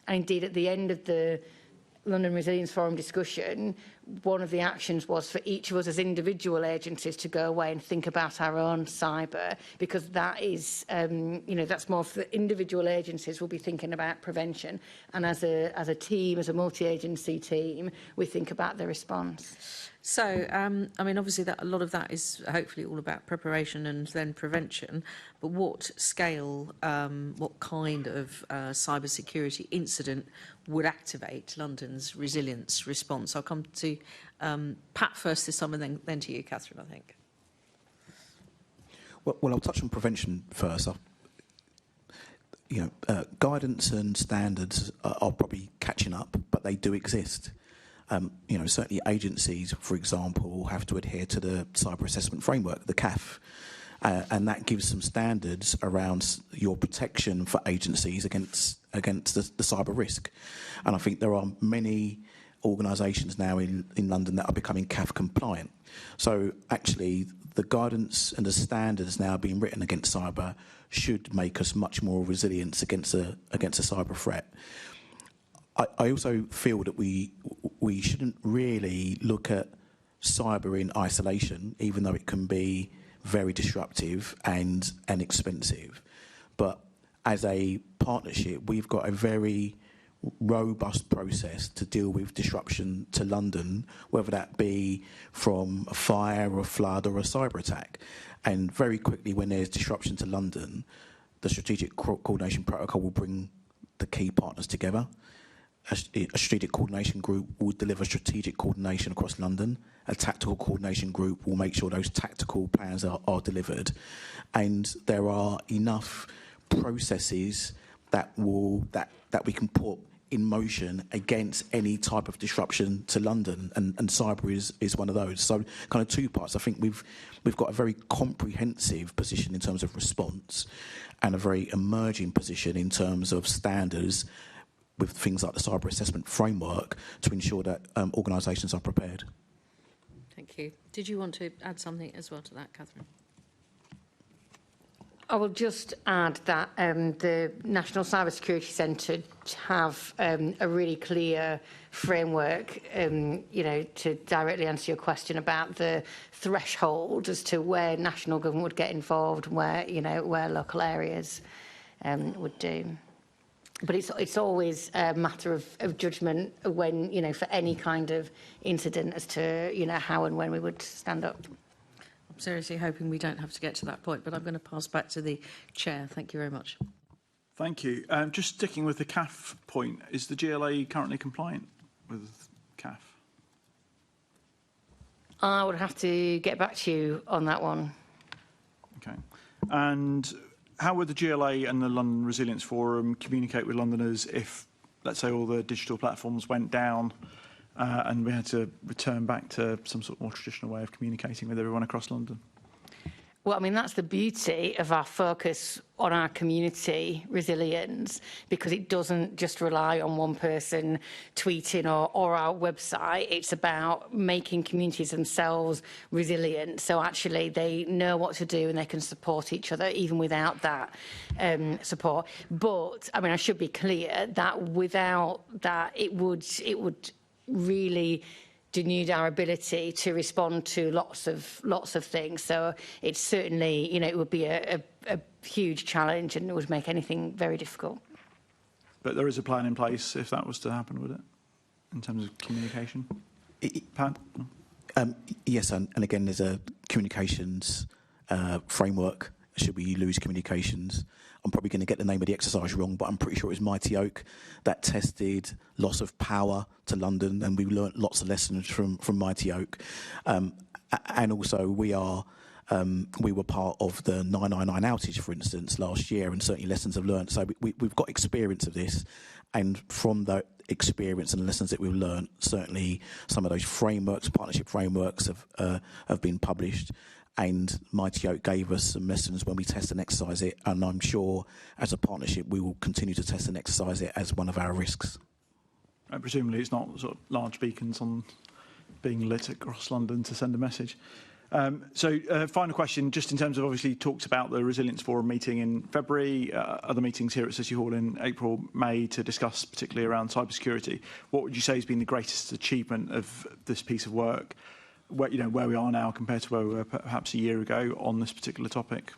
And indeed, at the end of the London Resilience Forum discussion, one of the actions was for each of us as individual agencies to go away and think about our own cyber, because that is, you know, that's more for the individual agencies will be thinking about prevention, and as a team, as a multi-agency team, we think about the response. So, I mean, obviously, a lot of that is hopefully all about preparation and then prevention. But what scale, what kind of cybersecurity incident would activate London's resilience response? I'll come to Pat first this time, and then to you, Catherine, I think. Well, I'll touch on prevention first. Guidance and standards are probably catching up, but they do exist. Certainly agencies, for example, have to adhere to the cyber assessment framework, the CAF, and that gives some standards around your protection for agencies against the cyber risk. And I think there are many organisations now in London that are becoming CAF compliant. So actually, the guidance and the standards now being written against cyber should make us much more resilient against a cyber threat. I also feel that we shouldn't really look at cyber in isolation, even though it can be very disruptive and expensive. But as a partnership, we've got a very robust process to deal with disruption to London, whether that be from a fire or a flood or a cyber attack. And very quickly, when there's disruption to London, the strategic coordination protocol will bring the key partners together. A strategic coordination group will deliver strategic coordination across London. A tactical coordination group will make sure those tactical plans are delivered. And there are enough processes that we can put in motion against any type of disruption to London, and cyber is one of those. So kind of two parts. I think we've got a very comprehensive position in terms of response, and a very emerging position in terms of standards, with things like the cyber assessment framework, to ensure that organisations are prepared. Thank you. Did you want to add something as well to that, Catherine? I will just add that the National Cyber Security Centre have a really clear framework, to directly answer your question about the threshold as to where national government would get involved, where local areas would do. But it's always a matter of judgment when, for any kind of incident as to, how and when we would stand up. I'm seriously hoping we don't have to get to that point, but I'm going to pass back to the Chair. Thank you very much. Thank you. Just sticking with the CAF point, is the GLA currently compliant with CAF? I would have to get back to you on that one. Okay. And how would the GLA and the London Resilience Forum communicate with Londoners if, let's say, all the digital platforms went down and we had to return back to some sort of more traditional way of communicating with everyone across London. Well, I mean, that's the beauty of our focus on our community resilience, because it doesn't just rely on one person tweeting or our website. It's about making communities themselves resilient. So actually they know what to do and they can support each other even without that support. But, I mean, I should be clear that without that, it would really denude our ability to respond to lots of things. So it's certainly, you know, it would be a huge challenge, and it would make anything very difficult. But there is a plan in place if that was to happen, would it, in terms of communication? Pat? Yes, and again, there's a communications framework. Should we lose communications? I'm probably going to get the name of the exercise wrong, but I'm pretty sure it was Mighty Oak that tested loss of power to London, and we learnt lots of lessons from Mighty Oak. And also, we were part of the 999 outage, for instance, last year, and certainly lessons have learnt. So we've got experience of this, and from that experience and the lessons that we've learnt, certainly some of those frameworks, partnership frameworks, have been published. And Mighty Oak gave us some lessons when we test and exercise it, and I'm sure as a partnership we will continue to test and exercise it as one of our risks. Presumably it's not sort of large beacons on being lit across London to send a message. Final question, just in terms of, obviously talked about the Resilience Forum meeting in February, other meetings here at City Hall in April, May, to discuss particularly around cybersecurity. What would you say has been the greatest achievement of this piece of work, where we are now compared to where we were perhaps a year ago on this particular topic?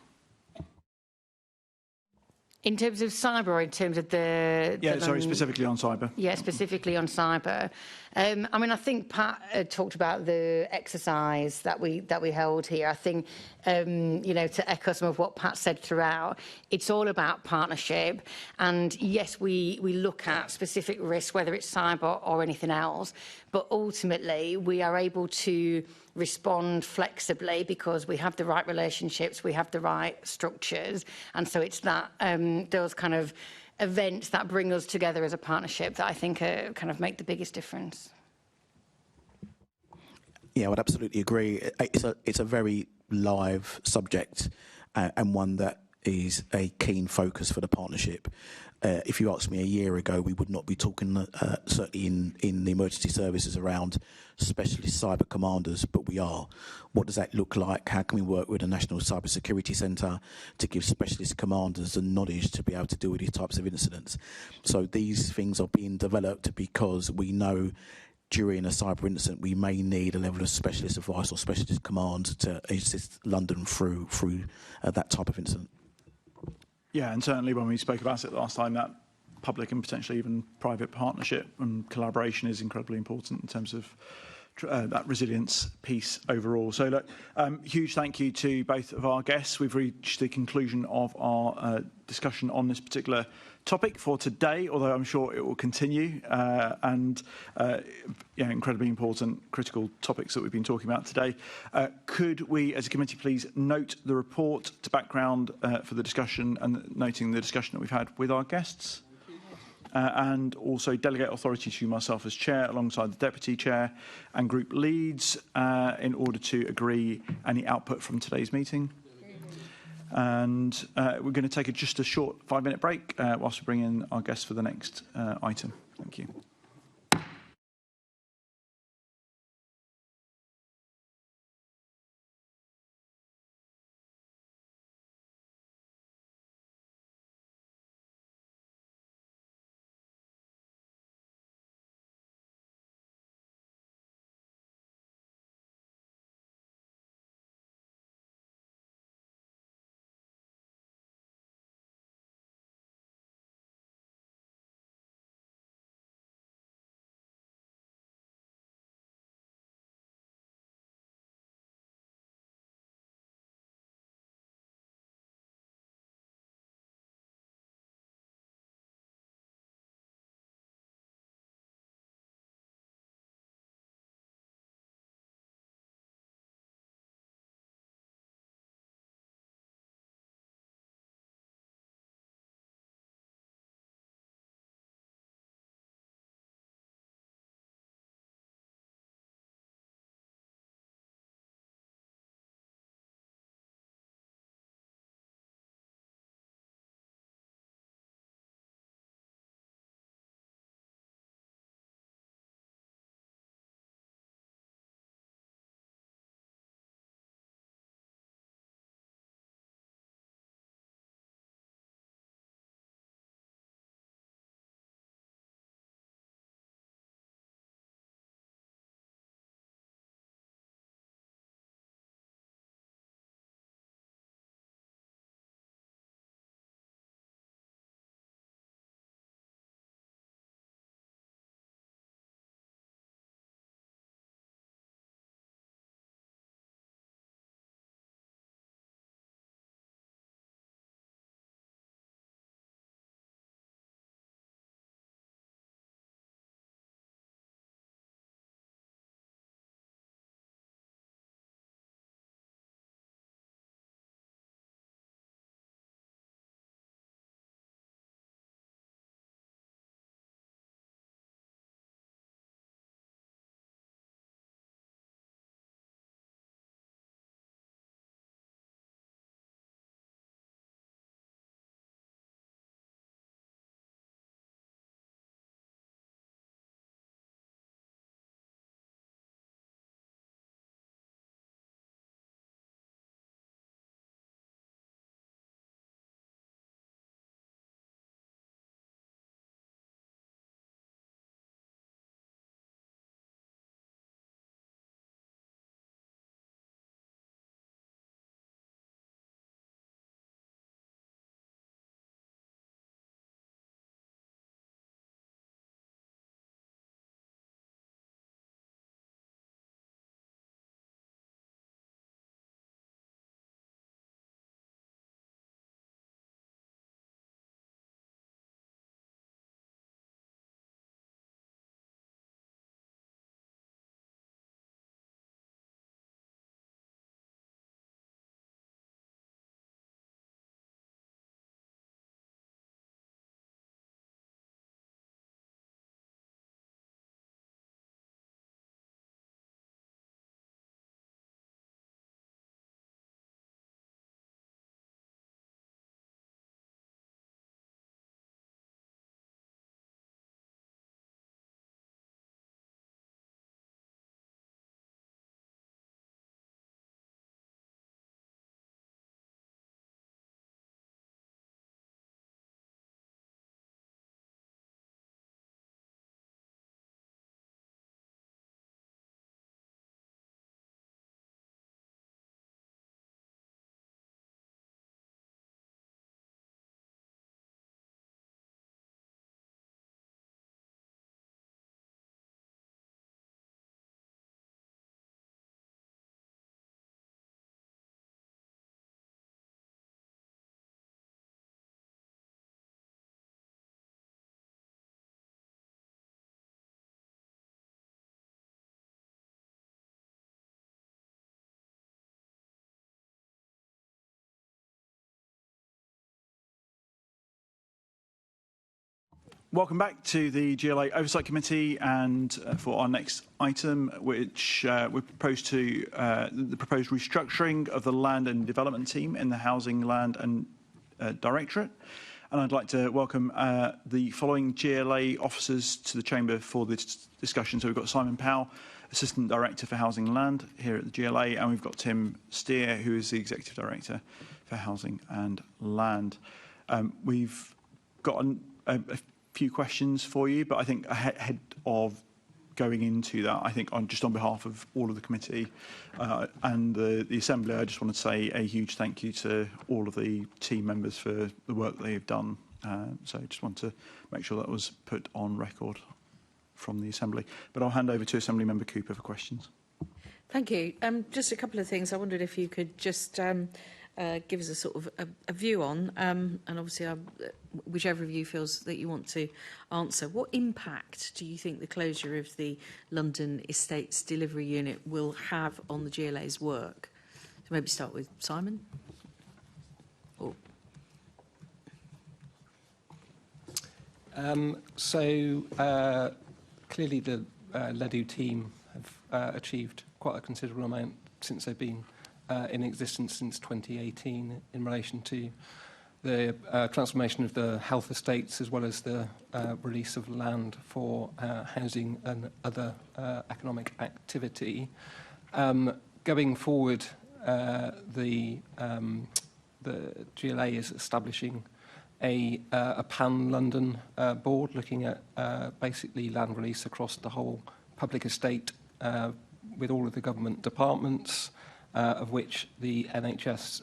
In terms of cyber, or in terms of specifically on cyber. Yeah, specifically on cyber. I mean, I think Pat talked about the exercise that we held here. I think, to echo some of what Pat said throughout, it's all about partnership. And yes, we look at specific risks, whether it's cyber or anything else, but ultimately we are able to respond flexibly because we have the right relationships, we have the right structures, and so it's that those kind of events that bring us together as a partnership that I think kind of make the biggest difference. Yeah, I would absolutely agree. It's a very live subject, and one that is a keen focus for the partnership. If you asked me a year ago, we would not be talking, certainly in the emergency services, around specialist cyber commanders, but we are. What does that look like? How can we work with the National Cyber Security Centre to give specialist commanders the knowledge to be able to deal with these types of incidents? So these things are being developed because we know during a cyber incident we may need a level of specialist advice or specialist command to assist London through that type of incident. Yeah, and certainly when we spoke about it last time, that public and potentially even private partnership and collaboration is incredibly important in terms of that resilience piece overall. So look, huge thank you to both of our guests. We've reached the conclusion of our discussion on this particular topic for today, although I'm sure it will continue, incredibly important, critical topics that we've been talking about today. Could we, as a committee, please note the report to background for the discussion, and noting the discussion that we've had with our guests? And also delegate authority to myself as chair, alongside the deputy chair and group leads, in order to agree any output from today's meeting. And we're going to take just a short 5-minute break whilst we bring in our guests for the next item. Thank you. Welcome back to the GLA Oversight Committee, and for our next item, which we propose to the proposed restructuring of the Land and Development Team in the Housing, Land and Directorate. And I'd like to welcome the following GLA officers to the Chamber for this discussion. So we've got Simon Powell, Assistant Director for Housing and Land here at the GLA, and we've got Tim Steer, who is the Executive Director for Housing and Land. We've got a few questions for you, but I think ahead of going into that, I think just on behalf of all of the committee and the Assembly, I just want to say a huge thank you to all of the team members for the work they have done. So I just want to make sure that was put on record from the Assembly. But I'll hand over to Assembly Member Cooper for questions. Thank you. Just a couple of things. I wondered if you could just give us a sort of a view on, and obviously whichever of you feels that you want to answer, what impact do you think the closure of the London Estates Delivery Unit will have on the GLA's work? So maybe start with Simon. Or... Clearly the LEDU team have achieved quite a considerable amount since they've been in existence since 2018 in relation to the transformation of the health estates, as well as the release of land for housing and other economic activity. Going forward, the GLA is establishing a pan-London board looking at basically land release across the whole public estate with all of the government departments, of which the NHS,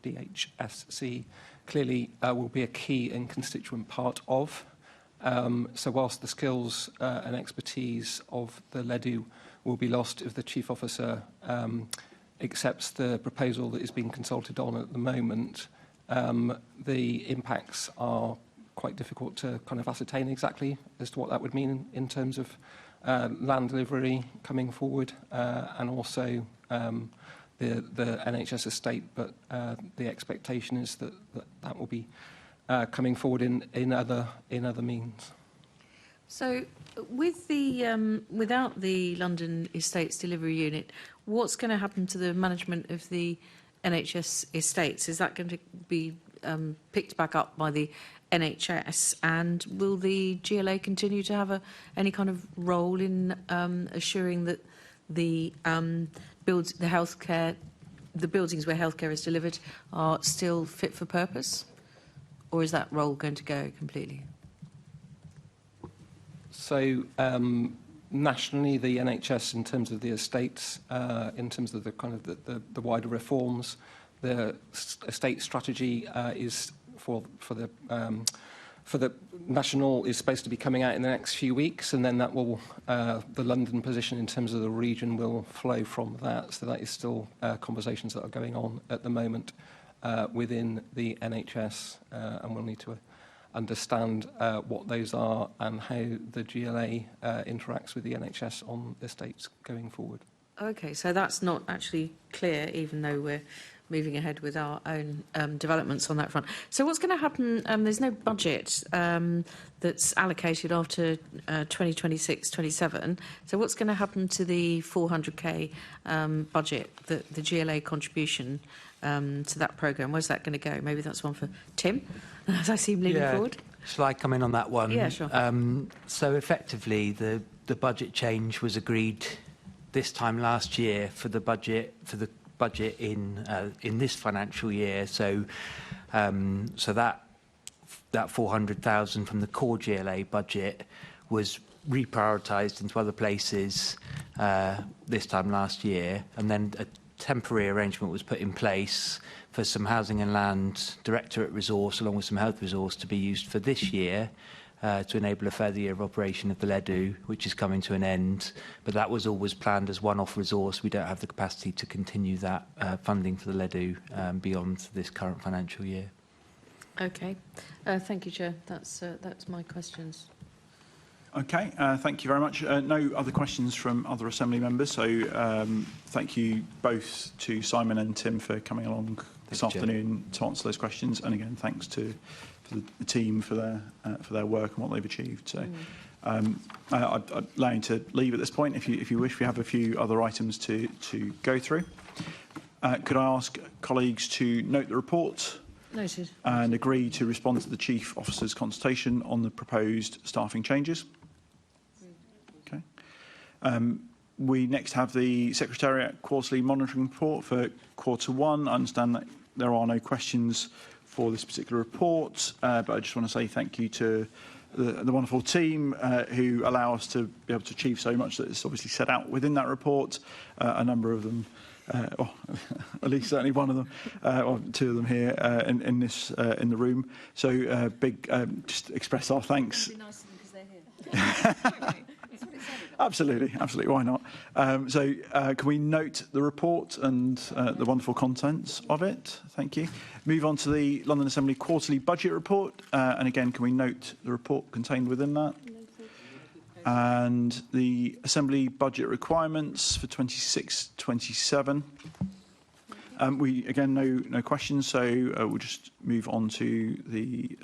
DHSC clearly will be a key and constituent part of. So whilst the skills and expertise of the LEDU will be lost if the Chief Officer accepts the proposal that is being consulted on at the moment, the impacts are quite difficult to kind of ascertain exactly as to what that would mean in terms of land delivery coming forward, and also the NHS estate, but the expectation is that that will be coming forward in other means. So, with the without the London Estates Delivery Unit, what's going to happen to the management of the NHS estates? Is that going to be picked back up by the NHS, and will the GLA continue to have any kind of role in assuring that the buildings where healthcare is delivered are still fit for purpose, or is that role going to go completely? So nationally, the NHS, in terms of the estates, in terms of the kind of the wider reforms, the estate strategy is for the national is supposed to be coming out in the next few weeks, and then that will the London position in terms of the region will flow from that. So that is still conversations that are going on at the moment within the NHS, and we'll need to understand what those are and how the GLA interacts with the NHS on estates going forward. Okay, so that's not actually clear, even though we're moving ahead with our own developments on that front. So what's going to happen? There's no budget that's allocated after 2026-27. So what's going to happen to the 400k budget, the GLA contribution to that programme? Where's that going to go? Maybe that's one for Tim, as I see him leaning forward. Shall I come in on that one? Yeah, sure. So effectively, the budget change was agreed this time last year for the budget in this financial year. So that 400,000 from the core GLA budget was reprioritised into other places this time last year, and then a temporary arrangement was put in place for some housing and land directorate resource along with some health resource to be used for this year to enable a further year of operation of the LEDU, which is coming to an end. But that was always planned as one-off resource. We don't have the capacity to continue that funding for the LEDU beyond this current financial year. Okay. Thank you, Chair. That's my questions. Okay, thank you very much. No other questions from other Assembly members, so thank you both to Simon and Tim for coming along this afternoon to answer those questions, and again thanks to the team for their work and what they've achieved. So I'd allow you to leave at this point if you wish. We have a few other items to go through. Could I ask colleagues to note the report? Noted. And agree to respond to the Chief Officer's consultation on the proposed staffing changes? Okay. We next have the Secretariat Quarterly Monitoring Report for Q1. I understand that there are no questions for this particular report, but I just want to say thank you to the wonderful team who allow us to be able to achieve so much that is obviously set out within that report. A number of them, or at least certainly one of them, or two of them here in the room. So just express our thanks. It'd be nice of them because they're here. Absolutely, why not? Can we note the report and the wonderful contents of it? Thank you. Move on to the London Assembly Quarterly Budget Report. And again, can we note the report contained within that? And the Assembly Budget Requirements for 26-27. Again, no questions, so we'll just move on to the...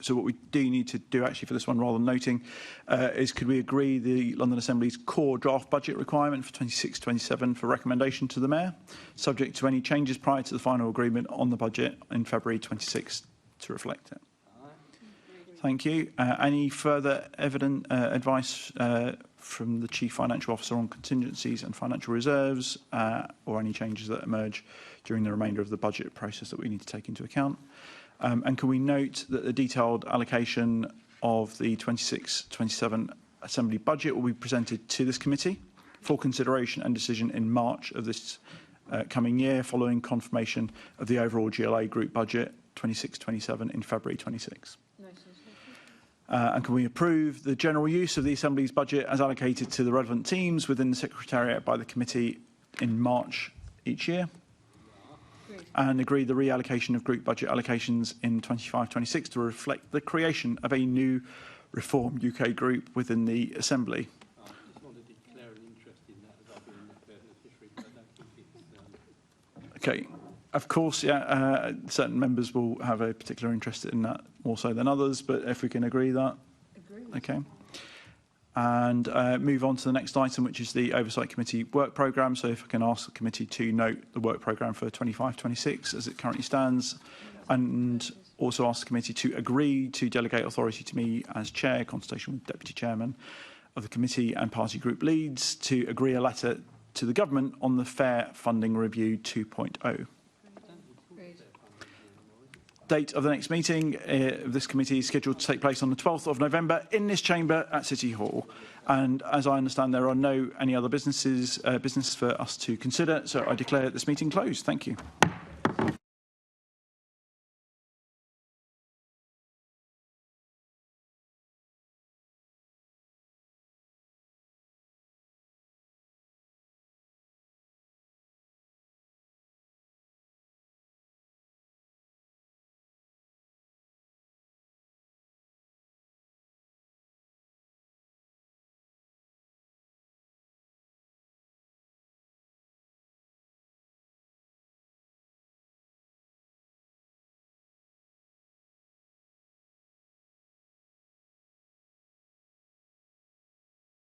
So what we do need to do actually for this one, rather than noting, is could we agree the London Assembly's core draft budget requirement for 26-27 for recommendation to the Mayor, subject to any changes prior to the final agreement on the budget in February 26 to reflect it. Thank you. Any further advice from the Chief Financial Officer on contingencies and financial reserves, or any changes that emerge during the remainder of the budget process that we need to take into account? And can we note that the detailed allocation of the 26-27 Assembly budget will be presented to this committee for consideration and decision in March of this coming year, following confirmation of the overall GLA Group budget 26-27 in February 26. And can we approve the general use of the Assembly's budget as allocated to the relevant teams within the Secretariat by the committee in March each year? And agree the reallocation of group budget allocations in 25-26 to reflect the creation of a new reformed UK group within the Assembly. I just want to declare an interest in that as I've been a beneficiary, but I don't think it's... Okay, of course, yeah, certain members will have a particular interest in that more so than others, but if we can agree that. Agree. Okay. And move on to the next item, which is the Oversight Committee work programme. So if I can ask the committee to note the work programme for 25-26 as it currently stands, and also ask the committee to agree to delegate authority to me as chair, consultation with deputy chairman of the committee and party group leads, to agree a letter to the government on the Fair Funding Review 2.0. Date of the next meeting of this committee is scheduled to take place on the 12th of November in this chamber at City Hall. And as I understand, there are any other business for us to consider, so I declare this meeting closed. Thank you.